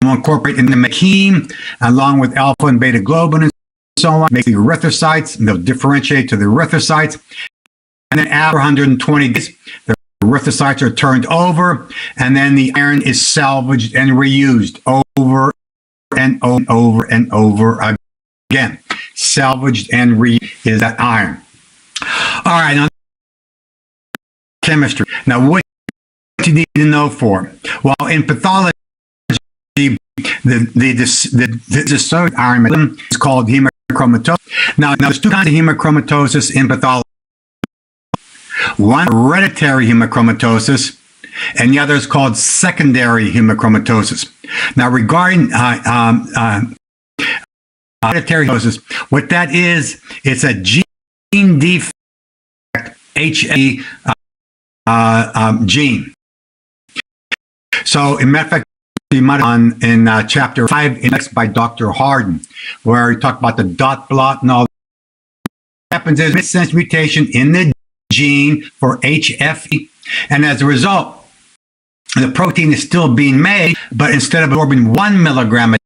will incorporate in the heme, along with alpha and beta globin and so on, make the erythrocytes, and they'll differentiate to the erythrocytes. And then after 120 days, the erythrocytes are turned over, and then the iron is salvaged and reused over and over and over again. Salvaged and reused is that iron. All right, now chemistry. Now, what do you need to know for it? Well, in pathology, the dissociated iron is called hemochromatosis. Now, there's two kinds of hemochromatosis in pathology. One, hereditary hemochromatosis, and the other is called secondary hemochromatosis. Now, regarding hereditary hemochromatosis, what that is, it's a gene defect, HA gene. So, in matter of fact, you might have on in chapter 5 by Dr. Harden, where he talked about the dot blot and all. What happens is missense mutation in the gene for HFE, and as a result, the protein is still being made, but instead of absorbing 1 milligram a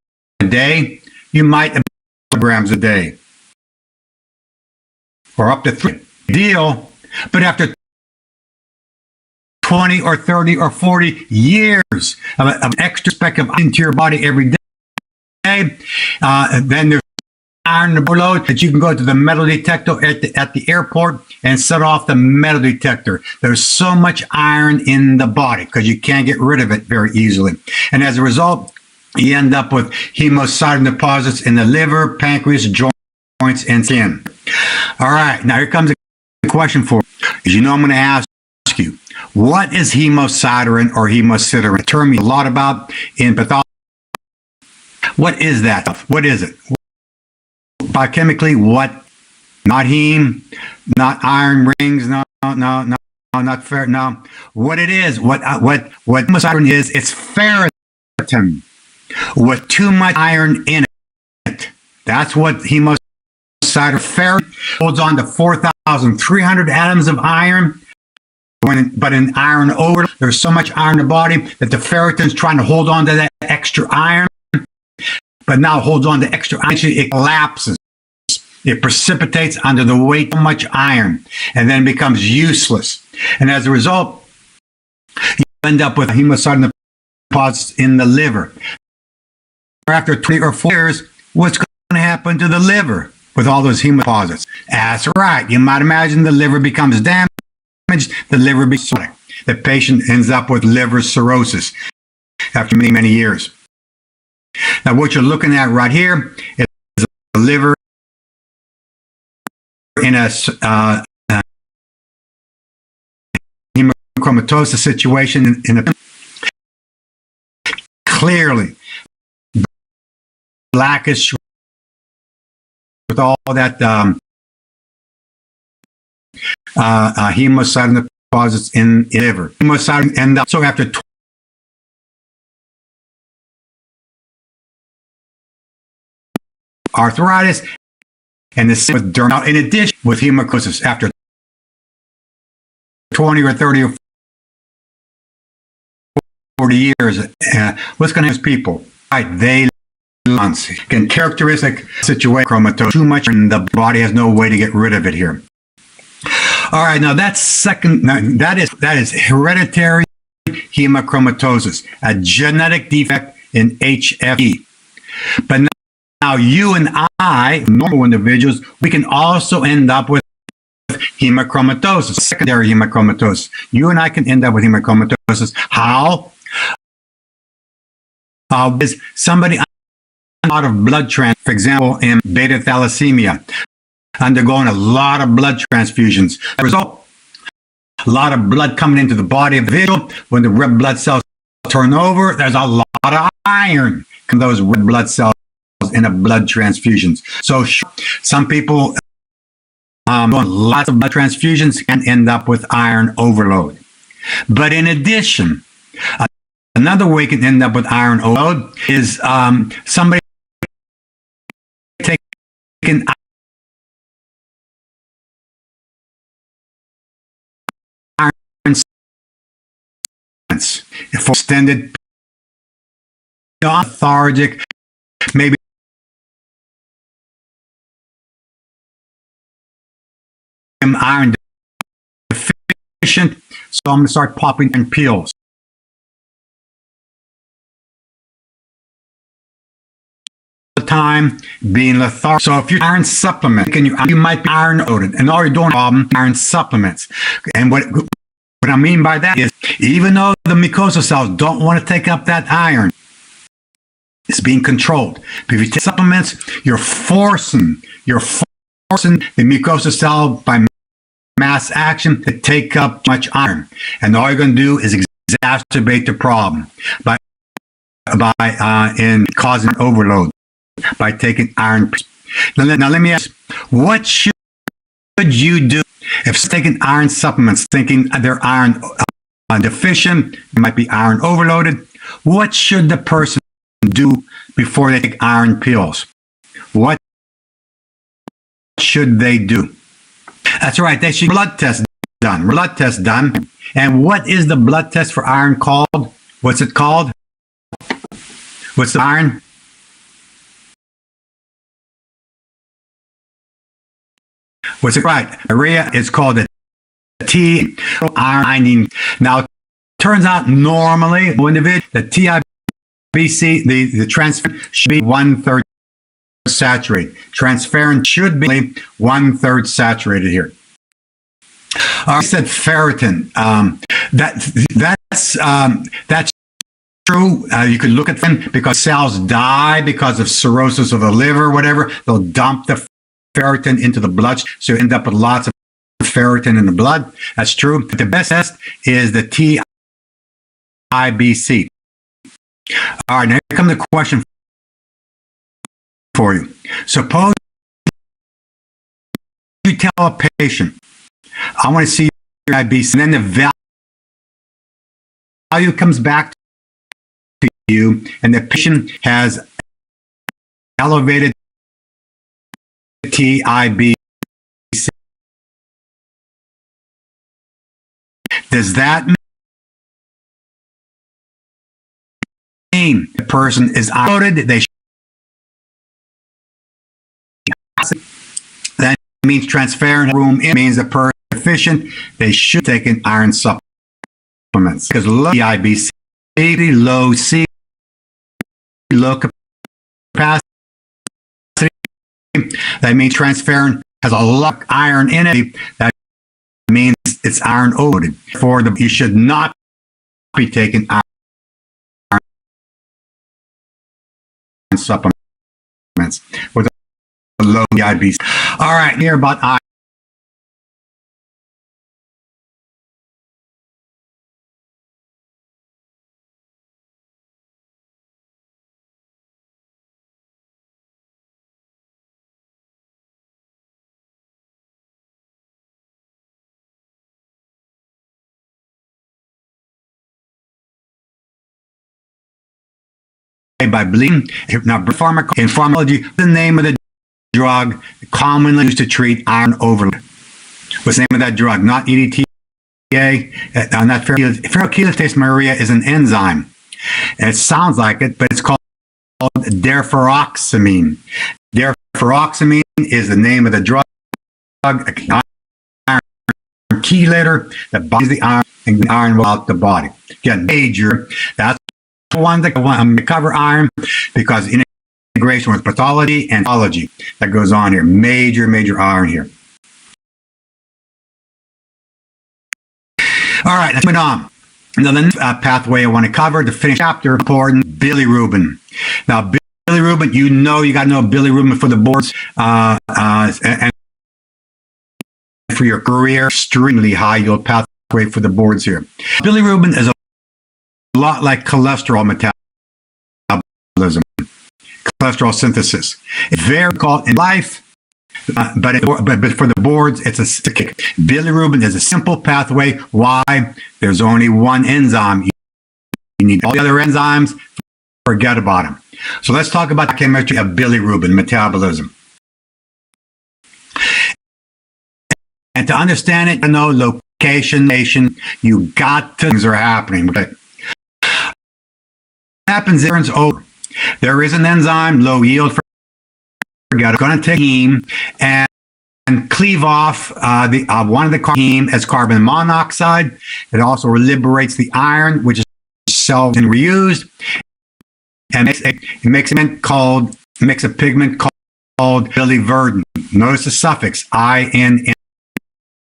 day, you might absorb milligrams a day, or up to 3. Deal, but after 20 or 30 or 40 years of extra spec of into your body every day, then there's iron overload that you can go to the metal detector at the airport and set off the metal detector. There's so much iron in the body because you can't get rid of it very easily. And as a result, you end up with hemosiderin deposits in the liver, pancreas, joints, and skin. All right, now here comes a question for you. As you know, I'm going to ask you, what is hemosiderin or hemosiderin? A term you a lot about in pathology. What is that? What is it? Biochemically, what? Not heme, not iron rings, no, not ferritin. No, what it is, what hemosiderin is, it's ferritin with too much iron in it. That's what hemosiderin. Ferritin holds on to 4,300 atoms of iron. But in iron overload, there's so much iron in the body that the ferritin's trying to hold on to that extra iron, but now holds on to extra iron. It collapses. It precipitates under the weight of much iron and then becomes useless. And as a result, you end up with hemosiderin deposits in the liver. After 20 or 4 years, what's going to happen to the liver with all those heme deposits? That's right. You might imagine the liver becomes damaged. The liver becomes cirrhotic. The patient ends up with liver cirrhosis after many, many years. Now, what you're looking at right here is the liver in a hemochromatosis situation. Clearly blackish with all that hemosiderin deposits in the liver. Hemosiderin end up, so after arthritis and the same with derm. Now, in addition, with hemochromatosis, after 20 or 30 or 40 years, what's going to happen is people, right, they can characteristic situation, chromatosis, too much, and the body has no way to get rid of it here. All right, now that's second. Now that is hereditary hemochromatosis, a genetic defect in HFE. But now you and I, normal individuals, we can also end up with hemochromatosis, secondary hemochromatosis. You and I can end up with hemochromatosis. How? Is somebody out of blood transfusion, for example, in beta thalassemia, undergoing a lot of blood transfusions. As a result, a lot of blood coming into the body of the individual. When the red blood cells turn over, there's a lot of iron in those red blood cells in a blood transfusions. So some people doing lots of blood transfusions can end up with iron overload. But in addition, another way you can end up with iron overload is somebody taking iron for extended, lethargic, maybe iron deficient, so I'm going to start popping in pills. Time being lethargic. So if you're iron supplement, you might be iron loaded, and all you're doing is iron supplements. And what I mean by that is, even though the mucosal cells don't want to take up that iron, It's being controlled. But if you take supplements, you're forcing the mucosa cell by mass action to take up too much iron. And all you're going to do is exacerbate the problem by in causing overload by taking iron. Now let me ask, what should you do if taking iron supplements, thinking they're iron deficient, might be iron overloaded? What should the person do before they take iron pills? What should they do? That's right, they should blood test done. Blood test done. And what is the blood test for iron called? What's it called? What's the iron? What's it right? Urea is called a T iron binding. Now, it turns out normally, the TIBC, the transferrin should be 1/3 saturated. Transferrin should be 1/3 saturated here. I said ferritin. That's true. You could look at them because cells die because of cirrhosis of the liver, whatever. They'll dump the ferritin into the blood, so you end up with lots of ferritin in the blood. That's true. But the best test is the TIBC. All right, now here comes the question for you. Suppose you tell a patient, I want to see your IBC, and then the value comes back to you, and the patient has elevated TIBC. Does that mean the person is loaded? That means transferrin room. It means the person is deficient. They should take an iron supplements because low TIBC, low C, low capacity. That means transferrin has a lot of iron in it. That means it's iron overloaded. Therefore, you should not be taking iron supplements with a low TIBC. All right, here about iron. By bleeding. Now, in pharmacology, the name of the drug commonly used to treat iron overload. What's the name of that drug? Not EDTA. Not ferrochelatase urea is an enzyme. And it sounds like it, but it's called deferoxamine. Deferoxamine is the name of the drug. Iron chelator that binds the iron and the iron out the body. Again, major. That's one that cover iron because integration with pathology and biology that goes on here. Major iron here. All right, let's move on. Now, the next pathway I want to cover to finish chapter important bilirubin. Now, bilirubin, you got to know bilirubin for the boards and for your career, extremely high yield pathway for the boards here. Bilirubin is a lot like cholesterol metabolism, cholesterol synthesis. It's very difficult in life, but for the boards, it's a stick. Bilirubin is a simple pathway. Why? There's only one enzyme. You need all the other enzymes, forget about them. So let's talk about the chemistry of bilirubin metabolism. And to understand it, you know location, you got to, things are happening. Okay. Happens over. There is an enzyme, low yield, forget it. Going to take heme and cleave off one of the heme as carbon monoxide. It also liberates the iron, which is self and reused, and makes a pigment called biliverdin. Notice the suffix IN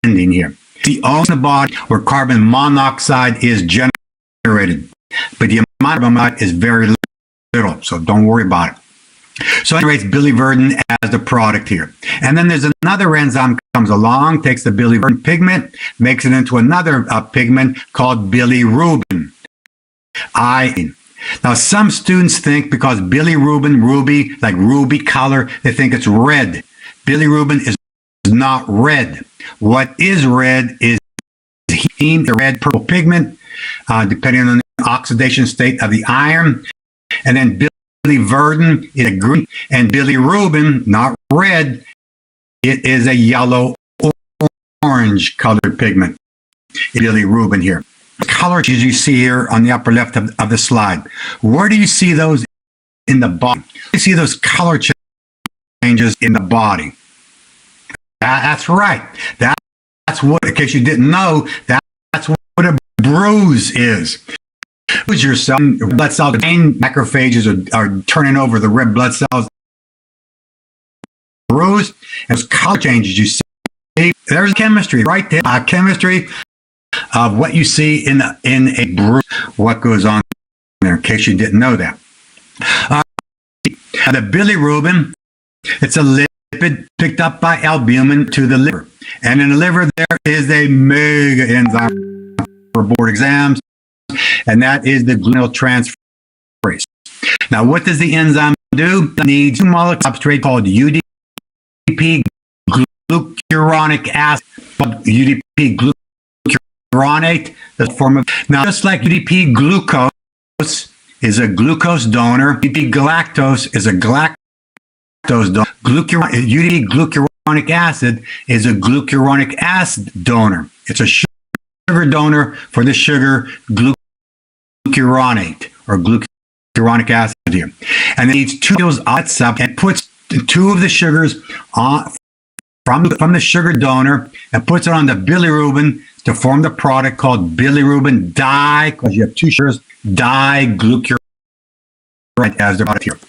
ending here. The only body where carbon monoxide is generated, but the amount of ammonia is very little, so don't worry about it. So it rates biliverdin as the product here. And then there's another enzyme comes along, takes the biliverdin pigment, makes it into another pigment called bilirubin. Now, some students think because bilirubin, ruby, like ruby color, they think it's red. Bilirubin is not red. What is red is heme, the red purple pigment, depending on the oxidation state of the iron. And then biliverdin is a green, and bilirubin, not red, it is a yellow orange colored pigment. Bilirubin here. The colors you see here on the upper left of the slide. Where do you see those in the body? You see those color changes in the body. That's right. That's what, in case you didn't know, that's what a bruise is. Bruise yourself, blood cells, main macrophages are turning over the red blood cells. Bruise, and those color changes you see. There's chemistry right there. Chemistry of what you see in a bruise, what goes on there, in case you didn't know that. The bilirubin, it's a lipid picked up by albumin to the liver. And in the liver, there is a mega enzyme for board exams, and that is the gluconeotransferase. Now, what does the enzyme do? It needs two molecules of substrate called UDP glucuronic acid, UDP glucuronate, the form of, now just like UDP glucose is a glucose donor, UDP galactose is a galactose donor, UDP glucuronic acid is a glucuronic acid donor. It's a sugar donor for the sugar glucuronate or glucuronic acid here. And it needs two molecules of sub and puts two of the sugars on from the sugar donor and puts it on the bilirubin to form the product called bilirubin because you have two sugars, diglucuronate as the product here.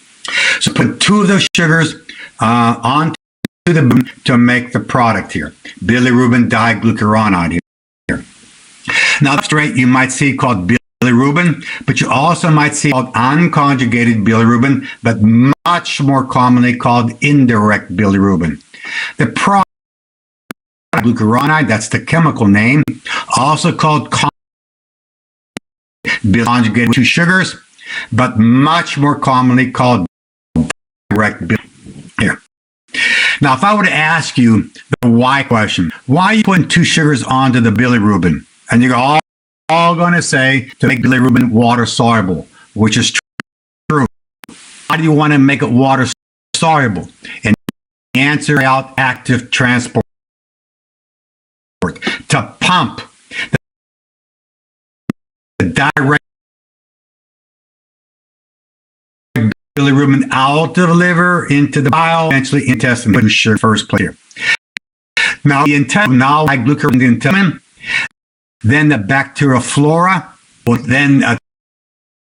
So put two of those sugars onto the to make the product here, bilirubin diglucuronide here. Now, substrate you might see called bilirubin, but you also might see called unconjugated bilirubin, but much more commonly called indirect bilirubin. The product glucuronide, that's the chemical name, also called conjugated with two sugars, but much more commonly called direct bilirubin. Here. Now, if I were to ask you the why question, why are you putting two sugars onto the bilirubin? And you're all going to say to make bilirubin water soluble, which is true. Why do you want to make it water soluble? And the answer out active transport to pump the direct bilirubin out of the liver into the bile, eventually intestine, first place here. Now the intestine, now like glucuron in the intestine, then the bacterial flora will then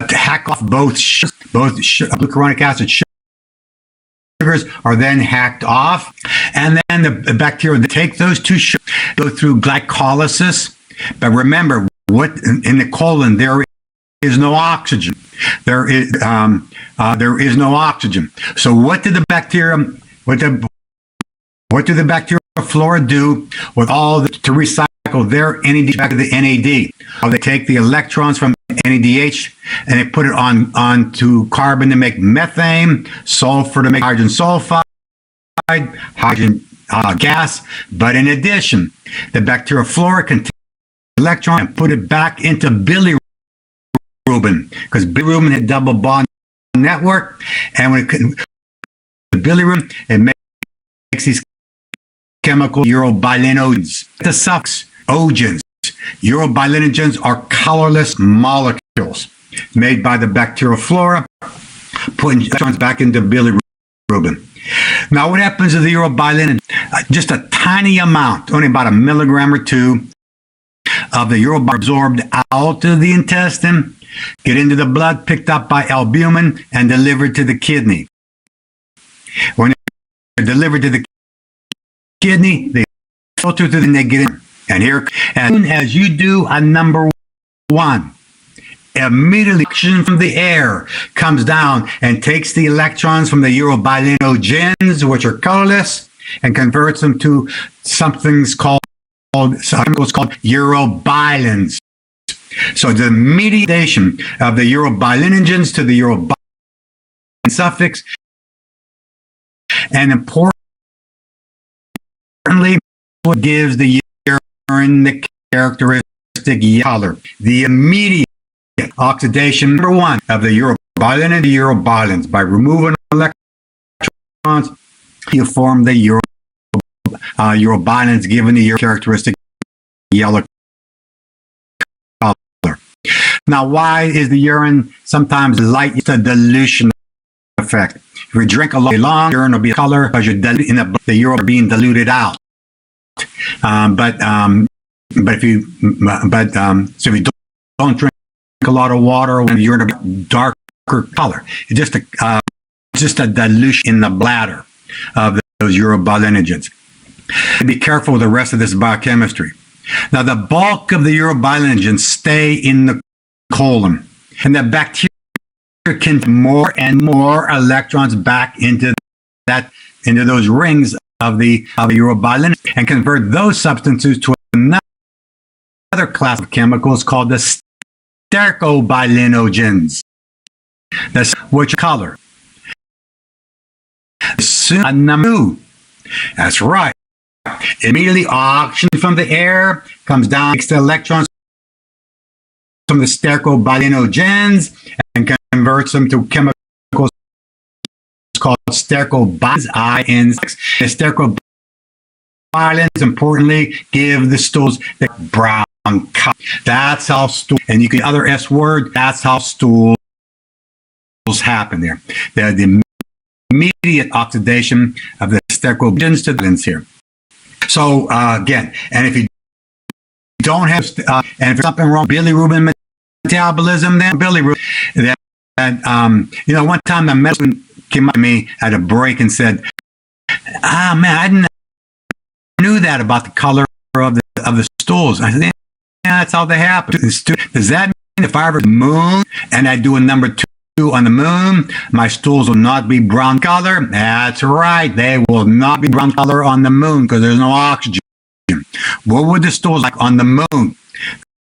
hack off both glucuronic acid sugars are then hacked off, and then the bacteria that take those two sugars go through glycolysis. But remember, what in the colon there is no oxygen. There is no oxygen. So what did the bacteria? What do the bacterial flora do with all to recycle their NAD back to the NAD? They take the electrons from NADH and they put it onto carbon to make methane, sulfur to make hydrogen sulfide, hydrogen gas. But in addition, the bacterial flora can take the electron and put it back into bilirubin, because bilirubin had double bond network, and when the bilirubin, it makes these chemical urobilinogens. The suffix ogens. Urobilinogens are colorless molecules made by the bacterial flora, putting electrons back into bilirubin. Now, what happens to the urobilinogen? Just a tiny amount, only about a milligram or two, of the urobilinogen absorbed out of the intestine, get into the blood, picked up by albumin, and delivered to the kidney. When they're delivered to the kidney, they filter through and they get in. And here, as soon as you do a number one, immediately oxygen from the air comes down and takes the electrons from the urobilinogens, which are colorless, and converts them to something's called urobilins. So the mediation of the urobilinogens to the urobilin suffix, and importantly, what gives the urine the characteristic color. The immediate oxidation, number one, of the urobilin and the urobilins. By removing electrons, you form the urobilins, given the characteristic yellow color. Now, why is the urine sometimes light? It's a dilution effect. If you drink a lot long, urine will be color because you're the urine being diluted out. If you don't drink a lot of water, you're in a darker color. It's just a dilution in the bladder of those urobilinogens. Be careful with the rest of this biochemistry. Now, the bulk of the urobilinogens stay in the colon, and the bacteria can put more and more electrons back into those rings of the urobilin, and convert those substances to another class of chemicals called the stercobilinogens. That's which color? Number 2. That's right. Immediately, oxygen from the air comes down, takes the electrons from the stercobilinogens and converts them to chemicals called stercobilins, IN6. The stercobilins, importantly, give the stools the brown color. That's how stools, and you can other S word, that's how stools happen there. The immediate oxidation of the stercobilins to the lens here. So again, and if you don't have, and if there's something wrong, bilirubin metabolism, then bilirubin, one time the medicine came up to me at a break and said, man, I didn't knew that about the color of the stools. I said, yeah, that's how they happen. Does that mean if I ever moon and I do a number 2 on the moon, my stools will not be brown color? That's right. They will not be brown color on the moon because there's no oxygen. What would the stools like on the moon?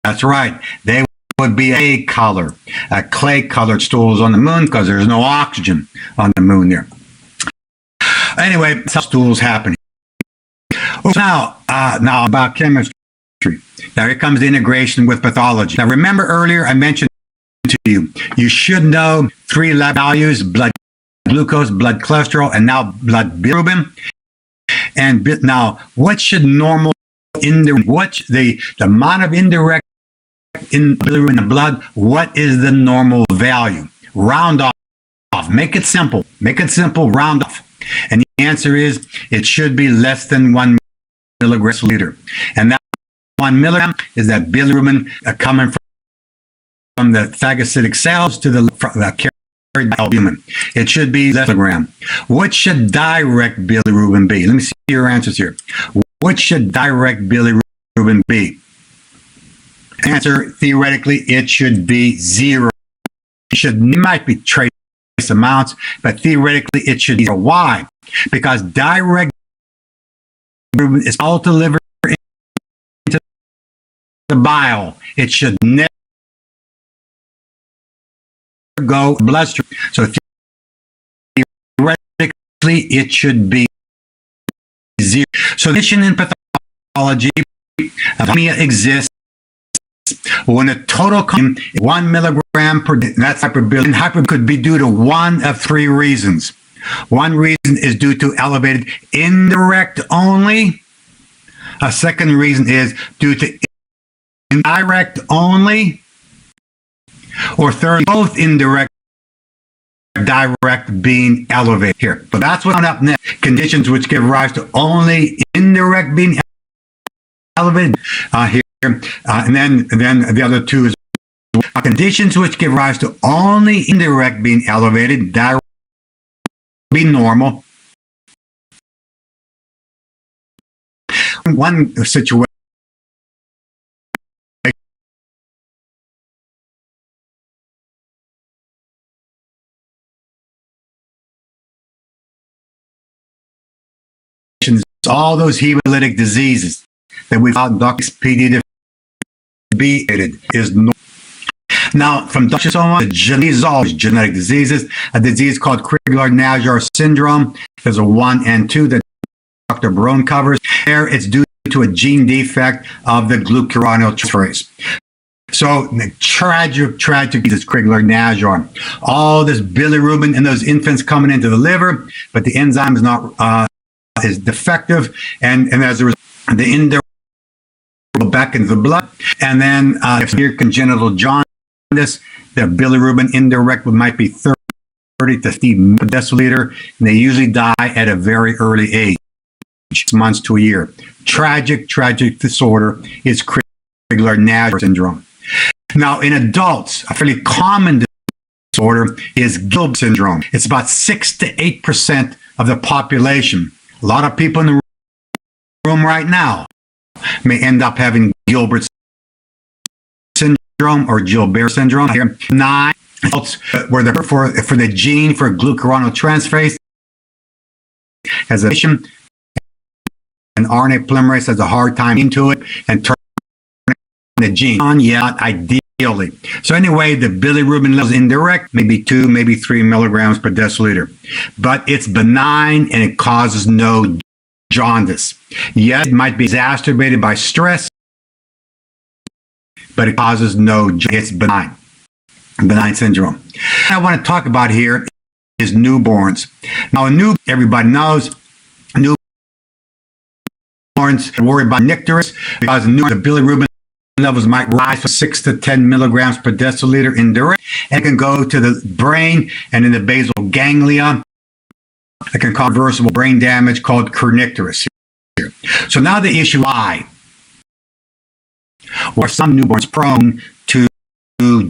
That's right. They would be a color, a clay-colored stools on the moon because there's no oxygen on the moon there. Anyway, that's how stools happen. Now about chemistry. Now here comes the integration with pathology. Now remember earlier I mentioned to you, you should know 3 lab values: blood glucose, blood cholesterol, and now blood bilirubin. And now, what should normal the amount of indirect in bilirubin in the blood, what is the normal value? Round off. Make it simple. Make it simple, round off. And the answer is, it should be less than 1 milligram per liter. And that 1 milligram is that bilirubin coming from the phagocytic cells to the carried by albumin. It should be less than 1 milligram. What should direct bilirubin be? Let me see your answers here. What should direct bilirubin be? Answer, theoretically, it should be 0. It might be trace amounts, but theoretically it should be 0. Why? Because direct bilirubin is all delivered into the bile. It should never go bloodstream. So theoretically it should be 0. So the condition in pathology of anemia exists when a total 1 milligram per day. That's hyperbilirubin. Hyperbilirubin could be due to one of 3 reasons. One reason is due to elevated indirect only. A second reason is due to indirect only. Or third, both indirect and direct being elevated here. So that's what's up next. Conditions which give rise to only indirect being elevated here. And then the other 2 is conditions which give rise to only indirect being elevated, direct be normal. One situation all those hemolytic diseases that we found Dr. PD to be is normal. Now, from Dr. genetic diseases, a disease called Crigler-Najjar syndrome. There's a 1 and 2 that Dr. Barone covers. There, it's due to a gene defect of the glucuronidase. So, tragic disease, Crigler-Najjar. All this bilirubin in those infants coming into the liver, but the enzyme is not is defective, and as a result, the indirect go back into the blood, and then if severe congenital jaundice, the bilirubin indirect might be 30 to 50 per deciliter, and they usually die at a very early age, 6 months to a year. Tragic disorder is Crigler-Najjar syndrome. Now, in adults, a fairly common disorder is Gilbert syndrome. It's about 6 to 8% of the population. A lot of people in the room right now may end up having Gilbert syndrome or Gilbert syndrome. Here, 9 adults where for the gene for glucuronidase has a mission, and RNA polymerase has a hard time into it and turn the gene on yet, ideally. So anyway, the bilirubin level is indirect, maybe 2, maybe 3 milligrams per deciliter. But it's benign and it causes no jaundice. Yes, it might be exacerbated by stress, but it causes no jaundice. It's benign syndrome. What I want to talk about here is newborns. Now, everybody knows newborns worry about nicterus because the bilirubin levels might rise from 6 to 10 milligrams per deciliter indirect, and it can go to the brain and in the basal ganglia. It can cause reversible brain damage called kernicterus. So now the issue why? Are some newborns prone to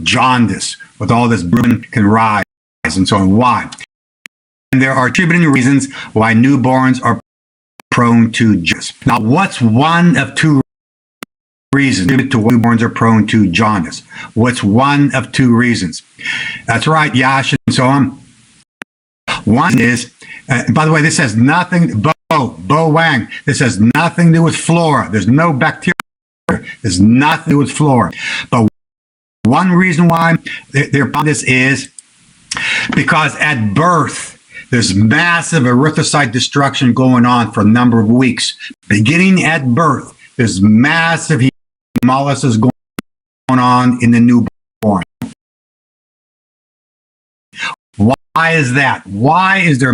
jaundice with all this bilirubin can rise and so on? Why? And there are attributing reasons why newborns are prone to jaundice. Now, what's one of 2 reasons to why newborns are prone to jaundice? What's one of 2 reasons? That's right, Yash and so on. One is, by the way, this has nothing, Bo Wang, this has nothing to do with flora. There's no bacteria. There's nothing to do with flora. But one reason why they're prone to this is because at birth, there's massive erythrocyte destruction going on for a number of weeks. Beginning at birth, there's massive hemolysis going on in the newborn. Why is that? Why is there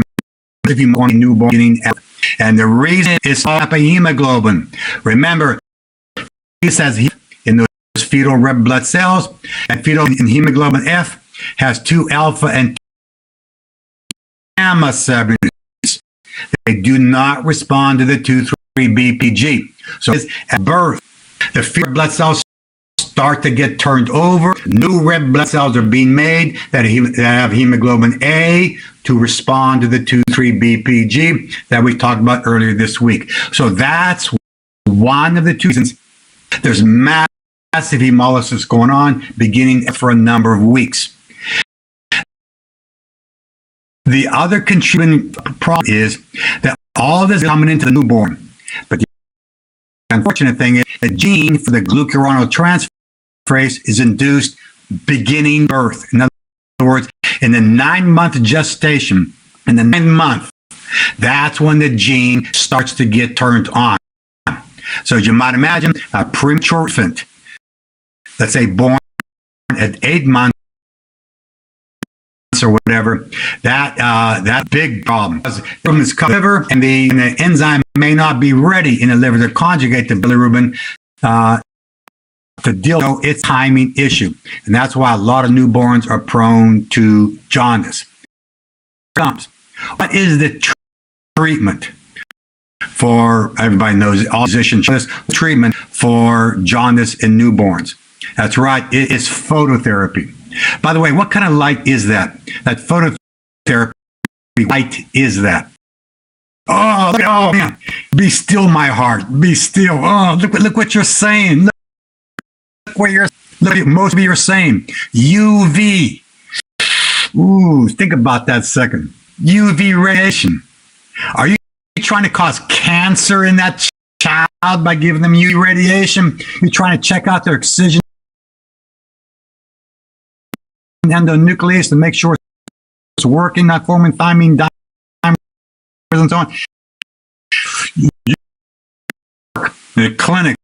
massive hemolysis in newborn beginning at birth? And the reason is hemoglobin. Remember, it says in those fetal red blood cells, and fetal hemoglobin F has 2 alpha and 2 gamma subunits. They do not respond to the 2,3-BPG. So at birth, the fetal blood cells start to get turned over. New red blood cells are being made that have hemoglobin A to respond to the 2,3-BPG that we talked about earlier this week. So that's one of the 2 reasons there's massive hemolysis going on beginning for a number of weeks. The other contributing problem is that all this is coming into the newborn. But the unfortunate thing is the gene for the glucuronidase is induced beginning birth. In other words, in the 9-month gestation, in the 9th month, that's when the gene starts to get turned on. So as you might imagine, a premature infant, let's say born at 8 months or whatever, that big problem. From this liver, and the enzyme may not be ready in the liver to conjugate the bilirubin to deal with its timing issue. And that's why a lot of newborns are prone to jaundice. What is the treatment for, everybody knows, all physicians, treatment for jaundice in newborns? That's right, it is phototherapy. By the way, what kind of light is that? That phototherapy light is that? Oh, oh man, be still, my heart, be still. Oh, look what you're saying. Look, most of you are saying UV. Ooh, think about that a second. UV radiation. Are you trying to cause cancer in that child by giving them UV radiation? You're trying to check out their excision endonuclease to make sure it's working, not forming thymine dimers and so on. The clinic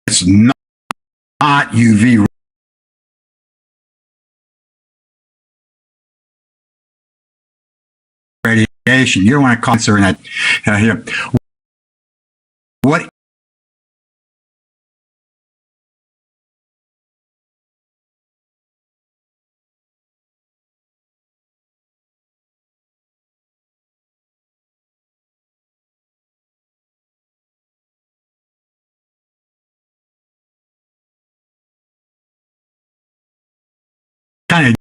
it's not UV radiation. You don't want to cause cancer in that here. What kind of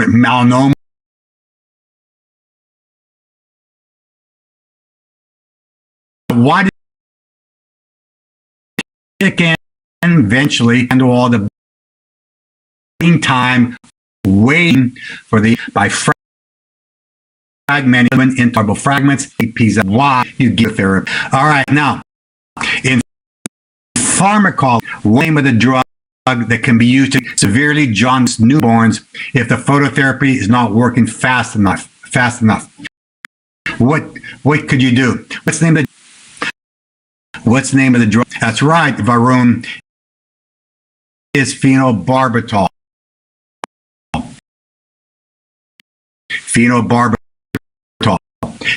melanoma? Why did it kick in eventually and all the time waiting for the by fragmenting into marble fragments, pieces of why you give therapy. All right, now in pharmacology, name of the drug that can be used to severely jaundice newborns if the phototherapy is not working fast enough. What could you do? What's the name of the drug? That's right, Varun, is phenobarbital.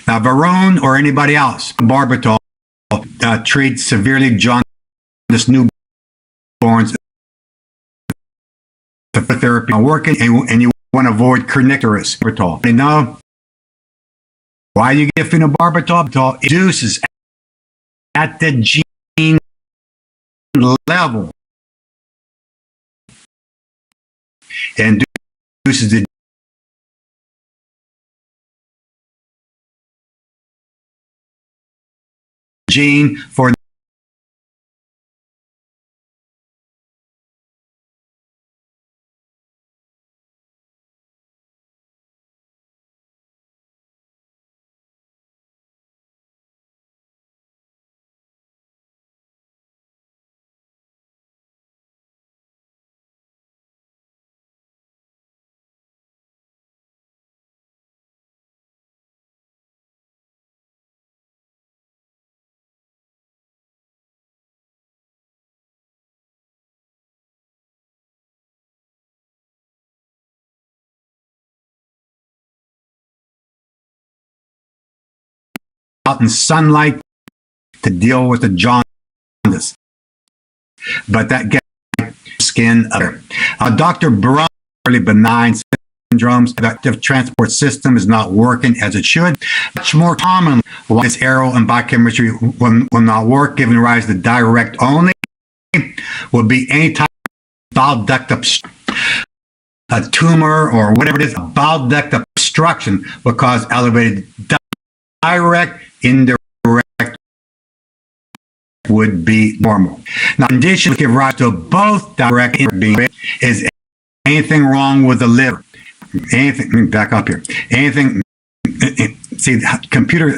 Now, Varun or anybody else, barbital treats severely jaundiced newborns. The therapy not working, and you want to avoid kernicterus. You know why you give phenobarbital? It induces at the gene level and induces the gene for out in sunlight to deal with the jaundice. But that gets skin other. Dr. Braun, really benign syndromes, the transport system is not working as it should. Much more commonly, this aero and biochemistry will not work, giving rise to direct only, will be any type of bile duct obstruction. A tumor or whatever it is, a bile duct obstruction will cause elevated direct, indirect would be normal. Now, conditions give rise to both direct and indirect. Is anything wrong with the liver? Anything? Let me back up here. Anything? See, the computer,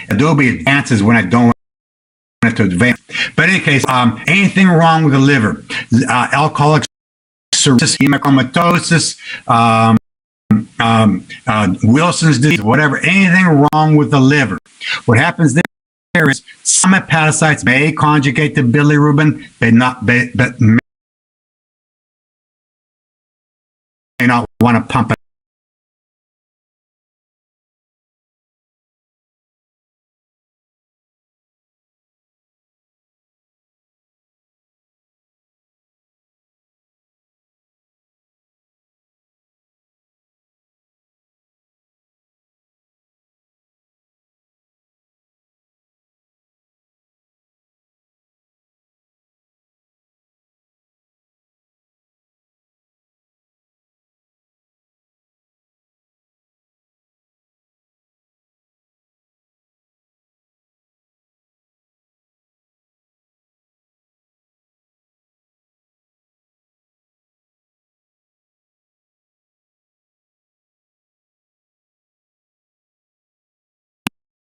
Adobe advances when I don't want it to advance. But in any case, anything wrong with the liver? Alcoholic cirrhosis, hemochromatosis, Wilson's disease, whatever, anything wrong with the liver. What happens there is some hepatocytes may conjugate to bilirubin, but may not want to pump it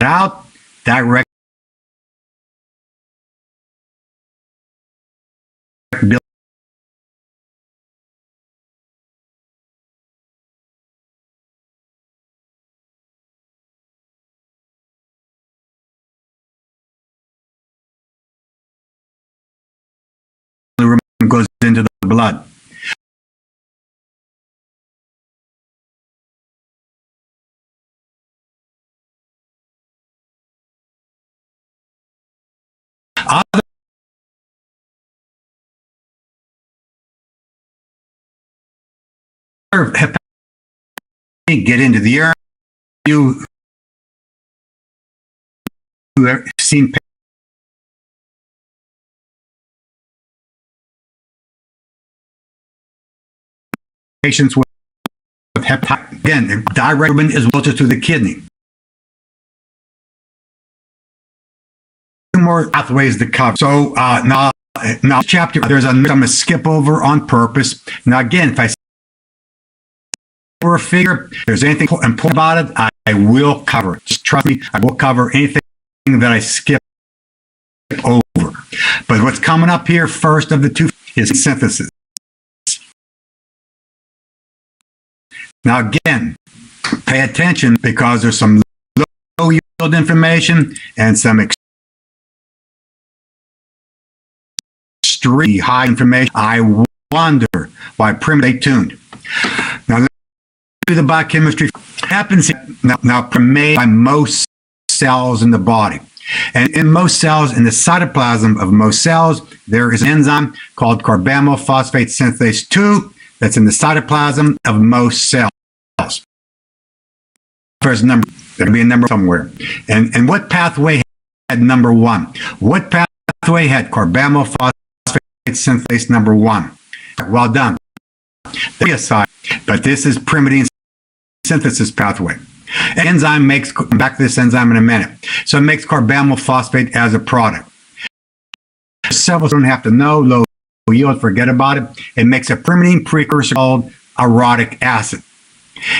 out, direct goes into the blood. Other get into the urine. You have seen patients with hepatitis. Again, direct is closer to the kidney. Two more pathways to cover. So now chapter, there's I'm going to skip over on purpose. Now again, if I a figure, if there's anything important about it, I will cover it. Just trust me, I will cover anything that I skip over. But what's coming up here first of the two is synthesis. Now again, pay attention because there's some low yield information and some extremely high information. I wonder why primitive tuned. Now the biochemistry happens now made by most cells in the body, and in most cells, in the cytoplasm of most cells, there is an enzyme called carbamyl-phosphate synthase 2 that's in the cytoplasm of most cells. There's a number, there'll be a number somewhere. And what pathway had number 1? What pathway had carbamyl-phosphate synthase number 1? Well done. Aside, but this is pyrimidine synthesis pathway. An enzyme makes, back to this enzyme in a minute. So it makes carbamyl phosphate as a product. Several don't have to know, low yield, forget about it. It makes a pyrimidine precursor called orotic acid.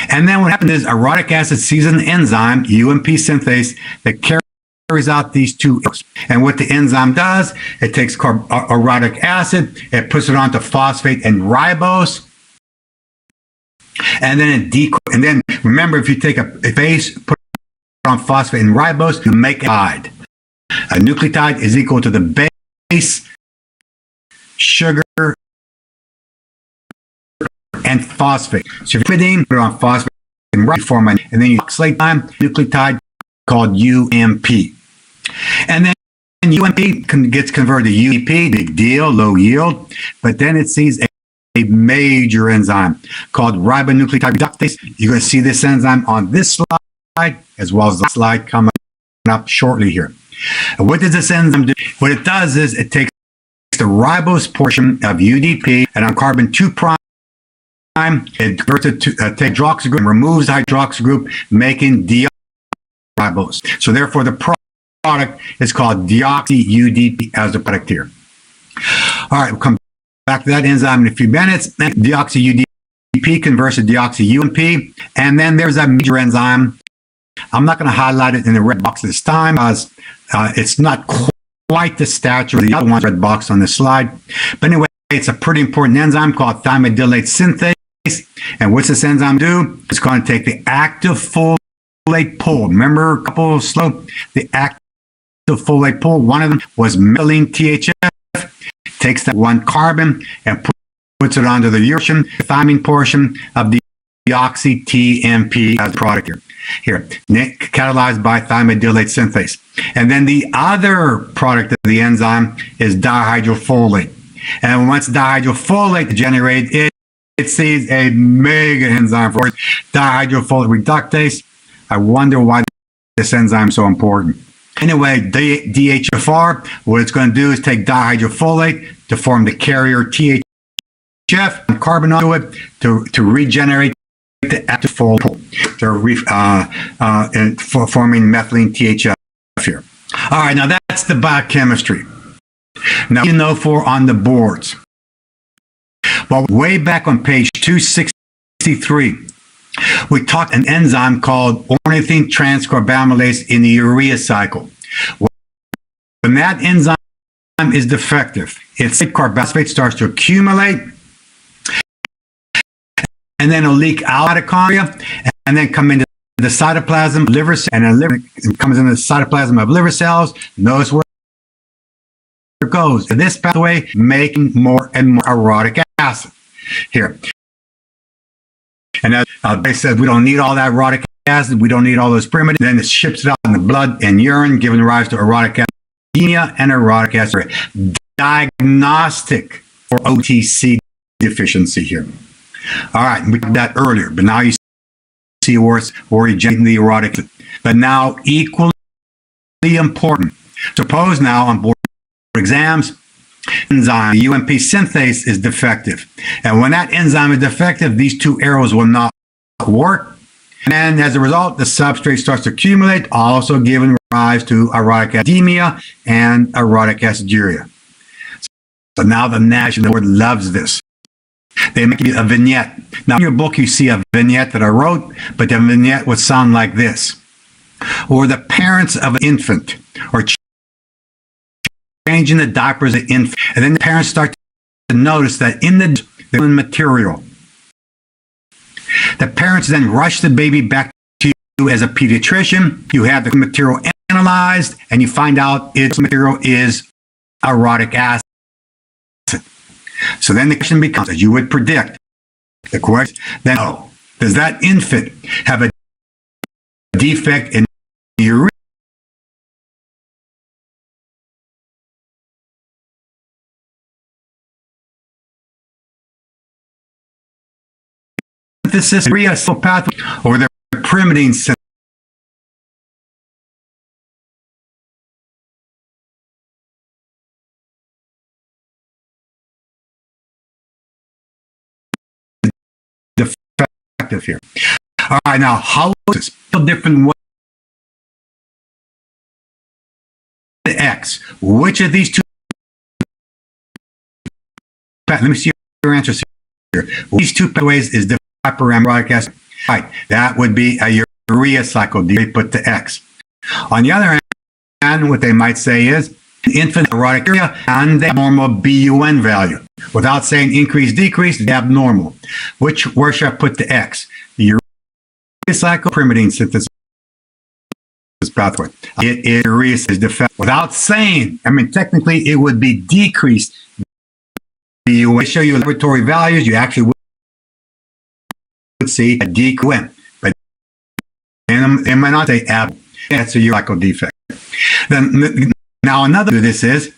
And then what happens is orotic acid sees an enzyme, UMP synthase, that carries out these two. And what the enzyme does, it takes orotic acid, it puts it onto phosphate and ribose, and then and then remember, if you take a base, put it on phosphate and ribose, you make a nucleotide. A nucleotide is equal to the base, sugar, and phosphate. So if you put it on phosphate and ribose, and then you oxalate time nucleotide called UMP. And then UMP gets converted to UDP, big deal, low yield, but then it sees a major enzyme called ribonucleotide reductase. You're going to see this enzyme on this slide, as well as the slide coming up shortly here. And what does this enzyme do? What it does is it takes the ribose portion of UDP, and on carbon 2', it converts it to take hydroxy group and removes the hydroxy group, making deoxyribose. So therefore, the product is called deoxy-UDP as the product here. All right, we'll come back to that enzyme in a few minutes. Deoxy-UDP converts to deoxy-UMP, and then there's a major enzyme. I'm not going to highlight it in the red box this time because it's not quite the stature of the other one's red box on the slide. But anyway, it's a pretty important enzyme called thymidylate synthase. And what's this enzyme do? It's going to take the active folate pool. Remember a couple of the active folate pool. One of them was methylene THF. Takes that one carbon and puts it onto the uracil, the thymine portion of the deoxy-TMP as a product here, catalyzed by thymidylate synthase. And then the other product of the enzyme is dihydrofolate. And once dihydrofolate is generated, it sees a mega enzyme for it, dihydrofolate reductase. I wonder why this enzyme is so important. Anyway, DHFR, what it's going to do is take dihydrofolate to form the carrier THF and carbon onto it to regenerate the active folate pool, for forming methylene THF here. All right, now that's the biochemistry. Now, you know for on the boards. Well, way back on page 263, We talked an enzyme called ornithine transcarbamylase in the urea cycle. When that enzyme is defective, its carbamylase starts to accumulate, and then it'll leak out of mitochondria, and then come into the cytoplasm, liver, and then liver comes into the cytoplasm of liver cells. Notice where it goes. This pathway making more and more orotic acid here. And as they said, we don't need all that orotic acid. We don't need all those primitives. Then it ships it out in the blood and urine, giving rise to orotic acidemia and orotic acid. Diagnostic for OTC deficiency here. All right, we did that earlier, but now you see where you generate the orotic acid. But now equally important. Suppose now on board exams, enzyme, the UMP synthase is defective. And when that enzyme is defective, these two arrows will not work. And as a result, the substrate starts to accumulate, also giving rise to orotic acidemia and orotic aciduria. So now the National Board loves this. They make you a vignette. Now in your book, you see a vignette that I wrote, but the vignette would sound like this. Or the parents of an infant are changing the diapers of the infant. And then the parents start to notice that in the material, the parents then rush the baby back to you as a pediatrician. You have the material analyzed, and you find out its material is orotic acid. So then the question becomes, as you would predict, the question, then, does that infant have a defect in the urea? Synthesis urea pathway or the pyrimidine synthesis? Defective here. All right, now how is this different way? X. Which of these two? Let me see your answers here. These two pathways is the hyperamic acid. Right, that would be a urea cycle. They put the X. On the other hand, what they might say is infant orotic urea and the normal BUN value. Without saying increase, decrease, the abnormal. Where should I put the X? The urea cycle, pyrimidine synthesis pathway. It is urea is defective. Without saying, I mean, technically it would be decreased. You show you laboratory values, you actually would see a decrease, but it might not say abnormal. That's a urea cycle defect. Then now another of this is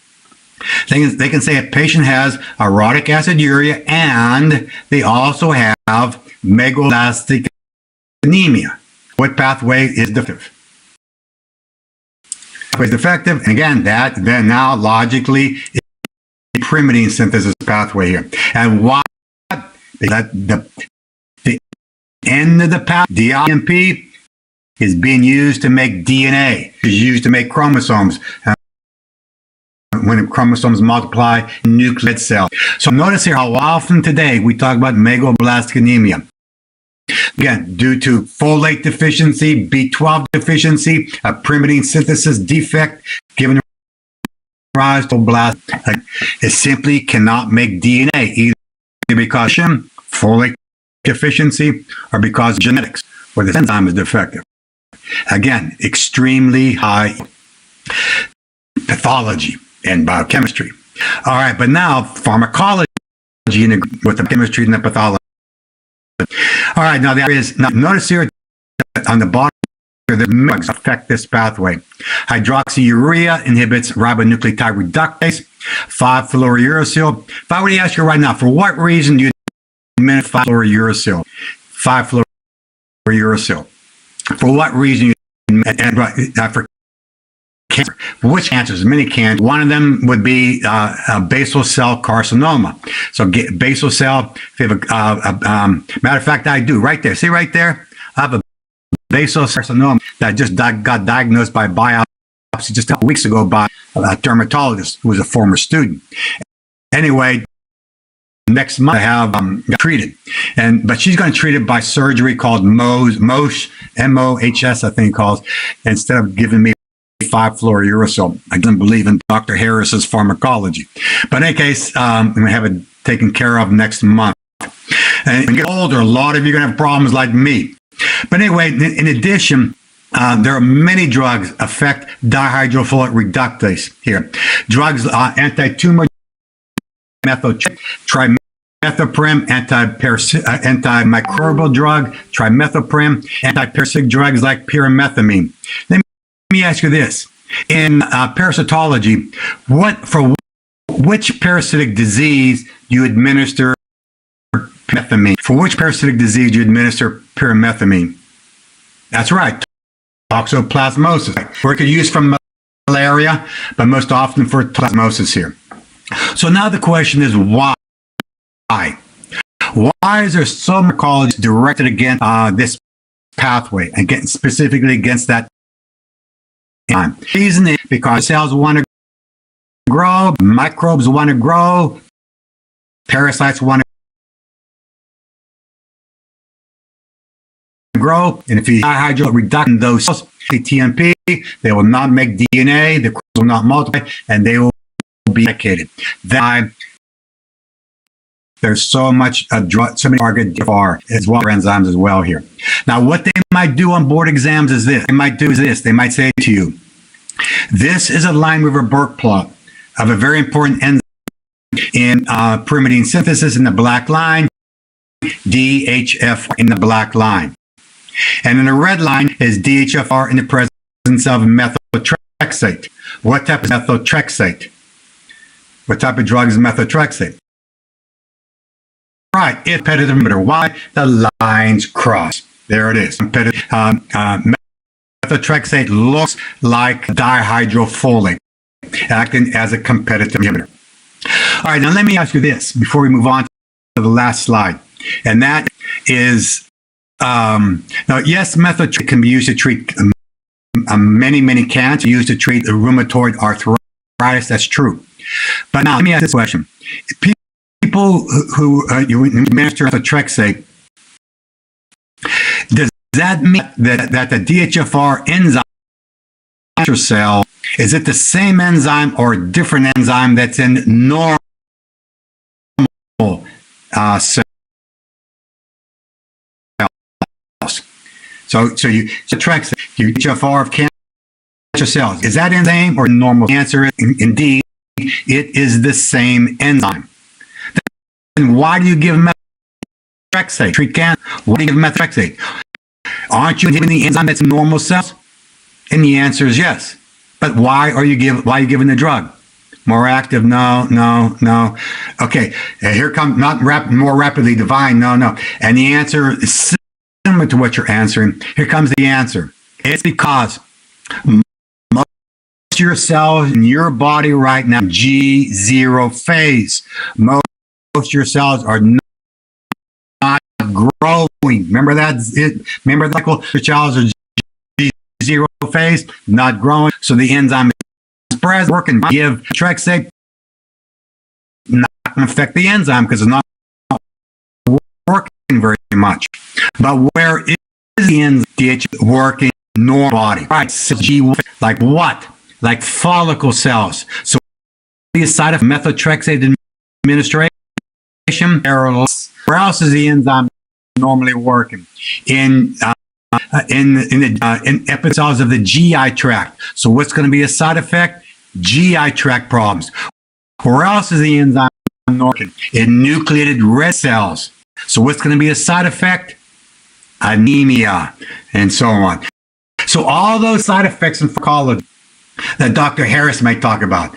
they can say a patient has orotic aciduria and they also have megaloblastic anemia. What pathway is defective? Pathway is defective, and again, that then now logically is a pyrimidine synthesis pathway here. And why? That the end of the pathway, DIMP, is being used to make DNA, is used to make chromosomes. When chromosomes multiply, nucleate cells. So notice here how often today we talk about megaloblastic anemia. Again, due to folate deficiency, B12 deficiency, a pyrimidine synthesis defect, giving rise to blast. It simply cannot make DNA, either because of folate deficiency or because of genetics, where the enzyme is defective. Again, extremely high pathology and biochemistry. All right, but now pharmacology with the chemistry and the pathology. All right, now there is, now notice here on the bottom, the drugs affect this pathway. Hydroxyurea inhibits ribonucleotide reductase, 5-fluorouracil. If I were to ask you right now, for what reason do you admit 5-fluorouracil? 5-fluorouracil. For what reason you for cancer? Which cancers? Many cancers. One of them would be basal cell carcinoma. So basal cell, if you have matter of fact, I do right there. See right there? I have a basal cell carcinoma that just got diagnosed by biopsy just a couple weeks ago by a dermatologist who was a former student. Anyway, next month to have treated, but she's going to treat it by surgery called MOSH, M-O-H-S, I think it calls, instead of giving me 5-fluorouracil. I don't believe in Dr. Harris's pharmacology. But in any case, I'm going to have it taken care of next month. And when you get older, a lot of you are going to have problems like me. But anyway, in addition, there are many drugs affect dihydrofolate reductase here. Drugs, anti-tumor, trimethoprim, antimicrobial drug, trimethoprim, antiparasitic drugs like pyrimethamine. Let me ask you this. In parasitology, for which parasitic disease do you administer pyrimethamine? For which parasitic disease do you administer pyrimethamine? That's right, toxoplasmosis. Or it could use for malaria, but most often for plasmosis here. So now the question is why? Why is there so much pharmacology directed against this pathway, specifically against that enzyme? The reason is because cells want to grow, microbes want to grow, parasites want to grow, and if you dihydroreduct those cells, TMP, they will not make DNA, the cells will not multiply, and they will be eradicated. That's why there's so many target DFR as well as enzymes as well here. Now, what they might do on board exams is this. They might say to you, this is a Lineweaver-Burke plot of a very important enzyme in pyrimidine synthesis in the black line, DHFR in the black line. And in the red line is DHFR in the presence of methotrexate. What type of methotrexate? What type of drug is methotrexate? Right, it's competitive inhibitor. Why? The lines cross. There it is. Methotrexate looks like dihydrofolate, acting as a competitive inhibitor. All right, now let me ask you this before we move on to the last slide. And that is, now, yes, methotrexate can be used to treat many cancers, used to treat rheumatoid arthritis. That's true. But now, let me ask this question. People who administer methotrexate, does that mean that the DHFR enzyme cell, is it the same enzyme or a different enzyme that's in normal cells? So trexate, DHFR of cancer cells, is that enzyme or normal? The answer is indeed, it is the same enzyme. Then why do you give methotrexate? Treat cancer. Why do you give methotrexate? Aren't you inhibiting the enzyme that's in normal cells? And the answer is yes. But why are you giving the drug? More active? No. Okay, here comes more rapidly divine. No. And the answer is similar to what you're answering. Here comes the answer. It's because most of your cells in your body right now, G0 phase. Most of your cells are not growing. Remember that? Remember that? Your cells are G0 phase, not growing. So the enzyme is present, working. Give trexate, not going to affect the enzyme because it's not working very much. But where is the enzyme working in normal body? Right. So like what? Like follicle cells. So the side of methotrexate administration. Where else is the enzyme normally working? In epithelials of the GI tract. So what's going to be a side effect? GI tract problems. Where else is the enzyme working? In nucleated red cells. So what's going to be a side effect? Anemia, and so on. So all those side effects in pharmacology that Dr. Harris might talk about,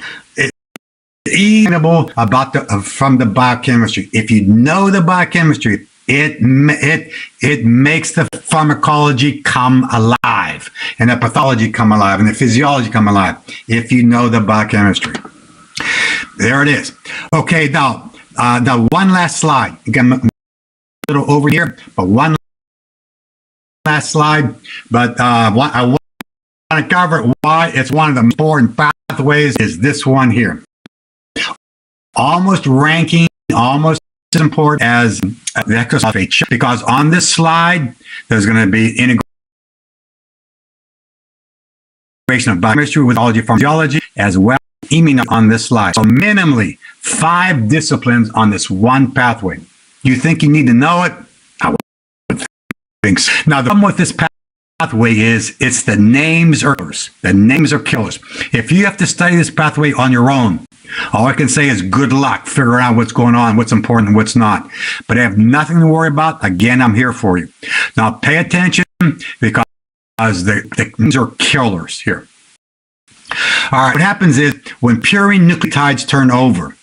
about from the biochemistry. If you know the biochemistry, it makes the pharmacology come alive, and the pathology come alive, and the physiology come alive. If you know the biochemistry, there it is. Okay, now one last slide. Again, a little over here, but one last slide. But I want to cover why it's one of the important pathways. Is this one here? Almost ranking important as the ectophosphate, because on this slide, there's going to be integration of biochemistry with physiology as well as immunology on this slide. So minimally 5 disciplines on this one pathway. You think you need to know it? I would think so. Now, the problem with this pathway is it's the names are killers. The names are killers. If you have to study this pathway on your own, all I can say is good luck figuring out what's going on, what's important, and what's not. But I have nothing to worry about. Again, I'm here for you. Now, pay attention because the names are killers here. All right, what happens is when purine nucleotides turn over,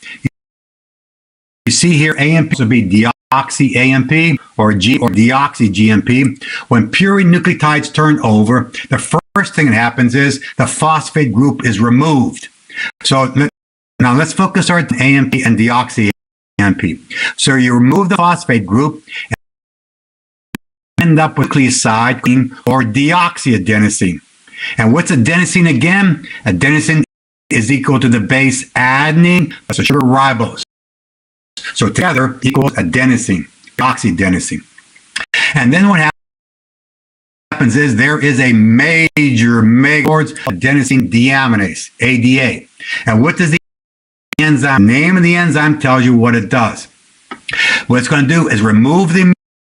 you see here AMP would be deoxy AMP or deoxy GMP. When purine nucleotides turn over, the first thing that happens is the phosphate group is removed. So now let's focus on AMP and deoxy AMP. So you remove the phosphate group and end up with nucleoside or deoxyadenosine. And what's adenosine again? Adenosine is equal to the base adenine plus a sugar ribose. So together equals adenosine, deoxyadenosine. And then what happens is there is a major adenosine deaminase, ADA. And what does the enzyme, name of the enzyme tells you what it does. What it's going to do is remove the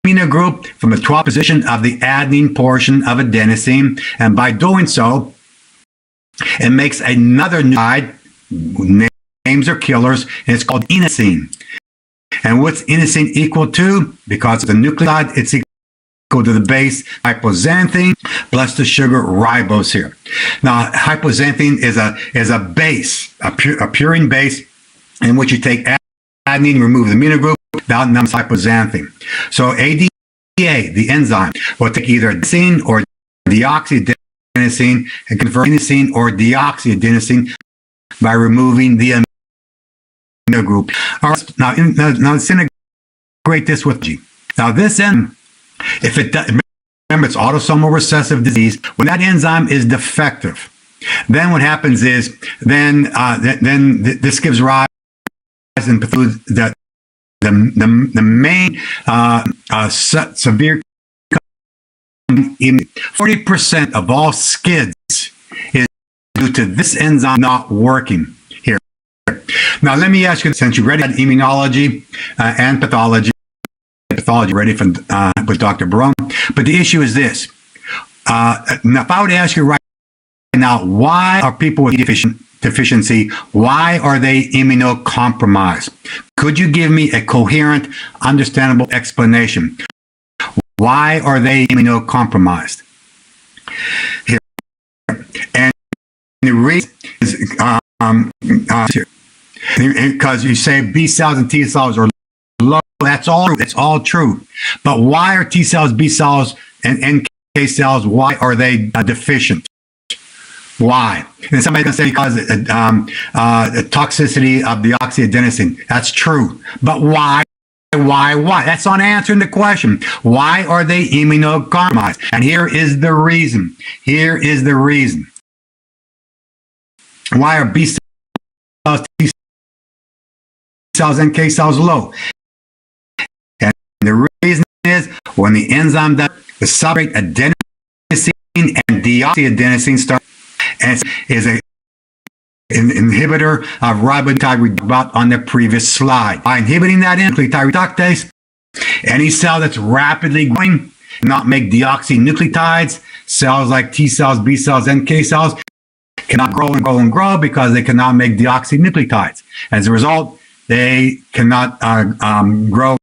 amino group from the 12th position of the adenine portion of adenosine, and by doing so, it makes another nucleotide, names are killers, and it's called inosine. And what's inosine equal to? Because it's a nucleotide, it's equal to the base hypoxanthine plus the sugar ribose here. Now, hypoxanthine is a base, a purine base, in which you take adenine, remove the amino group, that becomes hypoxanthine. So ADA, the enzyme, will take either adenosine or deoxyadenosine and convert inosine or deoxyadenosine by removing the amino group. All right, now let's integrate this with G. Now this enzyme, if it does, remember it's autosomal recessive disease. When that enzyme is defective, then what happens is then this gives rise and the main severe 40% of all SCIDs is due to this enzyme not working here. Now, let me ask you, since you read immunology and pathology ready with Dr. Barone, but the issue is this. Now, if I would ask you right now, why are people with deficiency, why are they immunocompromised? Could you give me a coherent, understandable explanation? Why are they immunocompromised? Here. And the reason is because you say B cells and T cells are low. That's all true. But why are T cells, B cells, and NK cells, why are they deficient? Why? And somebody's going to say because the toxicity of the deoxyadenosine. That's true. But why? Why? That's not answering the question. Why are they immunocompromised? And here is the reason. Why are B cells, T cells, NK cells low? And the reason is when the enzyme does the substrate adenosine and deoxyadenosine start, and is an inhibitor of ribonucleotide we talked about on the previous slide. By inhibiting that nucleotide reductase, any cell that's rapidly growing cannot make deoxynucleotides. Cells like T cells, B cells, NK cells cannot grow and grow because they cannot make deoxynucleotides. As a result, they cannot grow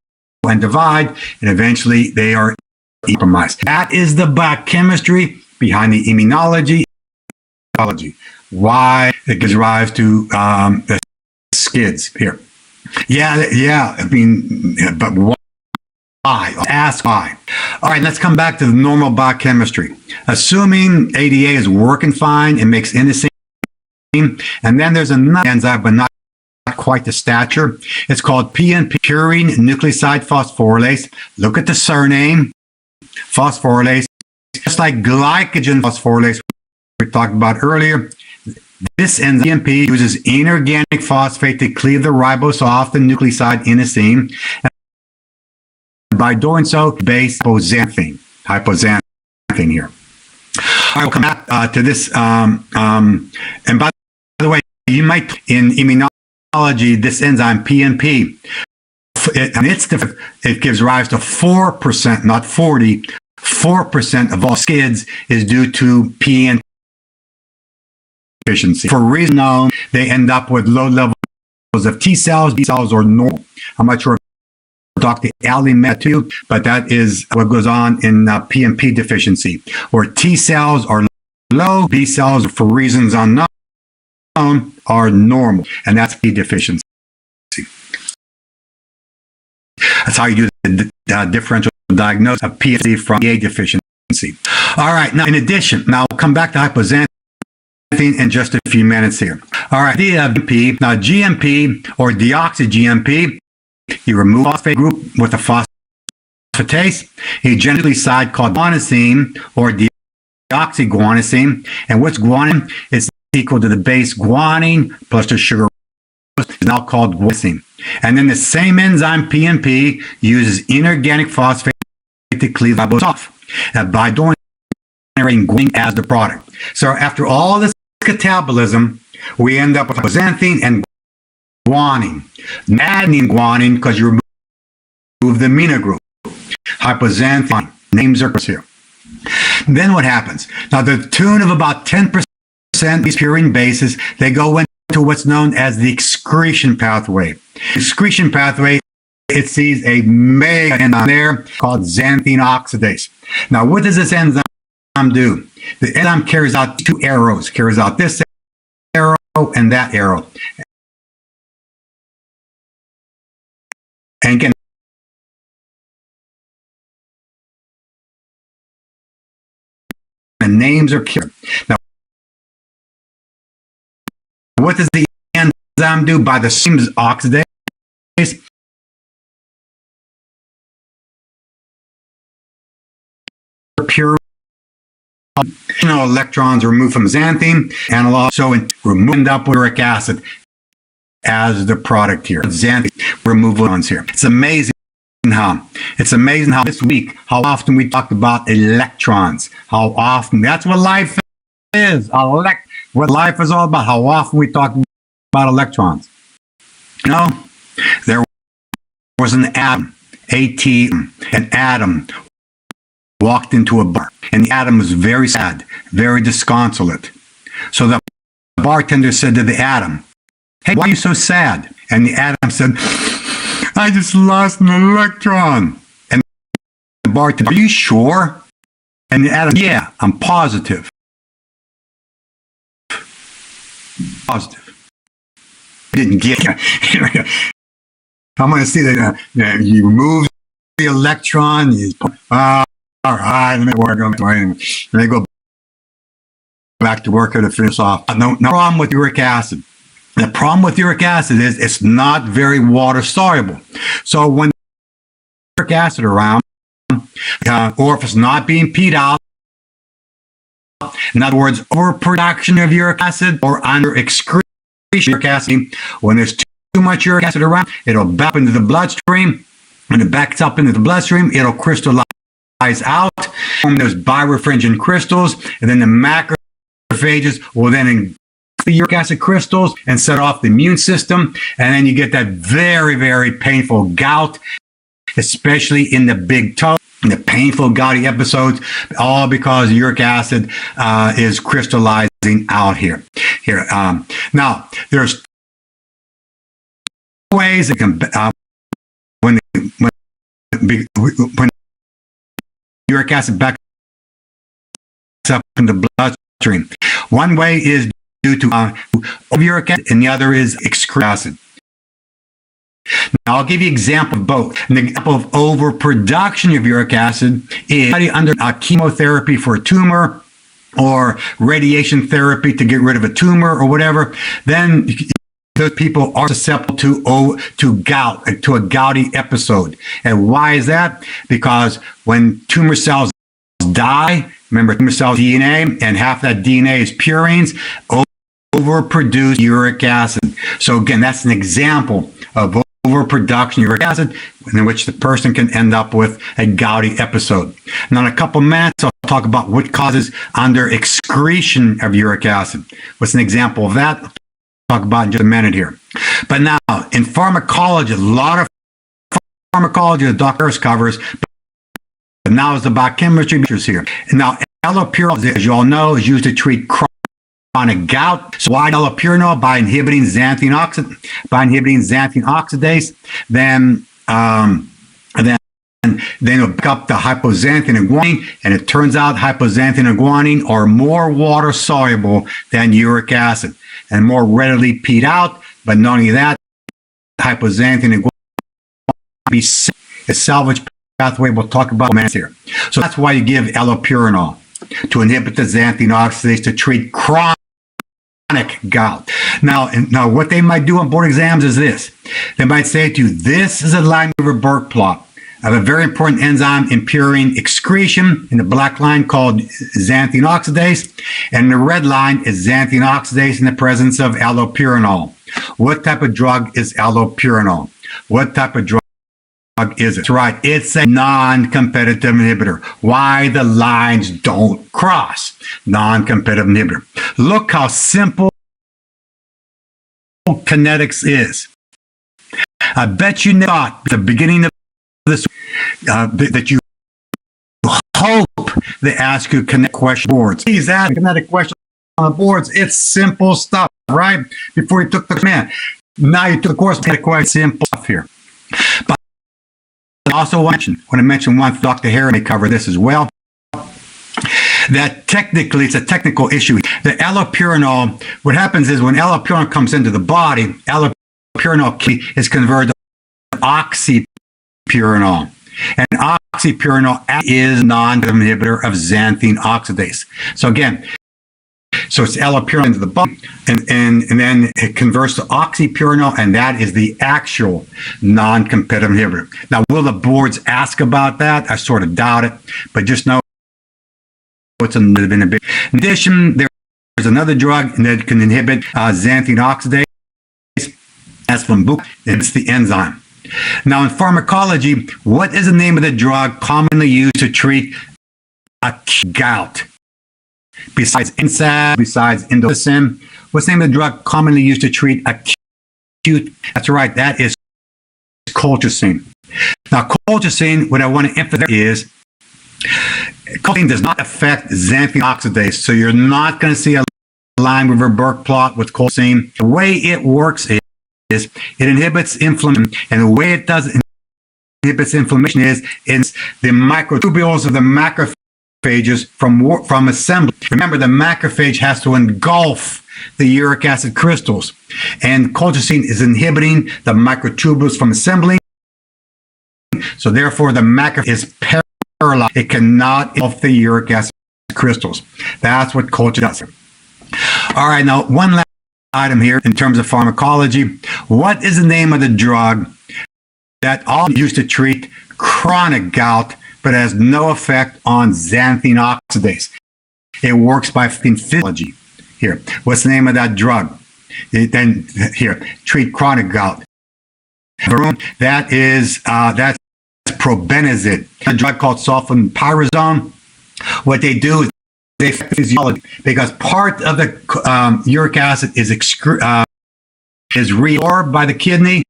and divide, and eventually they are compromised. That is the biochemistry behind the immunology. Why it gives rise to the SCIDs here. Yeah. I mean, but why? Ask why. All right, let's come back to the normal biochemistry. Assuming ADA is working fine, it makes inosine, and then there's another enzyme, but not quite the stature. It's called PNP, purine nucleoside phosphorylase. Look at the surname, phosphorylase. Just like glycogen phosphorylase we talked about earlier, This enzyme PNP uses inorganic phosphate to cleave the ribose off the nucleoside inosine. And by doing so, base hypoxanthine here. I will come back to this. And by the way, you might, in immunology, this enzyme PNP, it gives rise to 4%, not 40, 4% of all SCIDs is due to PNP deficiency. For a reason known, they end up with low levels of T cells. B cells are normal. I'm not sure if Dr. Ali met too, but that is what goes on in PNP deficiency, where T cells are low, B cells, for reasons unknown, are normal, and that's P deficiency. That's how you do the differential diagnosis of PNP from PA deficiency. All right, now in addition, now we'll come back to hypoxanthine in just a few minutes here. All right, GMP. Now GMP or deoxy-GMP, you remove phosphate group with a phosphatase, a genetically side called guanosine or deoxyguanosine. And what's guanine? It's equal to the base guanine plus the sugar is now called guanosine. And then the same enzyme PNP uses inorganic phosphate to cleave ribose off by doing generating guanine as the product. So after all this catabolism, we end up with hypoxanthine and guanine. Adenine guanine because you remove the amino group. Hypoxanthine, names are here. Then what happens? Now, the tune of about 10% of these purine bases, they go into what's known as the excretion pathway. Excretion pathway, it sees a mega enzyme there called xanthine oxidase. Now, what does this enzyme do? The enzyme carries out two arrows, carries out this arrow and that arrow. And again, the names are clear. Now, what does the enzyme do by the same oxidase? Pure electrons removed from xanthine and also removed up with uric acid as the product here. Xanthine removal ones here. It's amazing how this week, how often we talked about electrons. How often, that's what life is. What life is all about. How often we talk about electrons. You know, there was an atom, an atom walked into a bar, and the atom was very sad, very disconsolate. So the bartender said to the atom, "Hey, why are you so sad?" And the atom said, "I just lost an electron." And the bartender, "Are you sure?" And the atom, "Yeah, I'm positive." Positive. Didn't get it. I'm going to see that you remove the electron. All right, let me work on it. Let me go back to work to finish off. No problem with uric acid. The problem with uric acid is it's not very water soluble. So when uric acid around, or if it's not being peed out, in other words, overproduction of uric acid or under excretion of uric acid, when there's too much uric acid around, it'll back into the bloodstream. When it backs up into the bloodstream, it'll crystallize out, form those birefringent crystals, and then the macrophages will then engulf the uric acid crystals and set off the immune system, and then you get that very, very painful gout, especially in the big toe, the painful gouty episodes, all because uric acid is crystallizing out here. Now, there's ways it can when uric acid backs up in the bloodstream. One way is due to uric acid, and the other is excreted acid. Now, I'll give you an example of both. An example of overproduction of uric acid is under chemotherapy for a tumor or radiation therapy to get rid of a tumor or whatever. Then those people are susceptible to gout, to a gouty episode. And why is that? Because when tumor cells die, remember tumor cell DNA, and half that DNA is purines, overproduce uric acid. So again, that's an example of overproduction of uric acid in which the person can end up with a gouty episode. Now, in a couple minutes, I'll talk about what causes under excretion of uric acid. What's an example of that? I'll talk about in just a minute here. But now, in pharmacology, a lot of pharmacology that Dr. Harris covers, but now it's about chemistry here. And now, allopurinol, as you all know, is used to treat chronic gout. So why allopurinol? By inhibiting xanthine oxidase, then it'll pick up the hypoxanthine and guanine, and it turns out hypoxanthine and guanine are more water soluble than uric acid and more readily peed out. But not only that, hypoxanthine and guanine be a salvage pathway we'll talk about in minutes here. So that's why you give allopurinol, to inhibit the xanthine oxidase to treat chronic gout. Now what they might do on board exams is this. They might say to you, this is a Lineweaver-Burke plot of a very important enzyme in purine excretion in the black line called xanthine oxidase, and the red line is xanthine oxidase in the presence of allopurinol. What type of drug is allopurinol? What type of drug is it? That's right, it's a non-competitive inhibitor. Why the lines don't cross. Non-competitive inhibitor. Look how simple kinetics is. I bet you thought at the beginning of this that you hope they ask you kinetic question boards. Please ask kinetic questions on the boards. It's simple stuff, right? Before you took the command. Now you took the course, kinetic question, simple stuff here. But I also want to mention once, Dr. Harris may cover this as well, that technically it's a technical issue. The allopurinol, what happens is when allopurinol comes into the body, allopurinol is converted to oxypurinol. And oxypurinol is a non-inhibitor of xanthine oxidase. So again, so it's allopurinol into the body, and then it converts to oxypurinol, and that is the actual non-competitive inhibitor. Now, will the boards ask about that? I sort of doubt it, but just know it's an inhibitor. In addition, there's another drug that can inhibit xanthine oxidase. That's from Buch. It's the enzyme. Now, in pharmacology, what is the name of the drug commonly used to treat acute gout? Besides NSAID, besides Indocin, what's the name of the drug commonly used to treat acute? That's right, that is colchicine. Now, colchicine, what I want to emphasize is, colchicine does not affect xanthine oxidase, so you're not going to see a Lineweaver-Burke plot with colchicine. The way it works is it inhibits inflammation, and the way it does inhibits inflammation is the microtubules of the macrophages from assembly. Remember, the macrophage has to engulf the uric acid crystals, and colchicine is inhibiting the microtubules from assembling. So therefore, the macrophage is paralyzed. It cannot engulf the uric acid crystals. That's what colchicine does. All right, now one last item here in terms of pharmacology. What is the name of the drug that all used to treat chronic gout but has no effect on xanthine oxidase? It works by physiology. Here, what's the name of that drug? Then here, treat chronic gout. That is that's probenecid, a drug called sulfonylurea. What they do is they physiology, because part of the uric acid is reabsorbed by the kidney,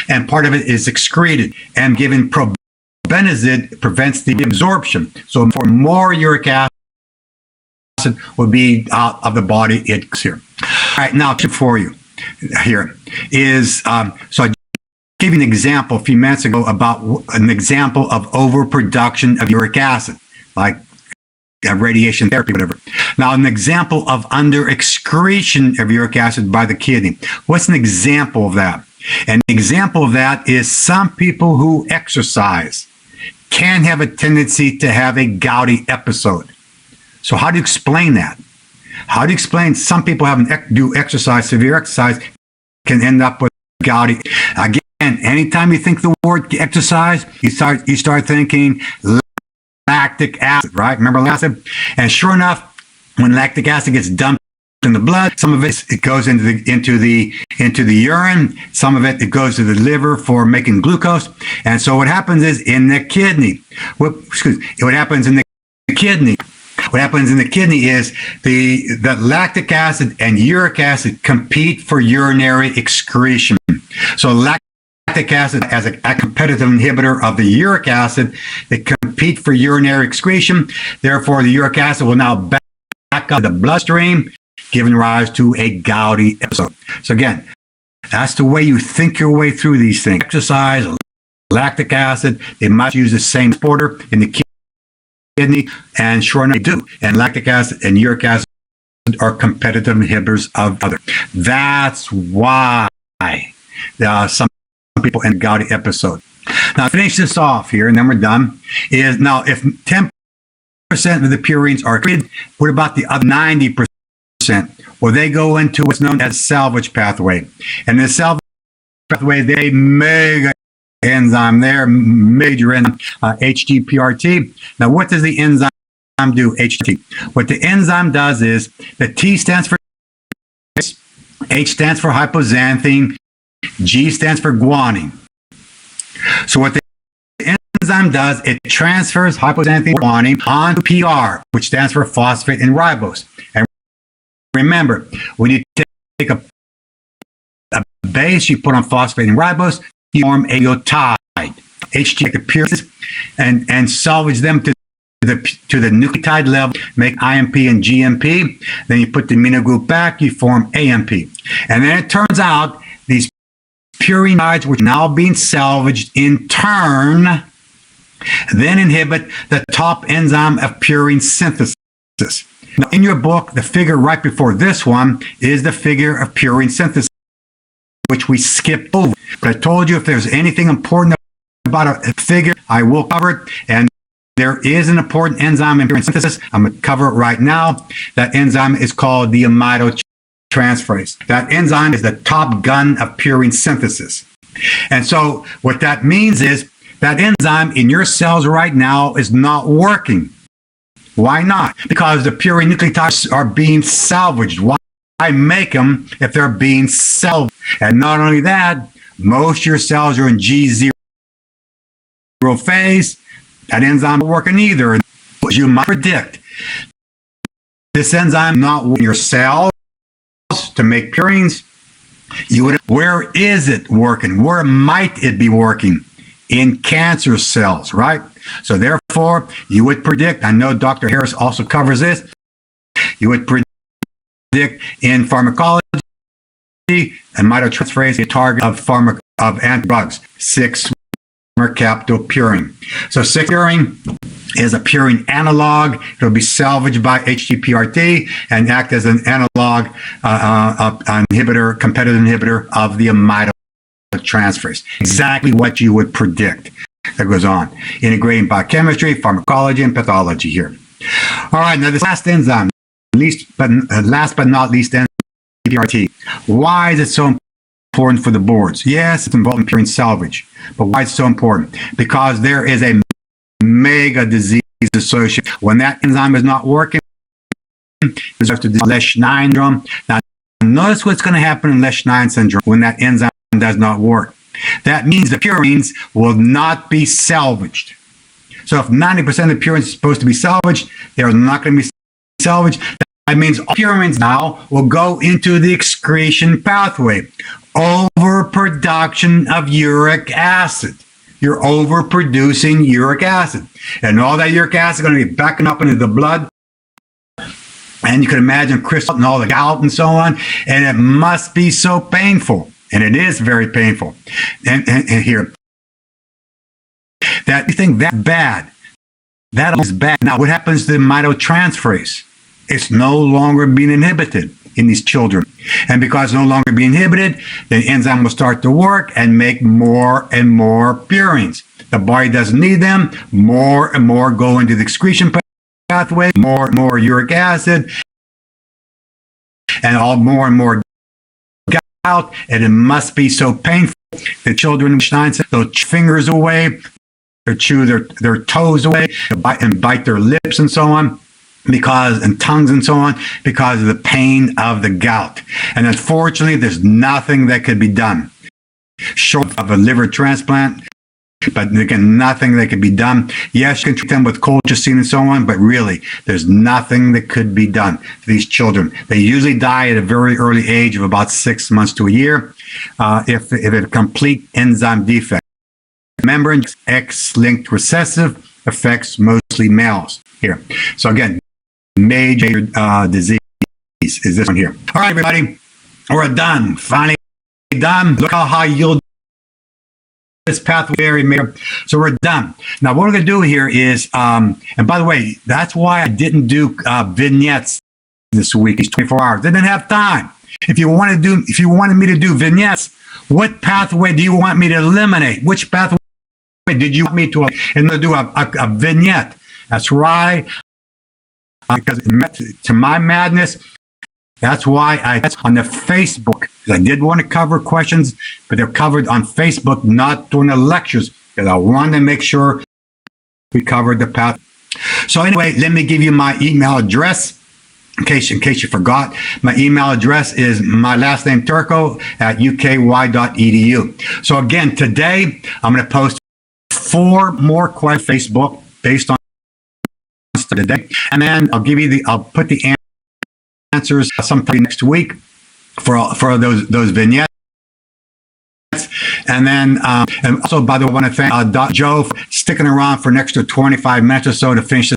and part of it is excreted. And given probenecid prevents the absorption. So for more uric acid would be out of the body, it's here. All right, now for you here is so I gave you an example a few minutes ago about an example of overproduction of uric acid, like radiation therapy, whatever. Now, an example of under excretion of uric acid by the kidney. What's an example of that? An example of that is some people who exercise can have a tendency to have a gouty episode. So how do you explain that? How do you explain some people do exercise, severe exercise, can end up with gouty? Again, anytime you think the word exercise, you start thinking lactic acid, right? Remember lactic acid? And sure enough, when lactic acid gets dumped in the blood. Some of it goes into the urine. Some of it goes to the liver for making glucose. And so what happens is in the kidney. What happens in the kidney? What happens in the kidney is the lactic acid and uric acid compete for urinary excretion. So lactic acid, as a competitive inhibitor of the uric acid, they compete for urinary excretion. Therefore, the uric acid will now back up the bloodstream, giving rise to a gouty episode. So again, that's the way you think your way through these things. Exercise, lactic acid, they must use the same transporter in the kidney, and sure enough, they do. And lactic acid and uric acid are competitive inhibitors of other. That's why some people in gouty episode. Now, to finish this off here, and then we're done, is now if 10% of the purines are treated, what about the other 90%? Well, they go into what's known as salvage pathway. And the salvage pathway, they mega enzyme there, major enzyme, HTPRT. Now, what does the enzyme do, HT? What the enzyme does is the T stands for H stands for hypoxanthine, G stands for guanine. So what the enzyme does, it transfers hypoxanthine guanine onto PR, which stands for phosphate and ribose. And remember, when you take a base, you put on phosphate and ribose, you form a nucleotide. HT appears and salvage them to the nucleotide level, make IMP and GMP. Then you put the amino group back, you form AMP. And then it turns out these purines, which are now being salvaged, in turn, then inhibit the top enzyme of purine synthesis. Now, in your book, the figure right before this one is the figure of purine synthesis, which we skipped over. But I told you if there's anything important about a figure, I will cover it. And there is an important enzyme in purine synthesis. I'm going to cover it right now. That enzyme is called the aminotransferase. That enzyme is the top gun of purine synthesis. And so what that means is that enzyme in your cells right now is not working. Why not? Because the purine nucleotides are being salvaged. Why make them if they're being salvaged? And not only that, most of your cells are in G0 phase. That enzyme isn't working either. As you might predict, this enzyme not in your cells to make purines. Where is it working? Where might it be working? In cancer cells, right? So therefore, you would predict, I know Dr. Harris also covers this, you would predict in pharmacology, aminotransferase, a target of anti-drugs, 6-mercaptopurine. So 6-purine is a purine analog. It'll be salvaged by HTPRT and act as an analog inhibitor, competitive inhibitor of the aminotransferase. Exactly what you would predict. That goes on. Integrating biochemistry, pharmacology, and pathology here. All right, now this last enzyme, last but not least, HTPRT. Why is it so important for the boards? Yes, it's involved in purine salvage, but why is it so important? Because there is a mega disease associated. When that enzyme is not working, there's after Lesch-9 syndrome. Now, notice what's going to happen in Lesch-9 syndrome when that enzyme does not work. That means the purines will not be salvaged. So if 90% of the purines are supposed to be salvaged, they're not going to be salvaged. That means all purines now will go into the excretion pathway. Overproduction of uric acid. You're overproducing uric acid. And all that uric acid is going to be backing up into the blood. And you can imagine crystal and all the gout and so on. And it must be so painful. And it is very painful. And here, that you think that bad, that is bad. Now, what happens to the aminotransferase? It's no longer being inhibited in these children. And because it's no longer being inhibited, the enzyme will start to work and make more and more purines. The body doesn't need them. More and more go into the excretion pathway, more and more uric acid, and more out, and it must be so painful. The children, they'll chew fingers away, or chew their toes away, and bite their lips and so on. and tongues and so on, because of the pain of the gout. And unfortunately, there's nothing that could be done short of a liver transplant. But again, nothing that could be done. Yes, you can treat them with colchicine and so on, but really, there's nothing that could be done for these children. They usually die at a very early age of about 6 months to a year if a complete enzyme defect. Remember, X-linked recessive affects mostly males here. So again, major disease is this one here. All right, everybody, we're done. Finally done. Look how high yield this pathway major. So we're done. Now, what we're going to do here is, and by the way, that's why I didn't do vignettes this week. These 24 hours. I didn't have time. If you wanted me to do vignettes, what pathway do you want me to eliminate? Which pathway did you want me to do a vignette? That's right. Because to my madness, that's why that's on the Facebook. I did want to cover questions, but they're covered on Facebook, not during the lectures, because I wanted to make sure we covered the path. So anyway, let me give you my email address. In case you forgot, my email address is my last name Turco at uky.edu. So again, today I'm going to post 4 more questions on Facebook based on today, and then I'll put the answers sometime next week for those vignettes. And then, and also, by the way, I want to thank Joe for sticking around for an extra 25 minutes or so to finish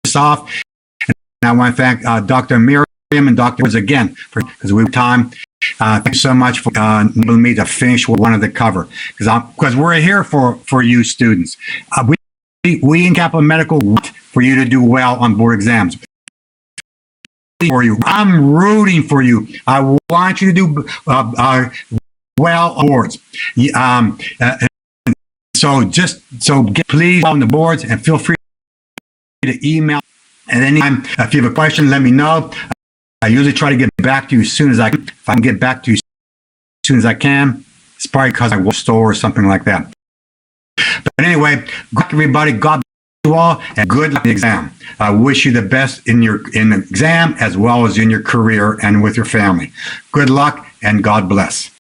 this off. And I want to thank Dr. Miriam and Dr. Woods again because we have time. Thank you so much for enabling me to finish what I wanted to cover, because we're here for you students. We in Kaplan Medical want for you to do well on board exams. For you, I'm rooting for you. I want you to do well on boards. Please on the boards and feel free to email. And anytime if you have a question, let me know. I usually try to get back to you as soon as I can. If I can get back to you as soon as I can, it's probably because I will store or something like that. But anyway, good luck, everybody. God bless you all, and good luck in the exam. I wish you the best in the exam as well as in your career and with your family. Good luck, and God bless.